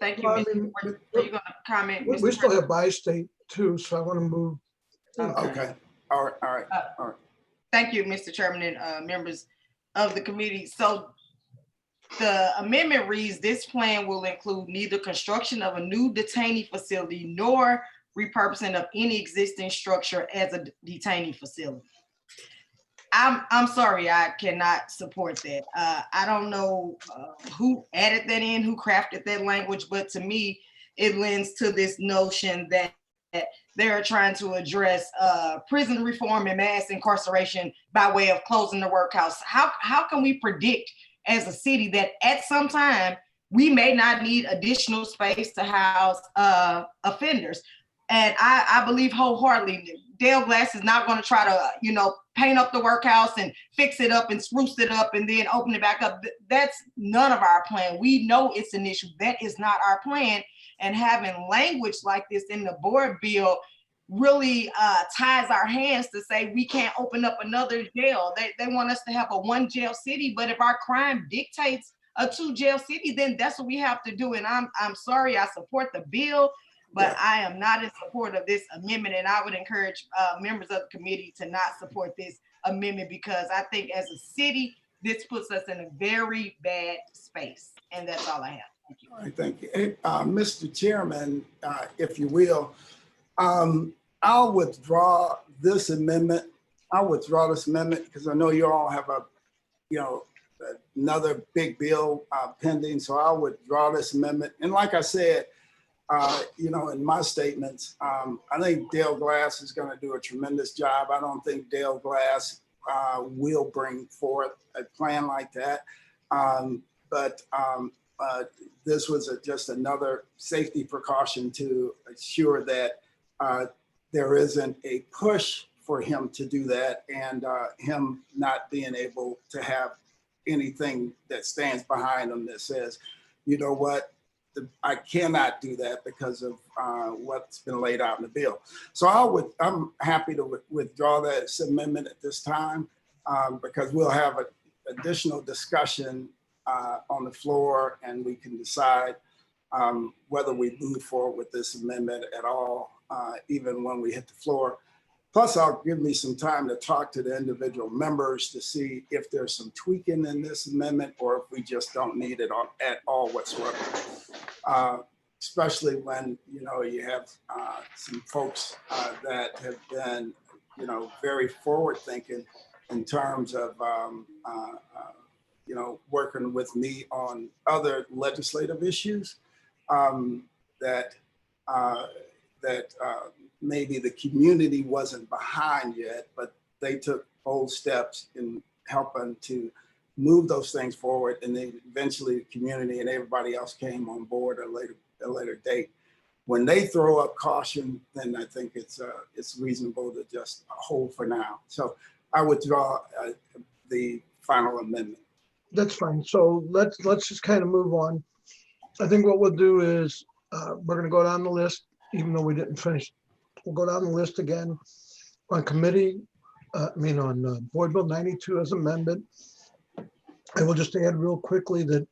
Thank you. Are you going to comment? We still have bi-state too, so I want to move Okay, all right, all right, all right. Thank you, Mr. Chairman and members of the committee. So the amendment reads, this plan will include neither construction of a new detainee facility nor repurposing of any existing structure as a detainee facility. I'm sorry, I cannot support that. I don't know who added that in, who crafted that language, but to me, it lends to this notion that they're trying to address prison reform and mass incarceration by way of closing the workhouse. How can we predict as a city that at some time we may not need additional space to house offenders? And I believe wholeheartedly, Dale Glass is not going to try to, paint up the workhouse and fix it up and spruce it up and then open it back up. That's none of our plan. We know it's an issue. That is not our plan. And having language like this in the board bill really ties our hands to say we can't open up another jail. They want us to have a 1 jail city, but if our crime dictates a 2 jail city, then that's what we have to do. And I'm sorry, I support the bill, but I am not in support of this amendment. And I would encourage members of the committee to not support this amendment, because I think as a city, this puts us in a very bad space. And that's all I have. Thank you. All right, thank you. Hey, Mr. Chairman, if you will, I'll withdraw this amendment. I'll withdraw this amendment because I know you all have another big bill pending. So I'll withdraw this amendment. And like I said, in my statements, I think Dale Glass is going to do a tremendous job. I don't think Dale Glass will bring forth a plan like that. But this was just another safety precaution to ensure that there isn't a push for him to do that, and him not being able to have anything that stands behind him that says, you know what, I cannot do that because of what's been laid out in the bill. So I'm happy to withdraw that amendment at this time because we'll have an additional discussion on the floor, and we can decide whether we move forward with this amendment at all, even when we hit the floor. Plus, I'll give me some time to talk to the individual members to see if there's some tweaking in this amendment or if we just don't need it at all whatsoever. Especially when, you have some folks that have been, very forward thinking in terms of, working with me on other legislative issues that maybe the community wasn't behind yet, but they took bold steps in helping to move those things forward. And then eventually the community and everybody else came on board at a later date. When they throw up caution, then I think it's reasonable to just hold for now. So I withdraw the final amendment. That's fine. So let's just kind of move on. I think what we'll do is we're going to go down the list, even though we didn't finish. We'll go down the list again on committee, on Board Bill 92 as amended. I will just add real quickly that,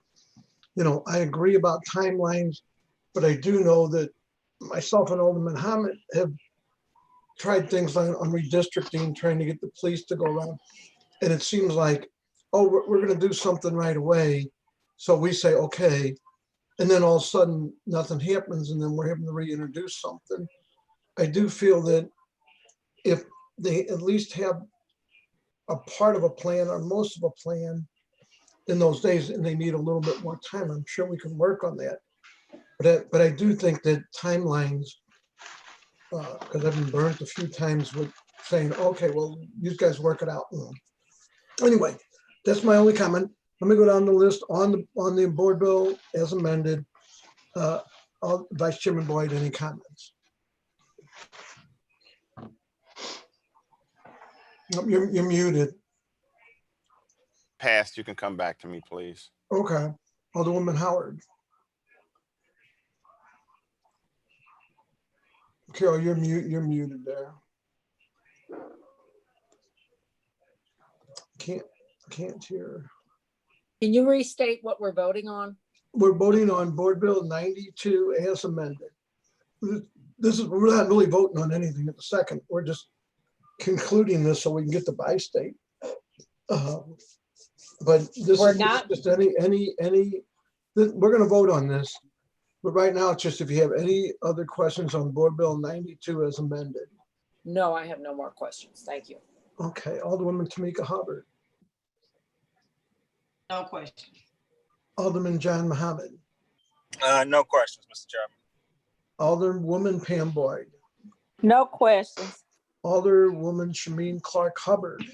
I agree about timelines, but I do know that myself and Alderman Hammett have tried things on redistricting, trying to get the police to go around. And it seems like, oh, we're going to do something right away. So we say, okay. And then all of a sudden nothing happens. And then we're having to reintroduce something. I do feel that if they at least have a part of a plan or most of a plan in those days, and they need a little bit more time, I'm sure we can work on that. But I do think that timelines, because I've been burnt a few times with saying, okay, well, you guys work it out. Anyway, that's my only comment. Let me go down the list on the board bill as amended. Vice Chairman Boyd, any comments? You're muted. Passed, you can come back to me, please. Okay, Alderwoman Howard. Carol, you're muted there. Can't hear. Can you restate what we're voting on? We're voting on Board Bill 92 as amended. we're not really voting on anything at the second. We're just concluding this so we can get the bi-state. But this We're is not- just we're gonna vote on this. But right now, it's just if you have any other questions on Board Bill 92 as amended. No, I have no more questions. Thank you. Okay, Alderwoman Tamika Hubbard, No question. Alderman John Mohammed, No questions, Mr. Chairman. Alderwoman Pam Boyd, No questions. Alderwoman Shameen Clark Hubbard.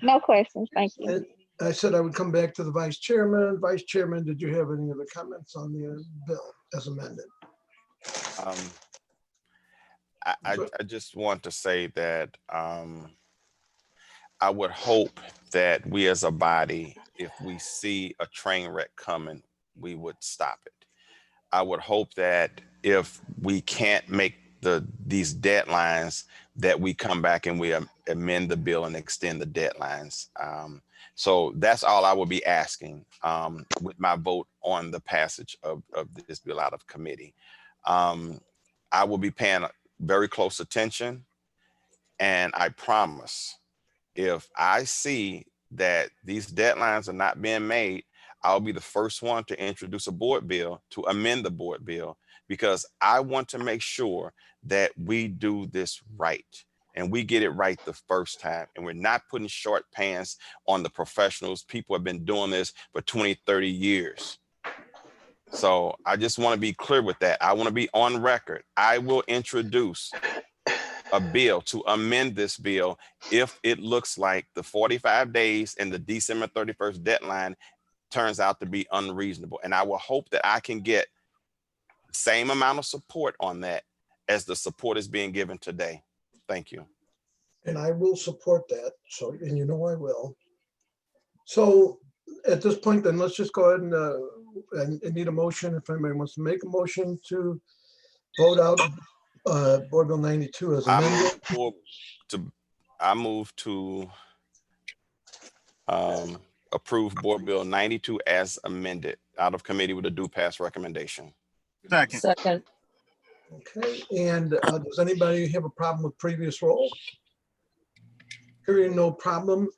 No questions, thank you. And I said I would come back to the Vice Chairman. Vice Chairman, did you have any other comments on the bill as amended? I just want to say that I would hope that we as a body, if we see a train wreck coming, we would stop it. I would hope that if we can't make these deadlines, that we come back and we amend the bill and extend the deadlines. So that's all I will be asking with my vote on the passage of this bill out of committee. I will be paying very close attention, and I promise if I see that these deadlines are not being made, I'll be the first one to introduce a board bill to amend the board bill, because I want to make sure that we do this right and we get it right the first time. And we're not putting short pants on the professionals. People have been doing this for 20, 30 years. So I just want to be clear with that. I want to be on record. I will introduce a bill to amend this bill if it looks like the 45 days and the December 31st deadline turns out to be unreasonable. And I will hope that I can get the same amount of support on that as the support is being given today. Thank you. And I will support that. So, and you know I will. So at this point, then let's just go ahead and need a motion. If anybody wants to make a motion to vote out Board Bill 92 as amended. I move to approve Board Bill 92 as amended out of committee with a due pass recommendation. Second. Okay, and does anybody have a problem with previous roll? Hearing no problem,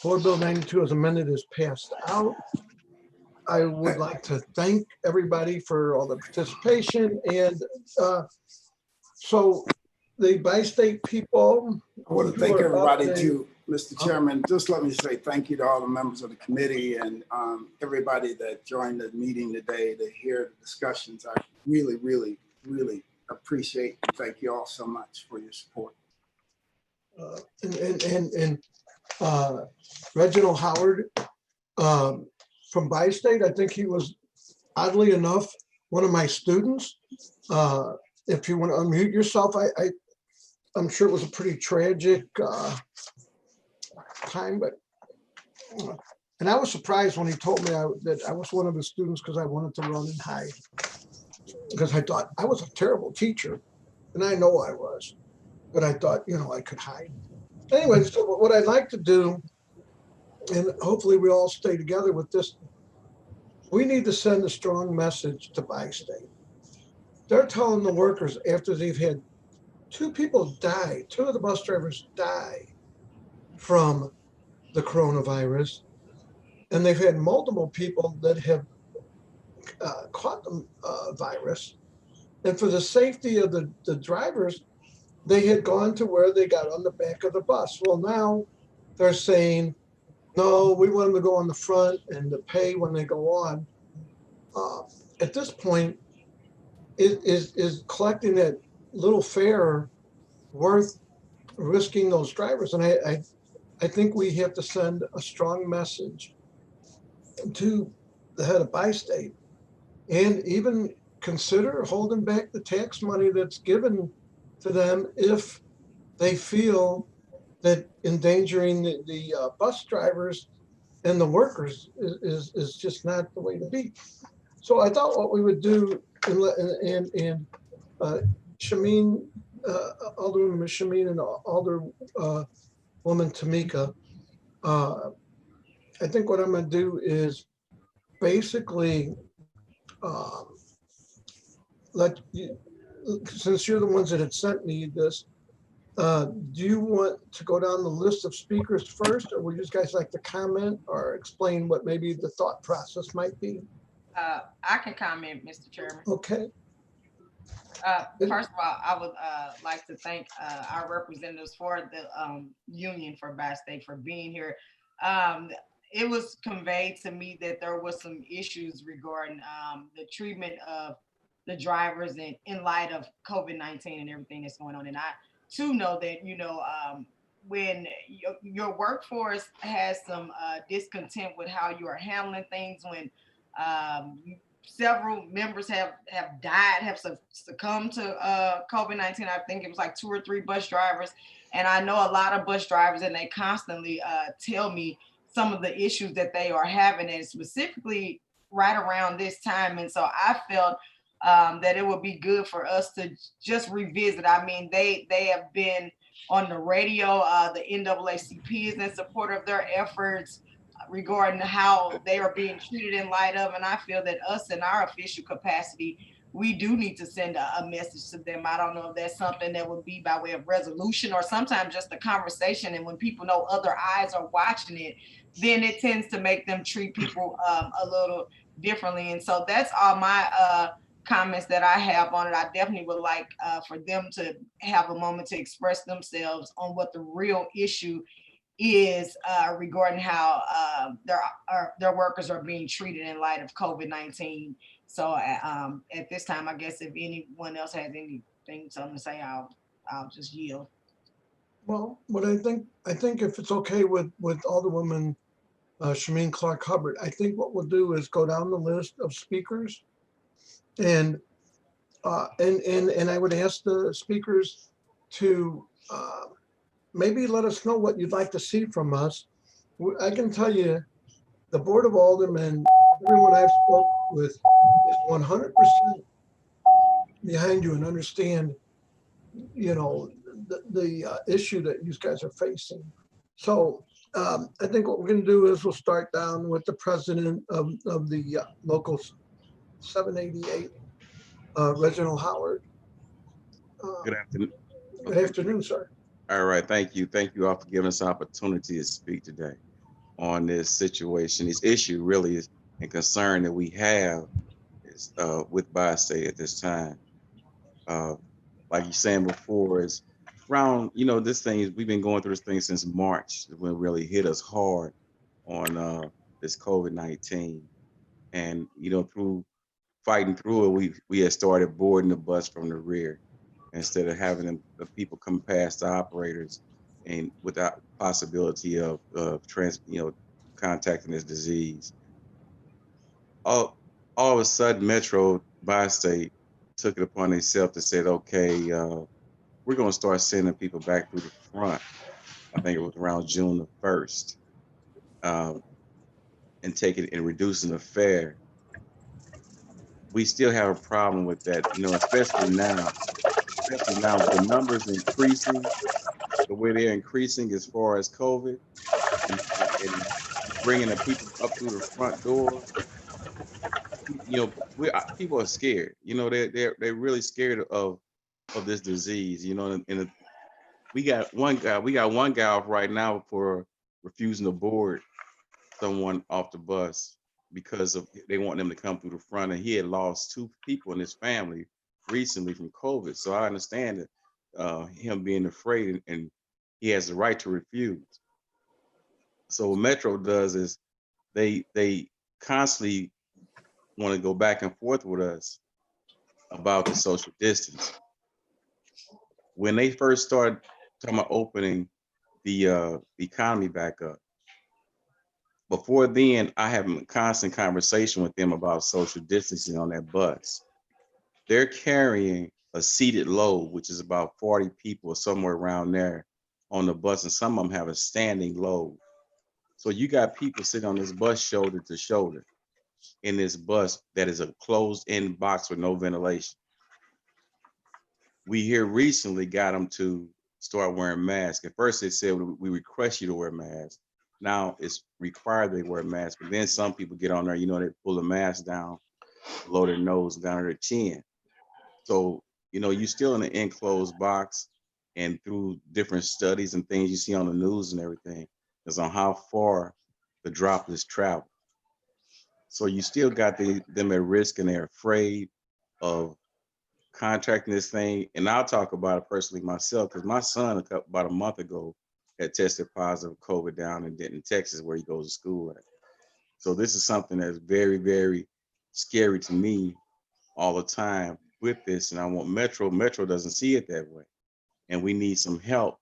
Board Bill 92 as amended is passed out. I would like to thank everybody for all the participation, and so the bi-state people. I want to thank everybody too, Mr. Chairman. Just let me say thank you to all the members of the committee and everybody that joined the meeting today to hear the discussions. I really, really, really appreciate and thank you all so much for your support. And Reginald Howard from bi-state, I think he was, oddly enough, one of my students. If you want to unmute yourself, I'm sure it was a pretty tragic time, but and I was surprised when he told me that I was one of his students because I wanted to run and hide, because I thought I was a terrible teacher, and I know I was, but I thought, you know, I could hide. Anyway, so what I'd like to do, and hopefully we all stay together with this, we need to send a strong message to bi-state. They're telling the workers after they've had 2 people die, 2 of the bus drivers die from the coronavirus, and they've had multiple people that have caught the virus. And for the safety of the drivers, they had gone to where they got on the back of the bus. Well, now they're saying, no, we want them to go on the front and to pay when they go on. At this point, is collecting that little fare worth risking those drivers? And I think we have to send a strong message to the head of bi-state and even consider holding back the tax money that's given to them if they feel that endangering the bus drivers and the workers is just not the way to be. So I thought what we would do, and Shameen, Alderwoman Shameen and Alderwoman Tamika, I think what I'm going to do is basically let since you're the ones that had sent me this, do you want to go down the list of speakers first, or would you guys like to comment or explain what maybe the thought process might be? I can comment, Mr. Chairman. Okay. First of all, I would like to thank our representatives for the union for Bi-State for being here. It was conveyed to me that there was some issues regarding the treatment of the drivers and in light of COVID-19 and everything that's going on. And I too know that, you know, when your workforce has some discontent with how you are handling things, when several members have died, have succumbed to COVID-19. I think it was like 2 or 3 bus drivers. And I know a lot of bus drivers, and they constantly tell me some of the issues that they are having, and specifically right around this time. And so I felt that it would be good for us to just revisit. I mean, they have been on the radio. The NAACP is in support of their efforts regarding how they are being treated in light of, and I feel that us in our official capacity, we do need to send a message to them. I don't know if that's something that would be by way of resolution or sometimes just a conversation. And when people know other eyes are watching it, then it tends to make them treat people a little differently. And so that's all my comments that I have on it. I definitely would like for them to have a moment to express themselves on what the real issue is regarding how their workers are being treated in light of COVID-19. So at this time, I guess if anyone else has anything to say, I'll just yield. Well, what I think if it's okay with Alderwoman Shameen Clark Hubbard, I think what we'll do is go down the list of speakers, and I would ask the speakers to maybe let us know what you'd like to see from us. I can tell you, the Board of Aldermen, everyone I've spoken with is 100% behind you and understand, you know, the issue that you guys are facing. So I think what we're going to do is we'll start down with the president of the local 788, Reginald Howard. Good afternoon. Good afternoon, sir. All right, thank you. Thank you all for giving us the opportunity to speak today on this situation, this issue really is and concern that we have is with Bi-State at this time. Like you saying before, is around, you know, this thing, we've been going through this thing since March when it really hit us hard on this COVID-19. And, you know, through fighting through it, we had started boarding the bus from the rear instead of having the people come past the operators and without possibility of contacting this disease. All of a sudden, Metro Bi-State took it upon themselves to say, okay, we're going to start sending people back through the front. I think it was around June the 1st, and taking and reducing the fare. We still have a problem with that, you know, especially now with the numbers increasing, the way they're increasing as far as COVID and bringing the people up through the front door. You know, people are scared. You know, they're really scared of this disease. You know, and we got one guy off right now for refusing to board someone off the bus because they want them to come through the front, and he had lost 2 people in his family recently from COVID. So I understand that him being afraid, and he has the right to refuse. So what Metro does is they constantly want to go back and forth with us about the social distance. When they first started talking about opening the economy back up, before then, I have a constant conversation with them about social distancing on that bus. They're carrying a seated load, which is about 40 people or somewhere around there on the bus, and some of them have a standing load. So you got people sitting on this bus shoulder to shoulder in this bus that is a closed-in box with no ventilation. We here recently got them to start wearing masks. At first they said, we request you to wear masks. Now it's required they wear masks, but then some people get on there, you know, they pull the mask down below their nose, down to their chin. So, you know, you're still in an enclosed box, and through different studies and things you see on the news and everything is on how far the droplets travel. So you still got them at risk, and they're afraid of contracting this thing. And I'll talk about it personally myself, because my son about a month ago had tested positive for COVID down in Denton, Texas, where he goes to school at. So this is something that's very, very scary to me all the time with this. And I want Metro doesn't see it that way. And we need some help,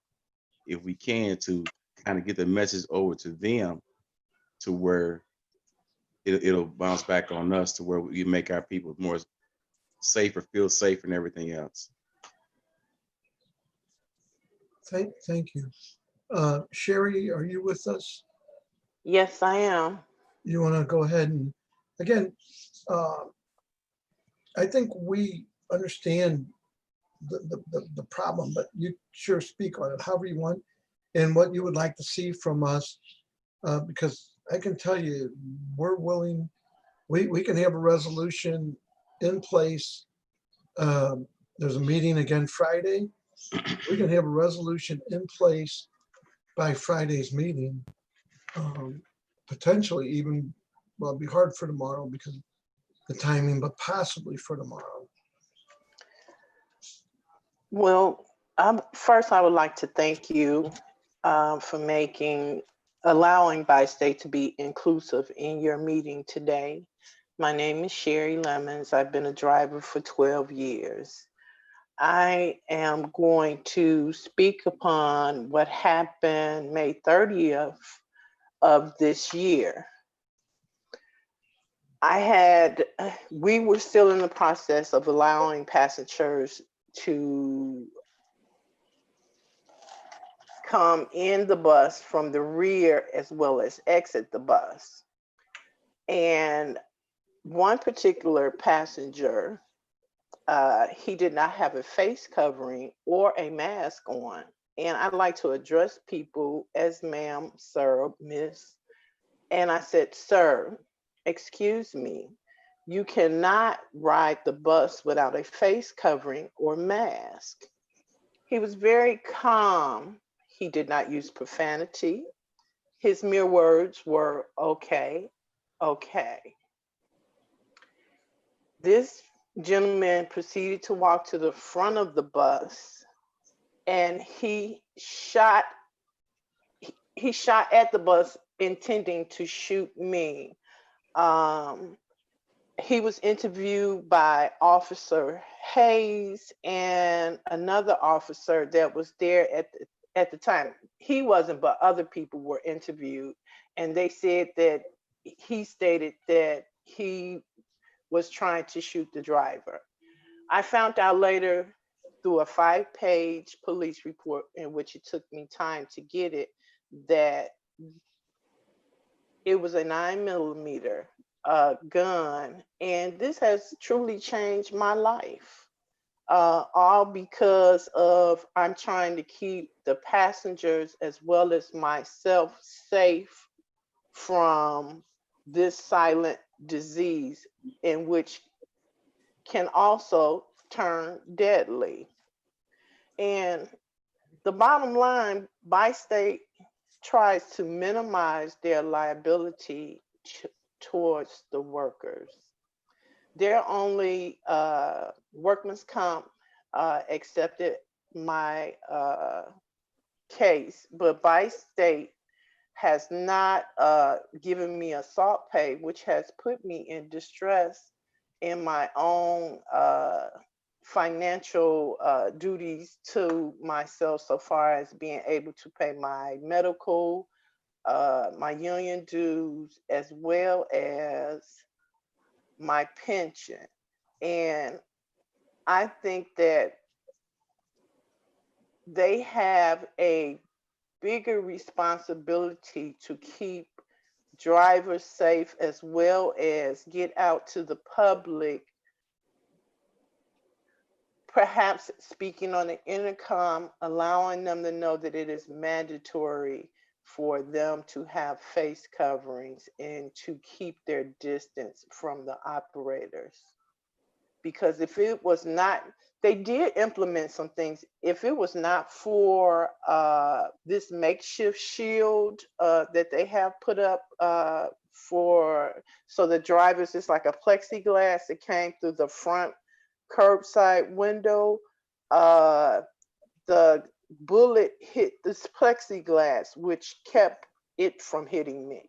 if we can, to kind of get the message over to them, to where it'll bounce back on us, to where we make our people more safer, feel safer, and everything else. Thank you. Sherry, are you with us? Yes, I am. You want to go ahead and, again, I think we understand the problem, but you sure speak on it however you want and what you would like to see from us, because I can tell you, we're willing, we can have a resolution in place. There's a meeting again Friday. We can have a resolution in place by Friday's meeting. Potentially even, well, it'd be hard for tomorrow because of the timing, but possibly for tomorrow. Well, first I would like to thank you for allowing Bi-State to be inclusive in your meeting today. My name is Sherry Lemons. I've been a driver for 12 years. I am going to speak upon what happened May 30th of this year. We were still in the process of allowing passengers to come in the bus from the rear as well as exit the bus. And one particular passenger, he did not have a face covering or a mask on. And I'd like to address people as ma'am, sir, miss. And I said, sir, excuse me, you cannot ride the bus without a face covering or mask. He was very calm. He did not use profanity. His mere words were, okay, okay. This gentleman proceeded to walk to the front of the bus, and he shot at the bus intending to shoot me. He was interviewed by Officer Hayes and another officer that was there at the time. He wasn't, but other people were interviewed, and they said that he stated that he was trying to shoot the driver. I found out later through a 5-page police report, in which it took me time to get it, that it was a 9mm gun. And this has truly changed my life, all because of I'm trying to keep the passengers as well as myself safe from this silent disease, in which can also turn deadly. And the bottom line, Bi-State tries to minimize their liability towards the workers. Their only workman's comp accepted my case, but Bi-State has not given me assault pay, which has put me in distress in my own financial duties to myself, so far as being able to pay my medical, my union dues, as well as my pension. And I think that they have a bigger responsibility to keep drivers safe, as well as get out to the public, perhaps speaking on the intercom, allowing them to know that it is mandatory for them to have face coverings and to keep their distance from the operators. because if it was not, they did implement some things. If it was not for this makeshift shield that they have put up so the drivers, it's like a plexiglass that came through the front curbside window. The bullet hit this plexiglass, which kept it from hitting me.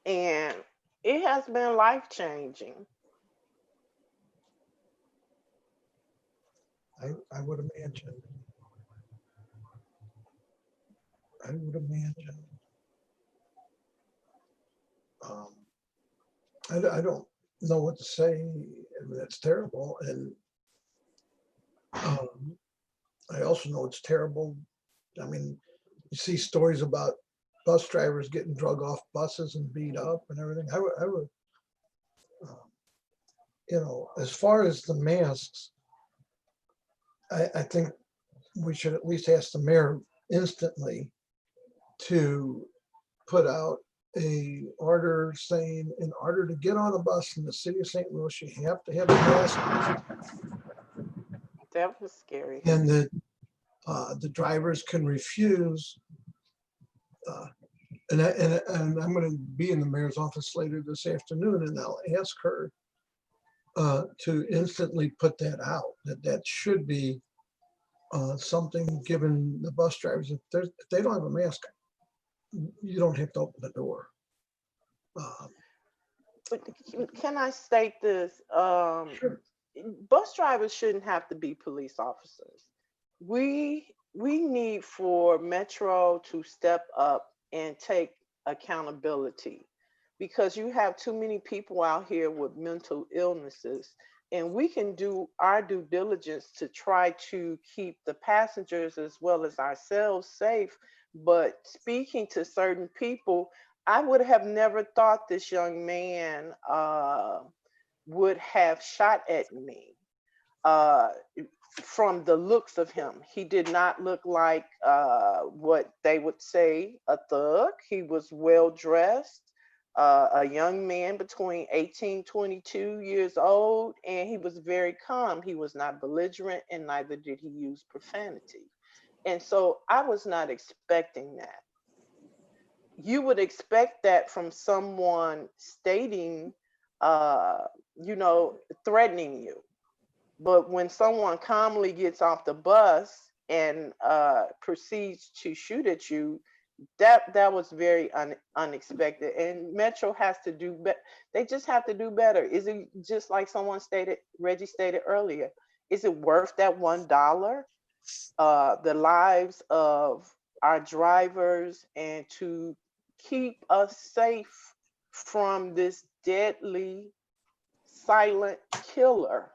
And it has been life-changing. I would imagine. I would imagine. I don't know what to say. I mean, that's terrible. And I also know it's terrible. I mean, you see stories about bus drivers getting drug off buses and beat up and everything. I would you know, as far as the masks, I think we should at least ask the mayor instantly to put out a order saying, in order to get on a bus in the city of St. Louis, you have to have a mask. That was scary. And that the drivers can refuse. And I'm going to be in the mayor's office later this afternoon, and I'll ask her to instantly put that out, that should be something given the bus drivers. If they don't have a mask, you don't have to open the door. Can I state this? Sure. Bus drivers shouldn't have to be police officers. We need for Metro to step up and take accountability, because you have too many people out here with mental illnesses, and we can do our due diligence to try to keep the passengers as well as ourselves safe. But speaking to certain people, I would have never thought this young man would have shot at me. From the looks of him, he did not look like what they would say a thug. He was well dressed, a young man between 18, 22 years old, and he was very calm. He was not belligerent, and neither did he use profanity. And so I was not expecting that. You would expect that from someone stating, you know, threatening you. But when someone calmly gets off the bus and proceeds to shoot at you, that was very unexpected. And Metro has to do better. They just have to do better. Is it just like Reggie stated earlier, is it worth that $1? The lives of our drivers, and to keep us safe from this deadly silent killer.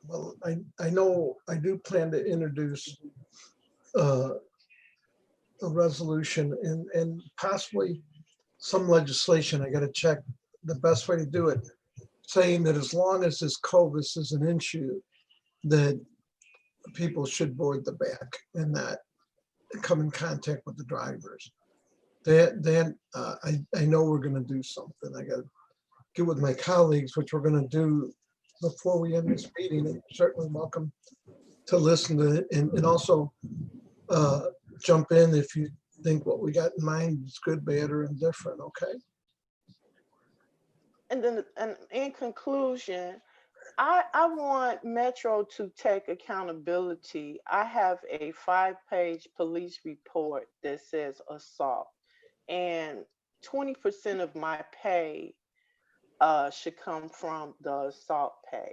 Well, I know I do plan to introduce a resolution and possibly some legislation. I got to check the best way to do it, saying that as long as this COVID is an issue, that people should board the back and not come in contact with the drivers. Then I know we're going to do something. I got to get with my colleagues, which we're going to do before we end this meeting. And you're certainly welcome to listen to it, and also jump in if you think what we got in mind is good, bad, or indifferent. Okay. And then, and in conclusion, I want Metro to take accountability. I have a 5-page police report that says assault, and 20% of my pay should come from the assault pay.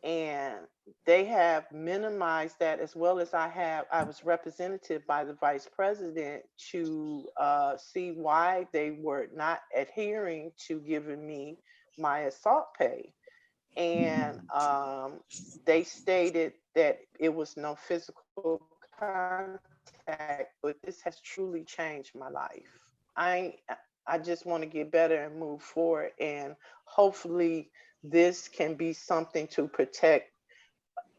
And they have minimized that, as well as I was represented by the vice president to see why they were not adhering to giving me my assault pay. And they stated that it was no physical contact, but this has truly changed my life. I just want to get better and move forward, and hopefully this can be something to protect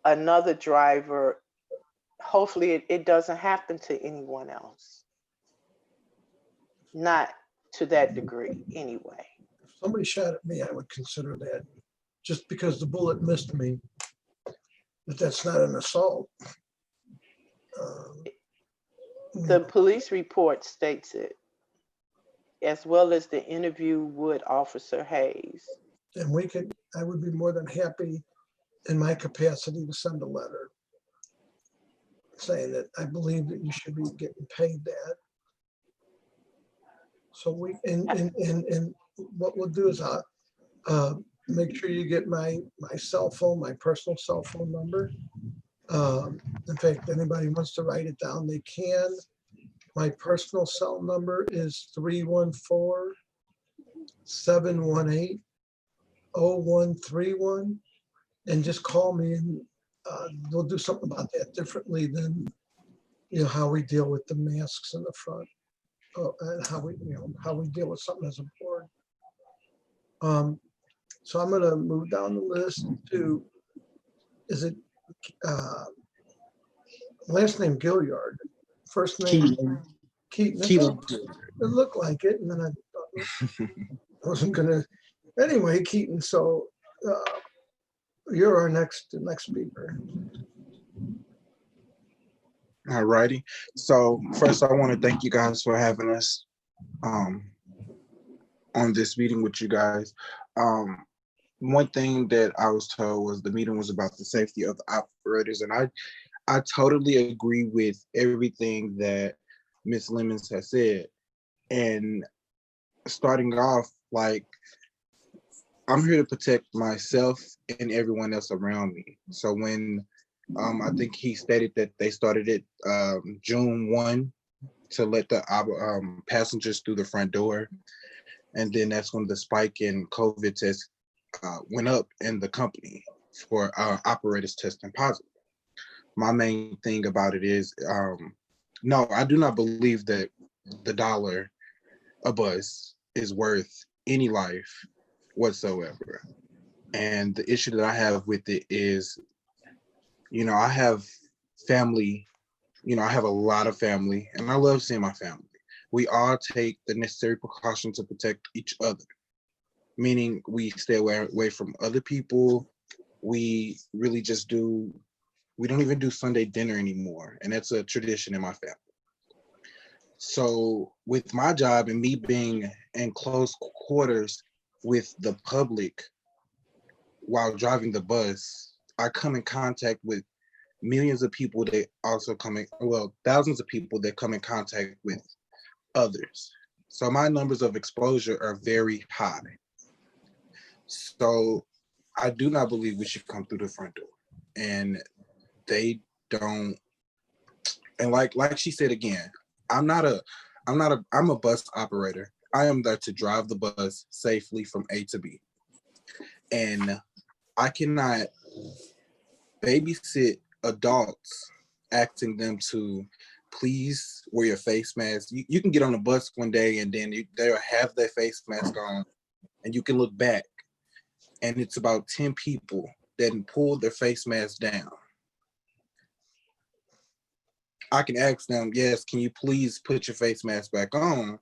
another driver. Hopefully it doesn't happen to anyone else. Not to that degree anyway. somebody shot at me, I would consider that, just because the bullet missed me, but that's not an assault. The police report states it, as well as the interview with Officer Hayes. And I would be more than happy in my capacity to send a letter saying that I believe that you should be getting paid that. So and what we'll do is make sure you get my cell phone, my personal cell phone number. In fact, anybody wants to write it down, they can. My personal cell number is 314-718-0131. And just call me, and we'll do something about that differently than, how we deal with the masks in the front, and how we deal with something as a board. So I'm gonna move down the list to, is it last name Gilliard, first name Keaton. It looked like it, and then I thought I wasn't gonna. Anyway, Keaton. So you're our next speaker. All righty. So first, I want to thank you guys for having us on this meeting with you guys. One thing that I was told was the meeting was about the safety of the operators, and I totally agree with everything that Ms. Lemons has said. And starting off, like, I'm here to protect myself and everyone else around me. So when I think he stated that they started it June 1 to let the passengers through the front door, and then that's when the spike in COVID tests went up in the company for operators testing positive. My main thing about it is, no, I do not believe that the $1 a bus is worth any life whatsoever. And the issue that I have with it is, I have family, I have a lot of family, and I love seeing my family. We all take the necessary precautions to protect each other, meaning we stay away from other people. We really just we don't even do Sunday dinner anymore. And that's a tradition in my family. So with my job and me being in close quarters with the public while driving the bus, I come in contact with millions of people that also thousands of people that come in contact with others. So my numbers of exposure are very high. So I do not believe we should come through the front door. And they don't. And like she said again, I'm a bus operator. I am there to drive the bus safely from A to B. And I cannot babysit adults asking them to please wear your face mask. You can get on the bus one day and then they'll have their face mask on, and you can look back and it's about 10 people that pull their face mask down. I can ask them, yes, can you please put your face mask back on?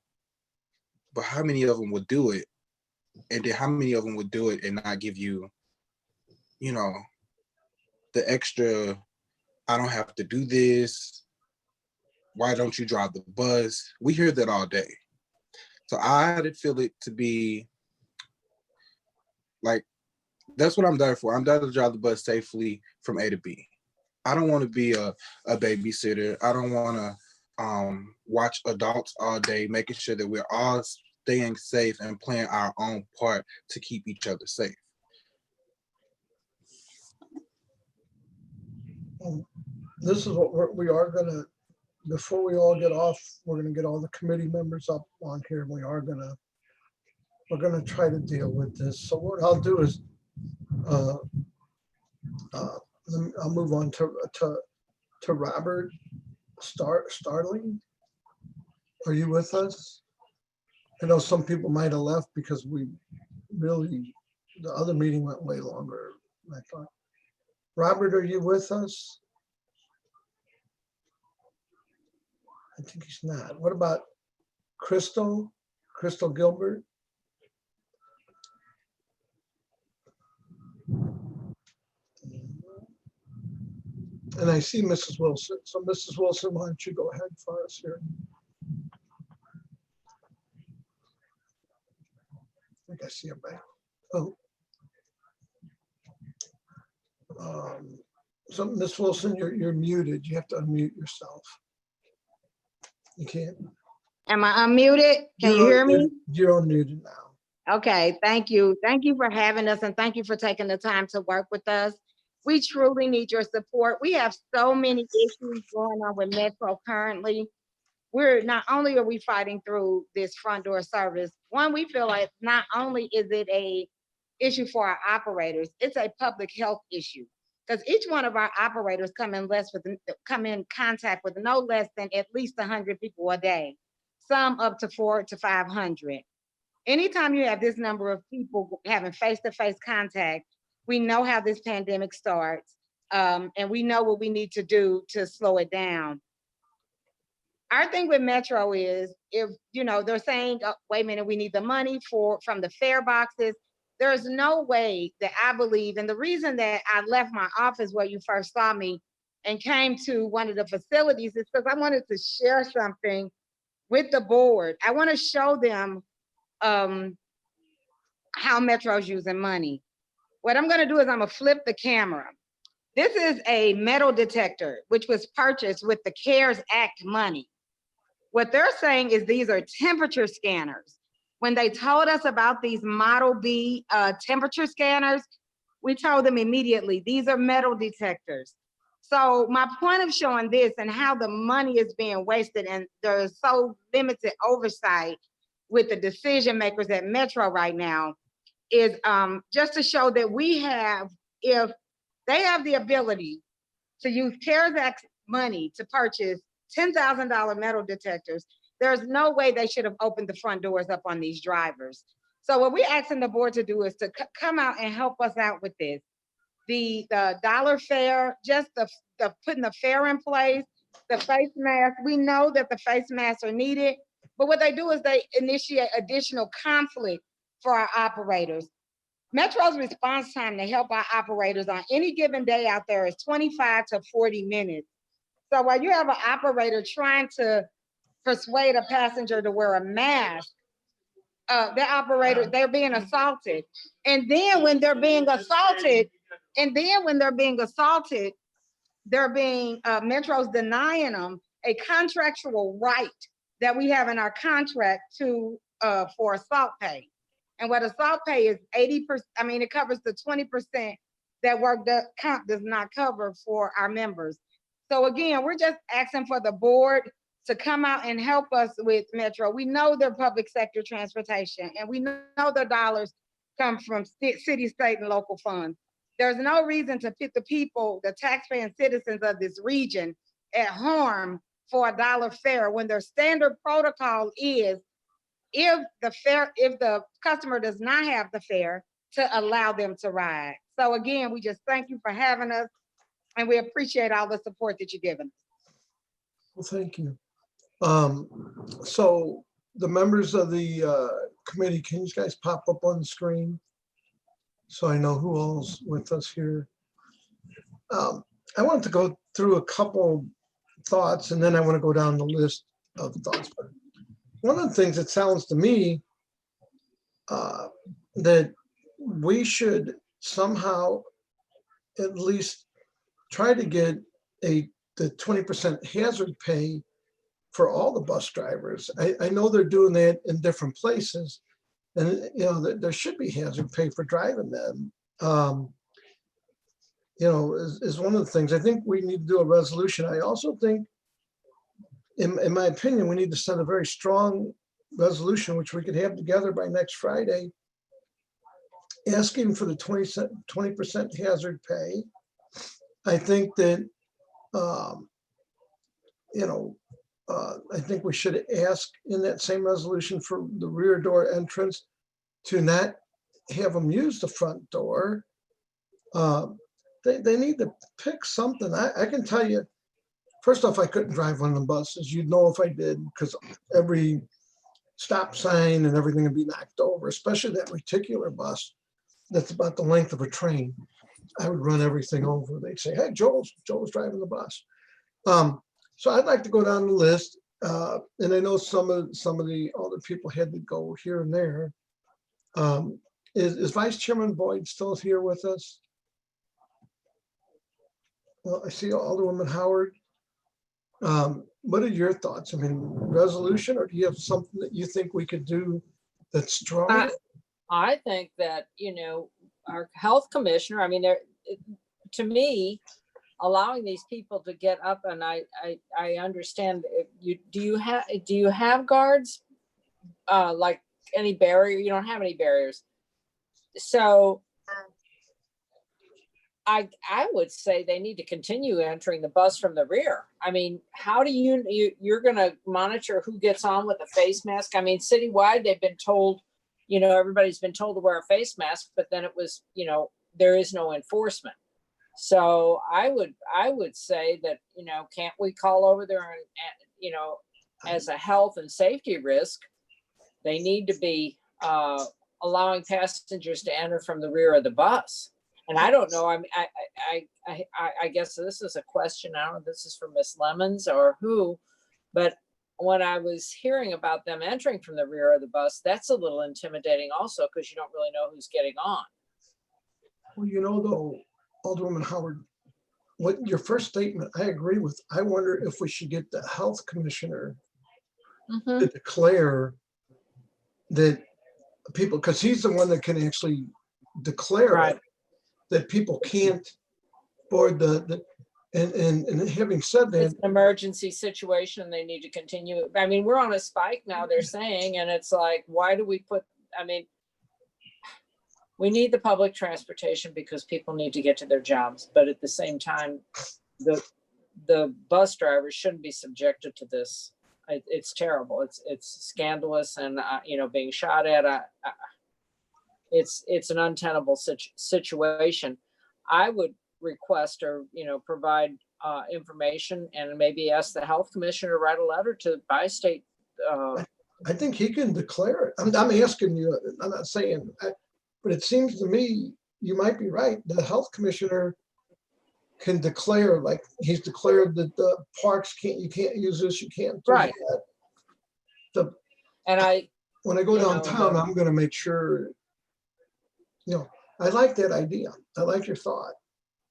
But how many of them would do it? And then how many of them would do it and not give you, the extra, I don't have to do this. Why don't you drive the bus? We hear that all day. So I feel it to be like, that's what I'm there for. I'm there to drive the bus safely from A to B. I don't want to be a babysitter. I don't want to watch adults all day, making sure that we're all staying safe and playing our own part to keep each other safe. This is what we are gonna, before we all get off, we're gonna get all the committee members up on here, and we're gonna try to deal with this. So what I'll do is I'll move on to Robert Starling. Are you with us? I know some people might have left because the other meeting went way longer than I thought. Robert, are you with us? I think he's not. What about Crystal Gilbert? And I see Mrs. Wilson. So Mrs. Wilson, why don't you go ahead for us here? I think I see her back. Oh. So Ms. Wilson, you're muted. You have to unmute yourself. You can't. Am I unmuted? Can you hear me? You're unmuted now. Okay, thank you. Thank you for having us and thank you for taking the time to work with us. We truly need your support. We have so many issues going on with Metro currently. Not only are we fighting through this front door service, one, we feel like not only is it a issue for our operators, it's a public health issue. Because each one of our operators come in contact with no less than at least 100 people a day, some up to 400 to 500. Anytime you have this number of people having face-to-face contact, we know how this pandemic starts, and we know what we need to do to slow it down. Our thing with Metro is, if they're saying, oh, wait a minute, we need the money from the fare boxes. There's no way that I believe, and the reason that I left my office where you first saw me and came to one of the facilities is because I wanted to share something with the board. I want to show them how Metro's using money. What I'm going to do is I'm going to flip the camera. This is a metal detector, which was purchased with the CARES Act money. What they're saying is these are temperature scanners. When they told us about these Model B temperature scanners, we told them immediately, these are metal detectors. So my point of showing this and how the money is being wasted and there's so limited oversight with the decision makers at Metro right now is just to show that if they have the ability to use CARES Act money to purchase $10,000 metal detectors, there's no way they should have opened the front doors up on these drivers. So what we're asking the board to do is to come out and help us out with this. The dollar fare, just the putting the fare in place, the face mask. We know that the face masks are needed, but what they do is they initiate additional conflict for our operators. Metro's response time to help our operators on any given day out there is 25 to 40 minutes. So while you have an operator trying to persuade a passenger to wear a mask, they're being assaulted. And then when they're being assaulted, Metro's denying them a contractual right that we have in our contract for assault pay. And what assault pay is 80%, it covers the 20% that comp does not cover for our members. So again, we're just asking for the board to come out and help us with Metro. We know their public sector transportation, and we know their dollars come from city, state, and local funds. There's no reason to put the people, the taxpaying citizens of this region at harm for a dollar fare when their standard protocol is if the customer does not have the fare, to allow them to ride. So again, we just thank you for having us, and we appreciate all the support that you're giving us. Well, thank you. So the members of the committee, can you guys pop up on the screen so I know who all's with us here? I want to go through a couple thoughts, and then I want to go down the list of thoughts. But one of the things that sounds to me that we should somehow at least try to get the 20% hazard pay for all the bus drivers. I know they're doing that in different places, and there should be hazard pay for driving them. Is one of the things. I think we need to do a resolution. I also think, in my opinion, we need to send a very strong resolution, which we could have together by next Friday, asking for the 20% hazard pay. I think that, I think we should ask in that same resolution for the rear door entrance to not have them use the front door. They need to pick something. I can tell you, first off, I couldn't drive one of the buses. You'd know if I did, because every stop sign and everything would be knocked over, especially that reticular bus that's about the length of a train. I would run everything over. They'd say, hey, Joel's driving the bus. So I'd like to go down the list. And I know some of the other people had to go here and there. Is Vice Chairman Boyd still here with us? Well, I see Alderwoman Howard. What are your thoughts? I mean, resolution, or do you have something that you think we could do that's strong? I think that, you know, our health commissioner, I mean, to me, allowing these people to get up, and I understand do you have guards? Like any barrier? You don't have any barriers. So I would say they need to continue entering the bus from the rear. I mean, how do you're going to monitor who gets on with a face mask? I mean, citywide, they've been told, you know, everybody's been told to wear a face mask, but then it was, you know, there is no enforcement. So I would say that, you know, can't we call over there and, you know, as a health and safety risk, they need to be allowing passengers to enter from the rear of the bus. And I don't know, I guess this is a question, I don't know if this is for Miss Lemons or who, but when I was hearing about them entering from the rear of the bus, that's a little intimidating also, because you don't really know who's getting on. Well, you know, though, Alderwoman Howard, what your first statement, I agree with. I wonder if we should get the health commissioner to declare that people, because he's the one that can actually declare that people can't board and having said that, It's an emergency situation, they need to continue. I mean, we're on a spike now, they're saying, and it's like, why do we put, I mean, we need the public transportation because people need to get to their jobs, but at the same time, the bus drivers shouldn't be subjected to this. It's terrible. It's scandalous, and you know, being shot at. It's an untenable situation. I would request, or you know, provide information, and maybe ask the health commissioner to write a letter to bi-state. I think he can declare it. I'm asking you. I'm not saying. But it seems to me you might be right. The health commissioner can declare, like he's declared that the parks you can't use this, you can't do that. When I go downtown, I'm going to make sure, you know, I like that idea. I like your thought.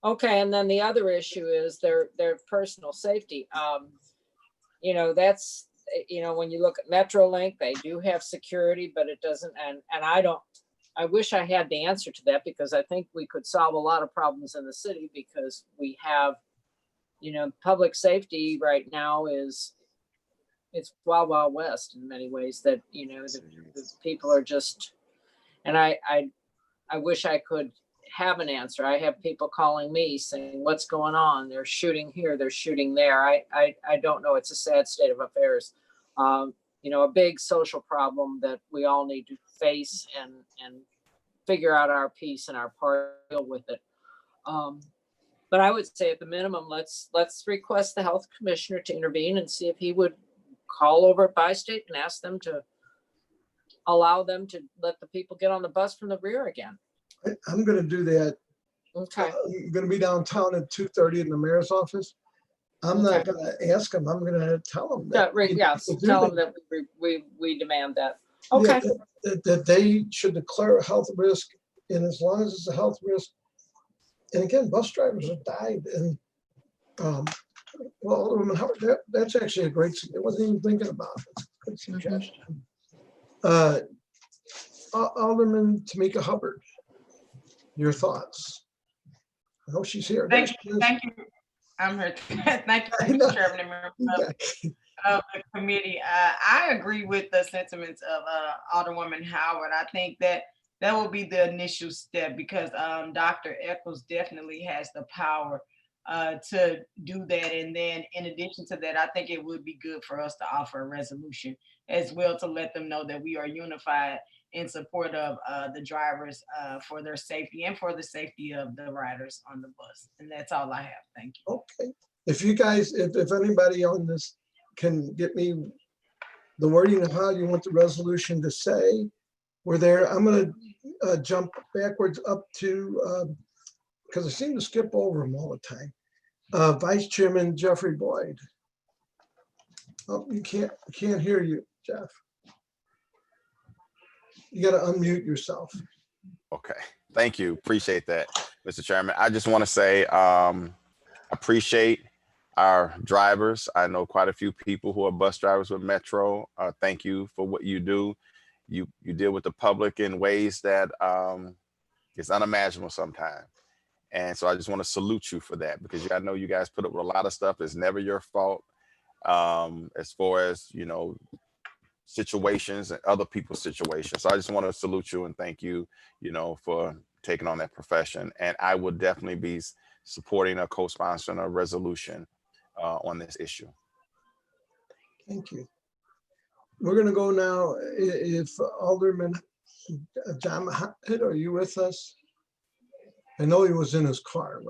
Okay, and then the other issue is their personal safety. You know, that's, you know, when you look at Metrolink, they do have security, but it doesn't, and I wish I had the answer to that, because I think we could solve a lot of problems in the city, because we have, you know, public safety right now it's wild, wild west in many ways, that, you know, the people are just, and I wish I could have an answer. I have people calling me saying, what's going on? They're shooting here, they're shooting there. I don't know. It's a sad state of affairs. You know, a big social problem that we all need to face and figure out our piece and our part, deal with it. But I would say at the minimum, let's request the health commissioner to intervene and see if he would call over at bi-state and ask them to allow them to let the people get on the bus from the rear again. I'm going to do that. Okay. I'm going to be downtown at 2:30 in the mayor's office. I'm not going to ask them. I'm going to tell them that. Yes, tell them that we demand that. Okay. Yeah, that they should declare a health risk, and as long as it's a health risk, and again, bus drivers have died, and well, Alderwoman Howard, that's actually a great. I wasn't even thinking about it. It's a good suggestion. Alderman Tamika Hubbard, your thoughts? I know she's here. Thank you. I'm here. Thank you, Mr. Chairman and members of the committee. I agree with the sentiments of Alderwoman Howard. I think that will be the initial step, because Dr. Eccles definitely has the power to do that. And then in addition to that, I think it would be good for us to offer a resolution as well, to let them know that we are unified in support of the drivers for their safety and for the safety of the riders on the bus. And that's all I have. Thank you. Okay. If you guys, if anybody on this can get me the wording of how you want the resolution to say, we're there. I'm going to jump backwards up to because I seem to skip over them all the time. Vice Chairman Jeffrey Boyd. Oh, you can't hear you, Jeff. You got to unmute yourself. Okay, thank you. Appreciate that, Mr. Chairman. I just want to say, appreciate our drivers. I know quite a few people who are bus drivers with Metro. Thank you for what you do. You deal with the public in ways that is unimaginable sometimes. And so I just want to salute you for that, because I know you guys put up with a lot of stuff. It's never your fault, as far as, you know, situations and other people's situations. So I just want to salute you and thank you, you know, for taking on that profession. And I will definitely be supporting or co-sponsoring a resolution on this issue. Thank you. We're going to go now. If Alderman John, are you with us? I know he was in his car.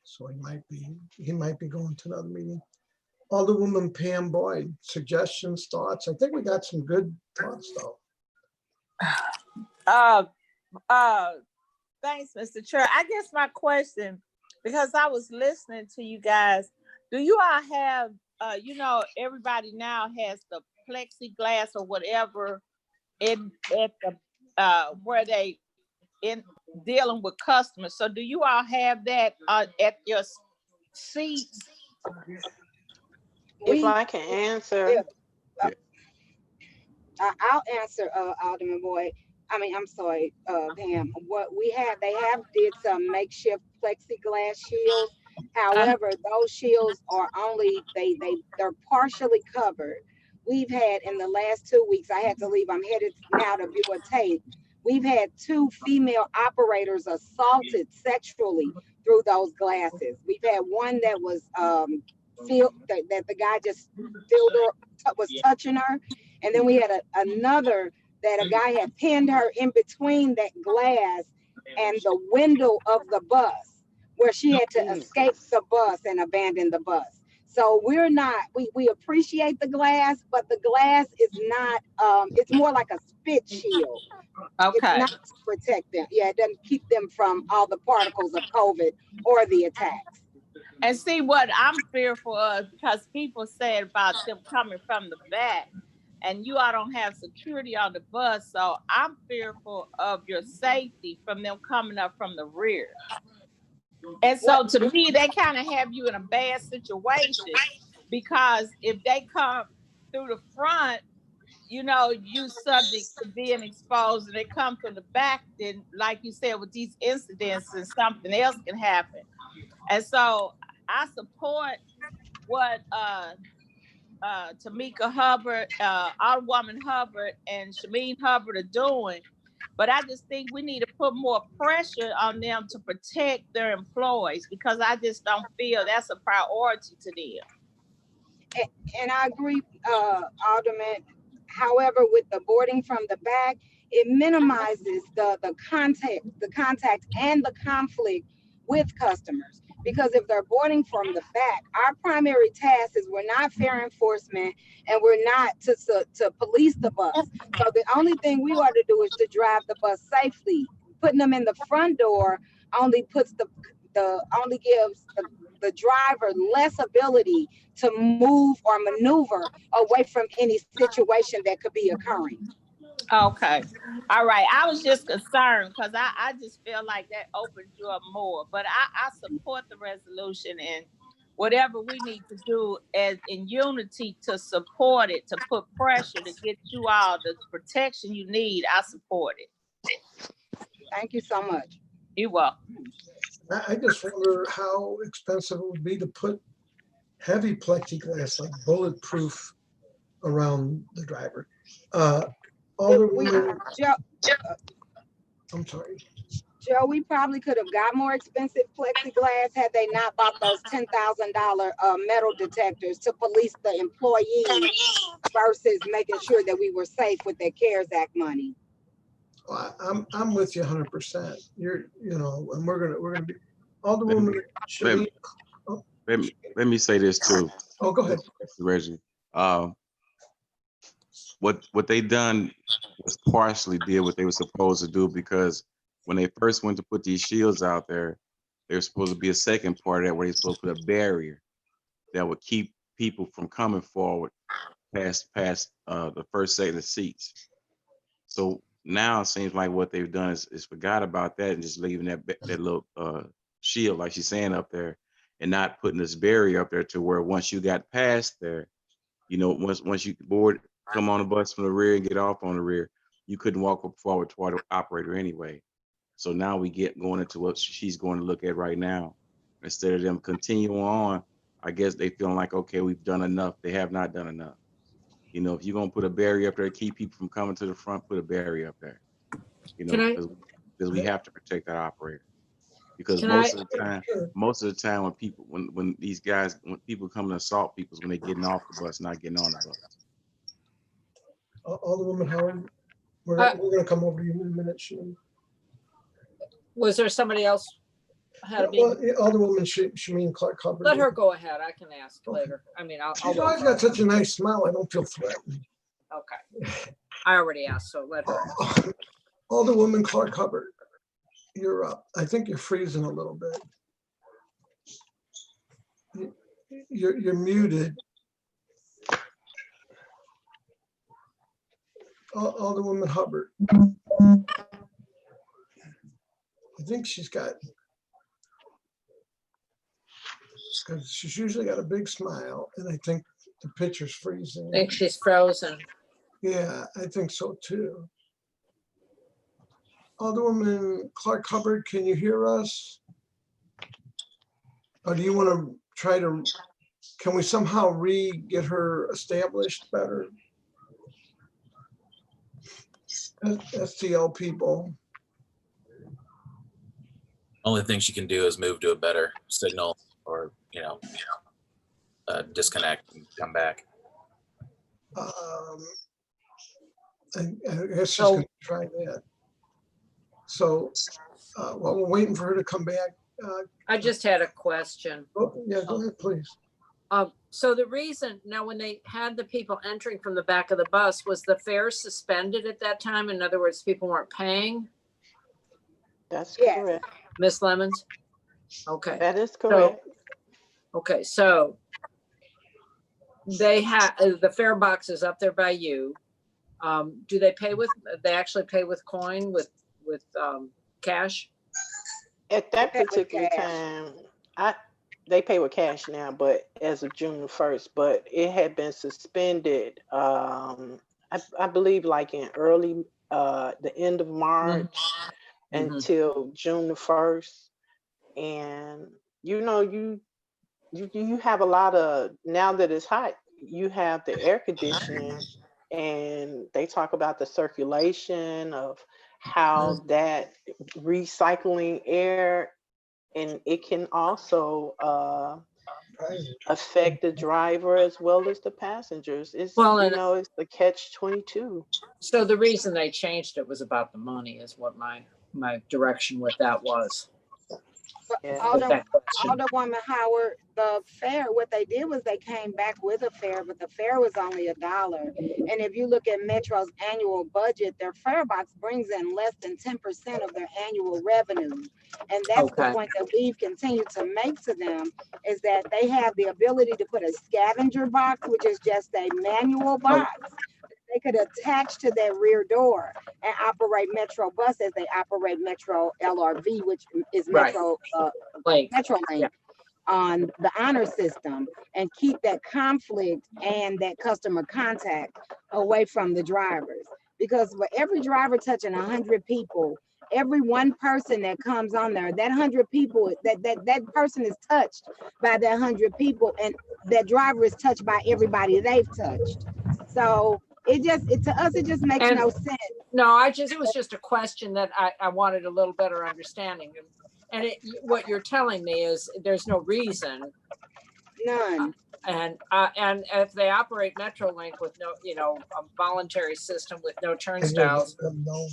So he might be going to another meeting. Alderwoman Pam Boyd, suggestions, thoughts? I think we got some good thoughts though. Thanks, Mr. Chair. I guess my question, because I was listening to you guys, do you all have, you know, everybody now has the plexiglass or whatever at the where they in dealing with customers. So do you all have that at your seats? If I can answer. I'll answer, Alderman Boyd. I'm sorry, Pam. What we have, they have did some makeshift plexiglass shields. However, those shields are only, they're partially covered. We've had in the last 2 weeks, I had to leave, I'm headed now to view a tape. We've had 2 female operators assaulted sexually through those glasses. We've had one that was that the guy just filled her, was touching her. And then we had another that a guy had pinned her in between that glass and the window of the bus, where she had to escape the bus and abandon the bus. So we're not, we appreciate the glass, but the glass is not, it's more like a spit shield. Okay. It's not to protect them. Yeah, it doesn't keep them from all the particles of COVID or the attacks. And see what I'm fearful of, because people said about them coming from the back, and you all don't have security on the bus. So I'm fearful of your safety from them coming up from the rear. And so to me, they kind of have you in a bad situation, because if they come through the front, you know, you subject to being exposed, and they come from the back, then like you said, with these incidents and something else can happen. And so I support what Tamika Hubbard, Alderwoman Hubbard, and Shameen Hubbard are doing. But I just think we need to put more pressure on them to protect their employees, because I just don't feel that's a priority to them. And I agree, Alderman. However, with the boarding from the back, it minimizes the contact and the conflict with customers. Because if they're boarding from the back, our primary task is we're not fair enforcement, and we're not to police the bus. So the only thing we ought to do is to drive the bus safely. Putting them in the front door only puts only gives the driver less ability to move or maneuver away from any situation that could be occurring. Okay. All right. I was just concerned because I just feel like that opens you up more. But I support the resolution, and whatever we need to do as in unity to support it, to put pressure to get you all the protection you need, I support it. Thank you so much. You're welcome. I just wonder how expensive it would be to put heavy plexiglass, like bulletproof, around the driver. Alderwoman, I'm sorry. Joe, we probably could have got more expensive plexiglass had they not bought those $10,000 metal detectors to police the employees versus making sure that we were safe with their CARES Act money. I'm with you 100%. And we're gonna be. Alderwoman, let me say this too. Oh, go ahead, Reggie. What they done was partially did what they were supposed to do, because when they first went to put these shields out there, there's supposed to be a second part of that where they're supposed to put a barrier that would keep people from coming forward past the first, second seats. So now it seems like what they've done is forgot about that and just leaving that little shield, like she's saying, up there, and not putting this barrier up there to where once you got past there, you know, once you board, come on the bus from the rear and get off on the rear, you couldn't walk forward toward the operator anyway. So now we get going into what she's going to look at right now. Instead of them continuing on, I guess they feeling like, okay, we've done enough. They have not done enough. You know, if you're gonna put a barrier up there to keep people from coming to the front, put a barrier up there. You know, because we have to protect that operator. Because most of the time when people, when people come to assault people is when they're getting off the bus, not getting on the bus. Alderwoman Howard, we're gonna come over to you in a minute, Shimeen. Was there somebody else? Well, Alderwoman Shimeen Clark Hubbard. Let her go ahead. I can ask later. I mean, I'll She's always got such a nice smile. I don't feel threatened. Okay. I already asked, so let her ask. Alderwoman Clark Hubbard, you're up. I think you're freezing a little bit. You're muted. Alderwoman Hubbard. I think she's got, because she's usually got a big smile, and I think the picture's freezing. I think she's frozen. Yeah, I think so too. Alderwoman Clark Hubbard, can you hear us? Or do you want to try to, can we somehow get her established better? STL people. Only thing she can do is move to a better signal, or disconnect and come back. I guess she's going to try that. So while we're waiting for her to come back. I just had a question. Oh, yeah, go ahead, please. So the reason, now when they had the people entering from the back of the bus, was the fare suspended at that time? In other words, people weren't paying? That's correct. Miss Lemons? Okay. That is correct. Okay, so they have the fare box is up there by you. Do they pay with, they actually pay with coin, with cash? At that particular time, they pay with cash now, but as of June 1st, but it had been suspended, I believe like in early, the end of March until June the 1st. And, you know, you have a lot of, now that it's hot, you have the air conditioning, and they talk about the circulation of how that recycling air, and it can also affect the driver as well as the passengers. It's, it's the catch-22. So the reason they changed it was about the money, is what my direction with that was. Alderwoman Howard, the fare, what they did was they came back with a fare, but the fare was only $1. And if you look at Metro's annual budget, their fare box brings in less than 10% of their annual revenue. And that's the point that we've continued to make to them, is that they have the ability to put a scavenger box, which is just a manual box. They could attach to their rear door and operate Metro bus as they operate Metro LRV, which is Metro Metrolink on the honor system, and keep that conflict and that customer contact away from the drivers. Because for every driver touching 100 people, every one person that comes on there, that 100 people, that person is touched by that 100 people, and that driver is touched by everybody they've touched. So to us, it just makes no sense. No, it was just a question that I wanted a little better understanding. And what you're telling me is there's no reason. None. And if they operate Metrolink with no, a voluntary system with no turnstiles,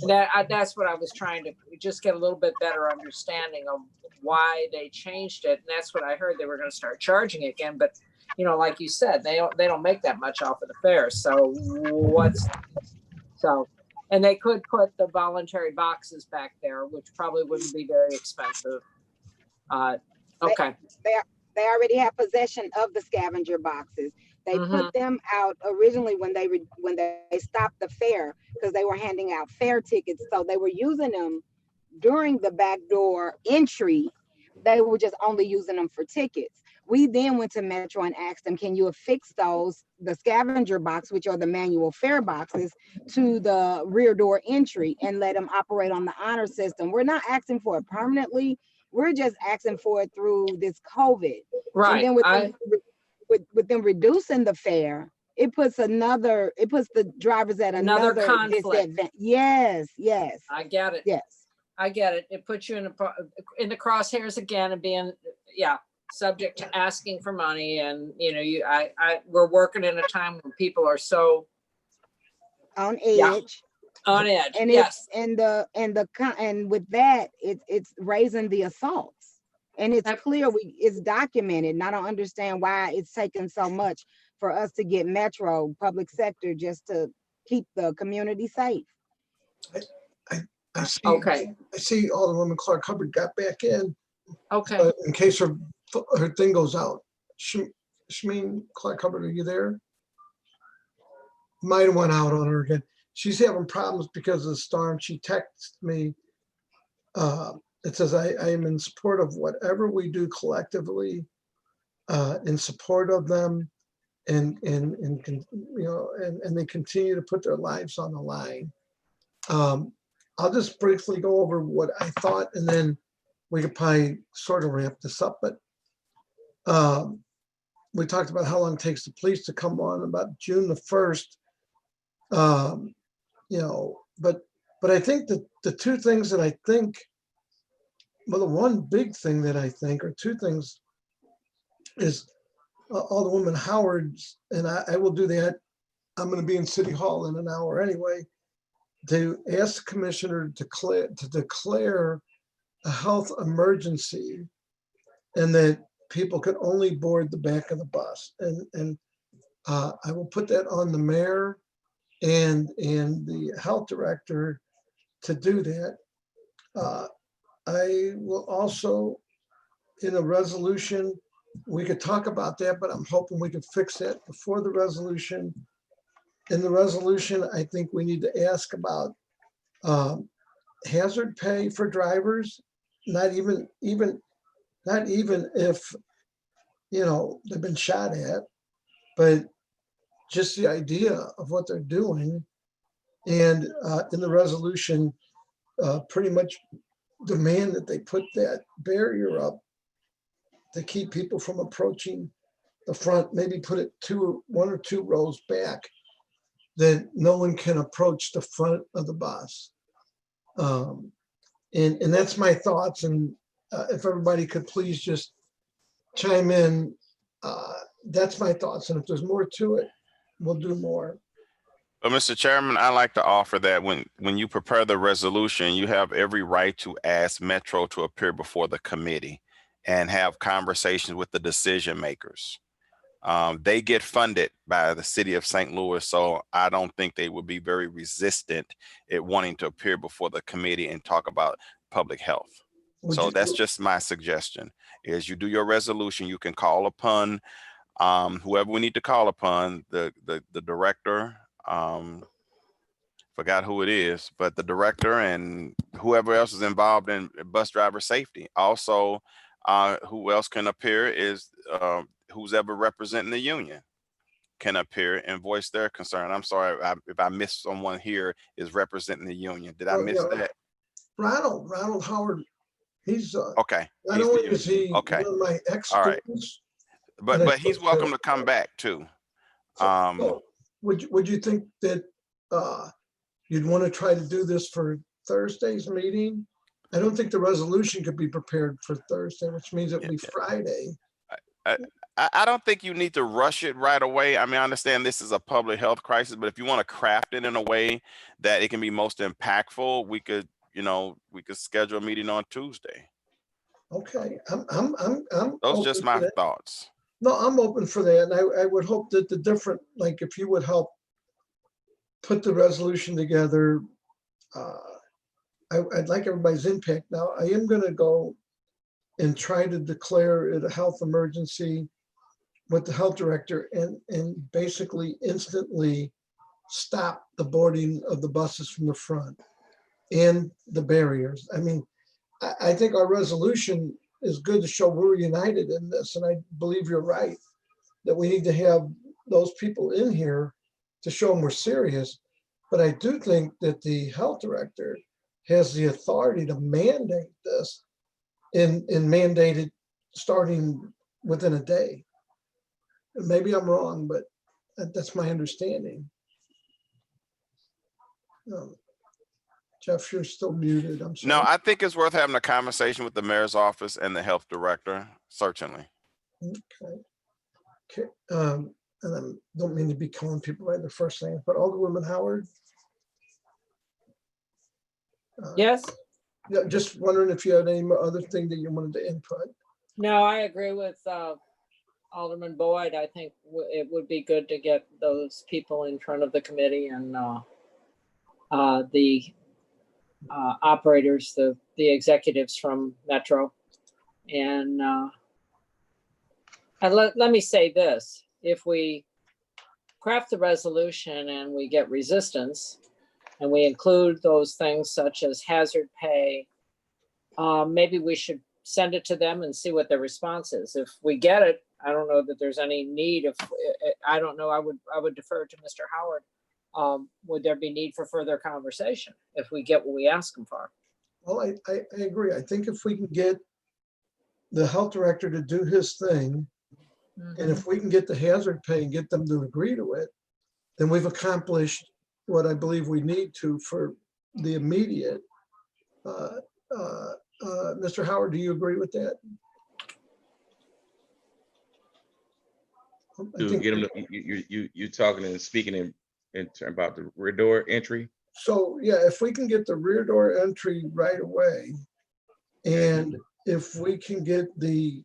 that's what I was trying to just get a little bit better understanding of why they changed it. And that's what I heard, they were going to start charging again. But like you said, they don't make that much off of the fare. So and they could put the voluntary boxes back there, which probably wouldn't be very expensive. Okay. They already have possession of the scavenger boxes. They put them out originally when they stopped the fair, because they were handing out fair tickets. So they were using them during the back door entry. They were just only using them for tickets. We then went to Metro and asked them, can you affix the scavenger box, which are the manual fare boxes, to the rear door entry and let them operate on the honor system? We're not asking for it permanently. We're just asking for it through this COVID. Right. And then with them reducing the fare, it puts the drivers at another conflict. disadvantage. Yes. I get it. Yes. I get it. It puts you in the crosshairs again and being, subject to asking for money. And, we're working in a time when people are so on edge. On edge. And yes. And with that, it's raising the assaults. And it's clear, it's documented. And I don't understand why it's taken so much for us to get Metro public sector just to keep the community safe. I see. Okay. I see Alderwoman Clark Hubbard got back in. Okay. In case her thing goes out. Shmeen Clark Hubbard, are you there? Might have went out on her again. She's having problems because of the storm. She texted me. It says, I am in support of whatever we do collectively, in support of them, and they continue to put their lives on the line. I'll just briefly go over what I thought, and then we could probably sort of wrap this up. But we talked about how long it takes the police to come on, about June the 1st. But I think that the two things that I think, well, the one big thing that I think, or two things, is Alderwoman Howard's, and I will do that. I'm going to be in City Hall in an hour anyway, to ask the commissioner to declare a health emergency, and that people can only board the back of the bus. And I will put that on the mayor and the health director to do that. I will also, in a resolution, we could talk about that, but I'm hoping we could fix that before the resolution. In the resolution, I think we need to ask about hazard pay for drivers, not even if, they've been shot at, but just the idea of what they're doing. And in the resolution, pretty much demand that they put that barrier up to keep people from approaching the front, maybe put it one or two rows back, that no one can approach the front of the bus. And that's my thoughts. And if everybody could please just chime in, that's my thoughts. And if there's more to it, we'll do more. But Mr. Chairman, I like to offer that when you prepare the resolution, you have every right to ask Metro to appear before the committee and have conversations with the decision makers. They get funded by the city of St. Louis, so I don't think they would be very resistant at wanting to appear before the committee and talk about public health. So that's just my suggestion, is you do your resolution, you can call upon whoever we need to call upon, the director, forgot who it is, but the director and whoever else is involved in bus driver safety. Also, who else can appear is who's ever representing the union can appear and voice their concern. I'm sorry if I missed someone here is representing the union. Did I miss that? Ronald Howard, he's okay. Not only is he okay. one of my ex-students, all right. But he's welcome to come back too. So would you think that you'd want to try to do this for Thursday's meeting? I don't think the resolution could be prepared for Thursday, which means it'll be Friday. I don't think you need to rush it right away. I mean, I understand this is a public health crisis, but if you want to craft it in a way that it can be most impactful, we could schedule a meeting on Tuesday. Okay, Those just my thoughts. No, I'm open for that. And I would hope that if you would help put the resolution together, I'd like everybody's impact. Now, I am going to go and try to declare it a health emergency with the health director and basically instantly stop the boarding of the buses from the front and the barriers. I mean, I think our resolution is good to show we're united in this, and I believe you're right, that we need to have those people in here to show them we're serious. But I do think that the health director has the authority to mandate this and mandate it starting within a day. Maybe I'm wrong, but that's my understanding. Jeff, you're still muted. I'm sorry. No, I think it's worth having a conversation with the mayor's office and the health director, certainly. Okay. And I don't mean to be calling people by their first name, but Alderwoman Howard. Yes. Yeah, just wondering if you had any other thing that you wanted to input. No, I agree with Alderman Boyd. I think it would be good to get those people in front of the committee and the operators, the executives from Metro. And let me say this, if we craft the resolution and we get resistance and we include those things such as hazard pay, maybe we should send it to them and see what their response is. If we get it, I don't know that there's any need of, I don't know, I would defer to Mr. Howard. Would there be need for further conversation if we get what we ask them for? Well, I agree. I think if we can get the health director to do his thing, and if we can get the hazard pay and get them to agree to it, then we've accomplished what I believe we need to for the immediate. Mr. Howard, do you agree with that? To get them, you talking and speaking in about the rear door entry. So yeah, if we can get the rear door entry right away, and if we can get the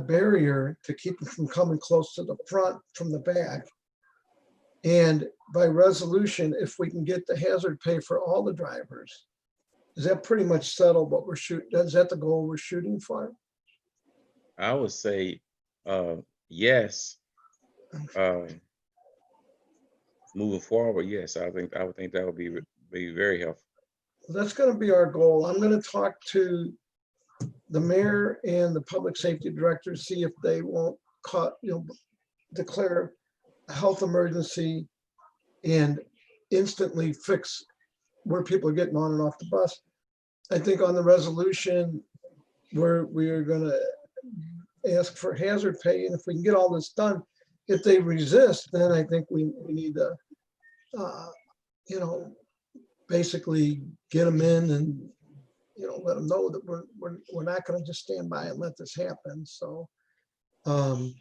barrier to keep them from coming close to the front from the back, and by resolution, if we can get the hazard pay for all the drivers, is that pretty much settled what we're shooting? Is that the goal we're shooting for? I would say yes. Moving forward, yes, I would think that would be very helpful. That's going to be our goal. I'm going to talk to the mayor and the public safety director, see if they won't declare a health emergency and instantly fix where people are getting on and off the bus. I think on the resolution, we're going to ask for hazard pay, and if we can get all this done, if they resist, then I think we need to, basically get them in and, let them know that we're not going to just stand by and let this happen. So, but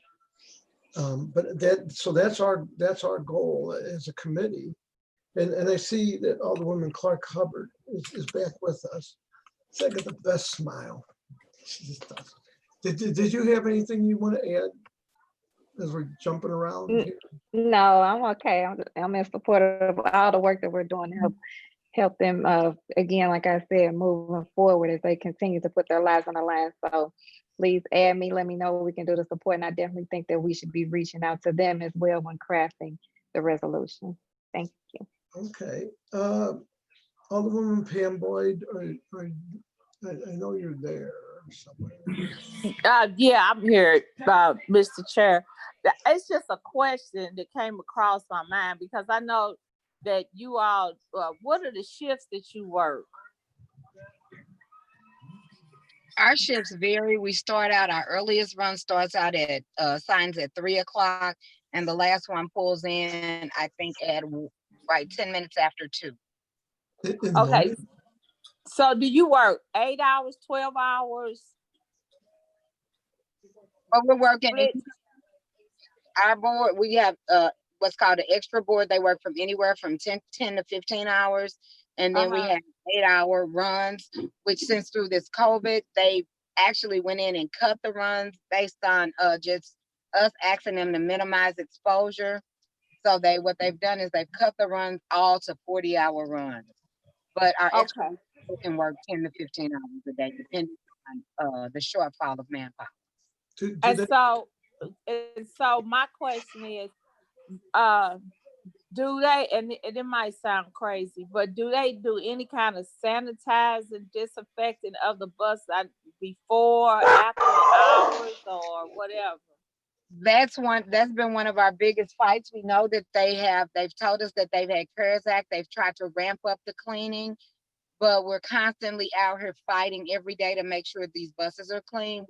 that's our goal as a committee. And I see that Alderwoman Clark Hubbard is back with us. So I got the best smile. She just does. Did you have anything you want to add as we're jumping around here? No, I'm okay. I'm in support of all the work that we're doing to help them, again, like I said, moving forward as they continue to put their lives on the line. So please add me, let me know what we can do to support. And I definitely think that we should be reaching out to them as well when crafting the resolution. Thank you. Okay. Alderwoman Pam Boyd, I know you're there somewhere. Yeah, I'm here, Mr. Chair. It's just a question that came across my mind because I know that you all, what are the shifts that you work? Our shifts vary. We start out, our earliest run starts out at signs at 3 o'clock, and the last one pulls in, I think, at 10 minutes after 2. Okay. So do you work 8 hours, 12 hours? But we're working. Our board, we have what's called an extra board. They work from anywhere from 10 to 15 hours. And then we have 8-hour runs, which since through this COVID, they actually went in and cut the runs based on just us asking them to minimize exposure. So what they've done is they've cut the runs all to 40-hour runs. But our extra can work 10 to 15 hours a day, depending the shortfall of manpower. And so my question is, do they, and it might sound crazy, but do they do any kind of sanitizing, disinfecting of the bus before, after hours, or whatever? That's been one of our biggest fights. We know that they've told us that they've had CARES Act, they've tried to ramp up the cleaning, but we're constantly out here fighting every day to make sure these buses are clean.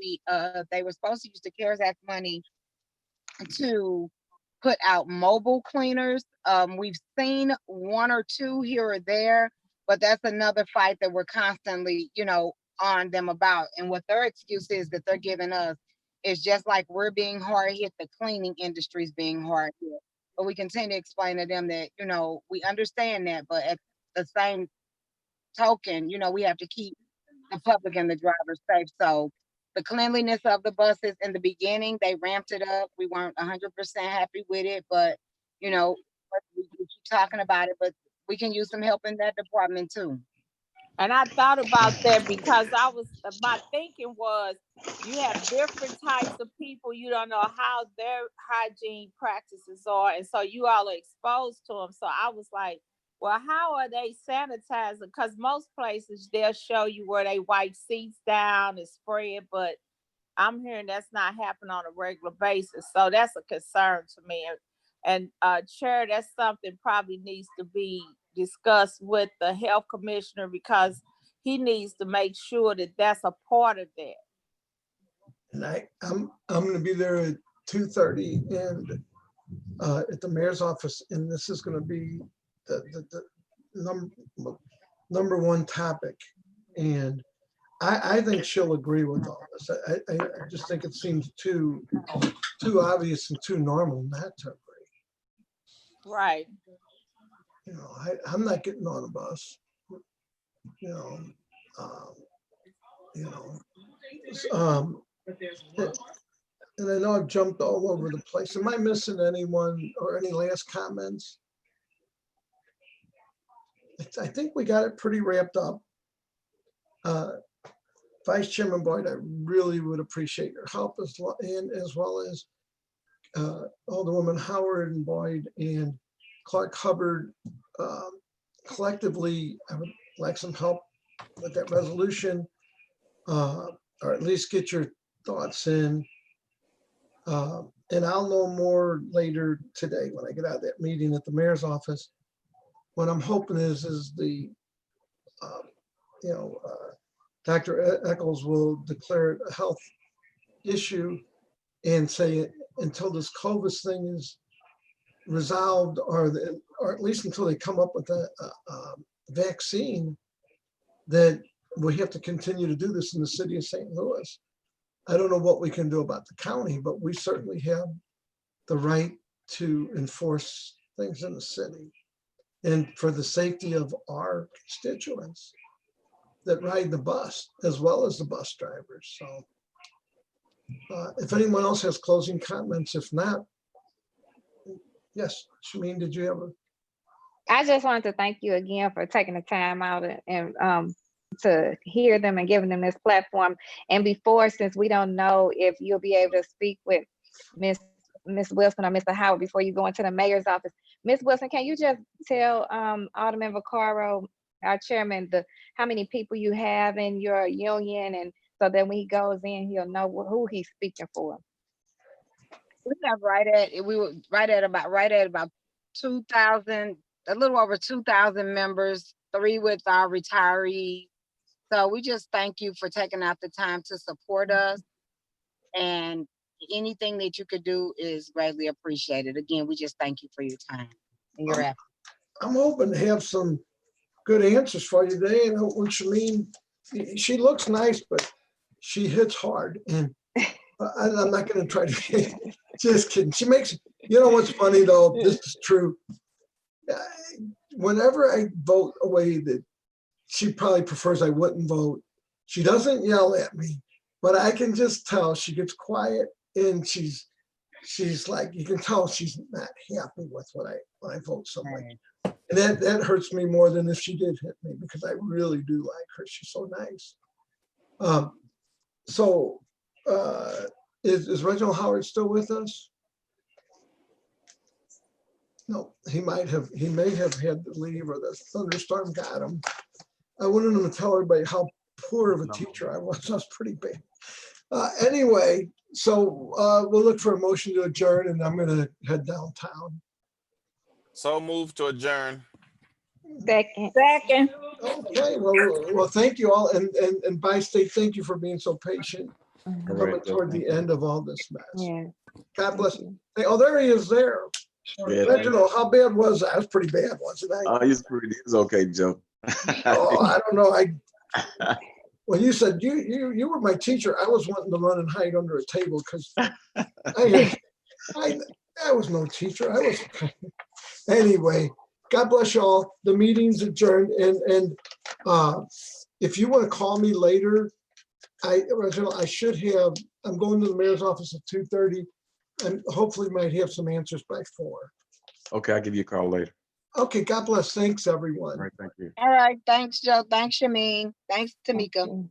They were supposed to use the CARES Act money to put out mobile cleaners. We've seen one or two here or there, but that's another fight that we're constantly, on them about. And what their excuse is that they're giving us is just like we're being hard hit, the cleaning industry is being hard hit. But we continue to explain to them that, we understand that, but at the same token, we have to keep the public and the drivers safe. So the cleanliness of the buses in the beginning, they ramped it up. We weren't 100% happy with it, but we keep talking about it, but we can use some help in that department too. And I thought about that because my thinking was, you have different types of people. You don't know how their hygiene practices are. And so you all are exposed to them. So I was like, well, how are they sanitizing? Because most places, they'll show you where they wipe seats down and spray it, but I'm hearing that's not happening on a regular basis. So that's a concern to me. And Chair, that's something probably needs to be discussed with the health commissioner, because he needs to make sure that that's a part of that. And I'm going to be there at 2:30 and at the mayor's office, and this is going to be the number one topic. And I think she'll agree with all this. I just think it seems too obvious and too normal not to agree. Right. I'm not getting on a bus. And I know I've jumped all over the place. Am I missing anyone or any last comments? I think we got it pretty wrapped up. Vice Chairman Boyd, I really would appreciate your help as well as Alderwoman Howard and Boyd and Clark Hubbard. Collectively, I would like some help with that resolution, or at least get your thoughts in. And I'll know more later today when I get out of that meeting at the mayor's office. What I'm hoping is the, Dr. Eccles will declare it a health issue and say until this COVID thing is resolved, or at least until they come up with a vaccine, that we have to continue to do this in the city of St. Louis. I don't know what we can do about the county, but we certainly have the right to enforce things in the city and for the safety of our constituents that ride the bus, as well as the bus drivers. So if anyone else has closing comments, if not, yes, Shameen, did you have a? I just wanted to thank you again for taking the time out and to hear them and giving them this platform. And before, since we don't know if you'll be able to speak with Miss Wilson or Mr. Howard before you go into the mayor's office. Miss Wilson, can you just tell Alderman Vaccaro, our chairman, how many people you have in your union, and so that when he goes in, he'll know who he's speaking for. We were right at about 2,000, a little over 2,000 members, 3 with our retirees. So we just thank you for taking out the time to support us, and anything that you could do is greatly appreciated. Again, we just thank you for your time and your effort. I'm hoping to have some good answers for you today. And when Shameen, she looks nice, but she hits hard. And I'm not going to try to, just kidding. She makes, what's funny though, this is true. Whenever I vote a way that she probably prefers I wouldn't vote, she doesn't yell at me, but I can just tell she gets quiet and she's like, you can tell she's not happy with when I vote something. And that hurts me more than if she did hit me, because I really do like her. She's so nice. So is Reginald Howard still with us? No, he may have had to leave or the thunderstorm got him. I wanted him to tell everybody how poor of a teacher I was. I was pretty bad. Anyway, so we'll look for a motion to adjourn and I'm gonna head downtown. So move to adjourn. Second. Okay, well, thank you all. And by state, thank you for being so patient. All Coming right, toward the end of all this mess. Yeah. God bless. Hey, oh, there he is there. Yeah, Reginald, how bad was that? It was pretty bad, wasn't I? he's okay, Joe. Oh, I don't know. When you said you were my teacher, I was wanting to run and hide under a table because I was no teacher. I was anyway. God bless y'all. The meeting's adjourned, and if you want to call me later, Reginald, I should have. I'm going to the mayor's office at 2:30, and hopefully might have some answers by 4. Okay, I'll give you a call later. Okay. God bless. Thanks, everyone. All right, thank you. All right. Thanks, Joe. Thanks, Shameen. Thanks, Tamika.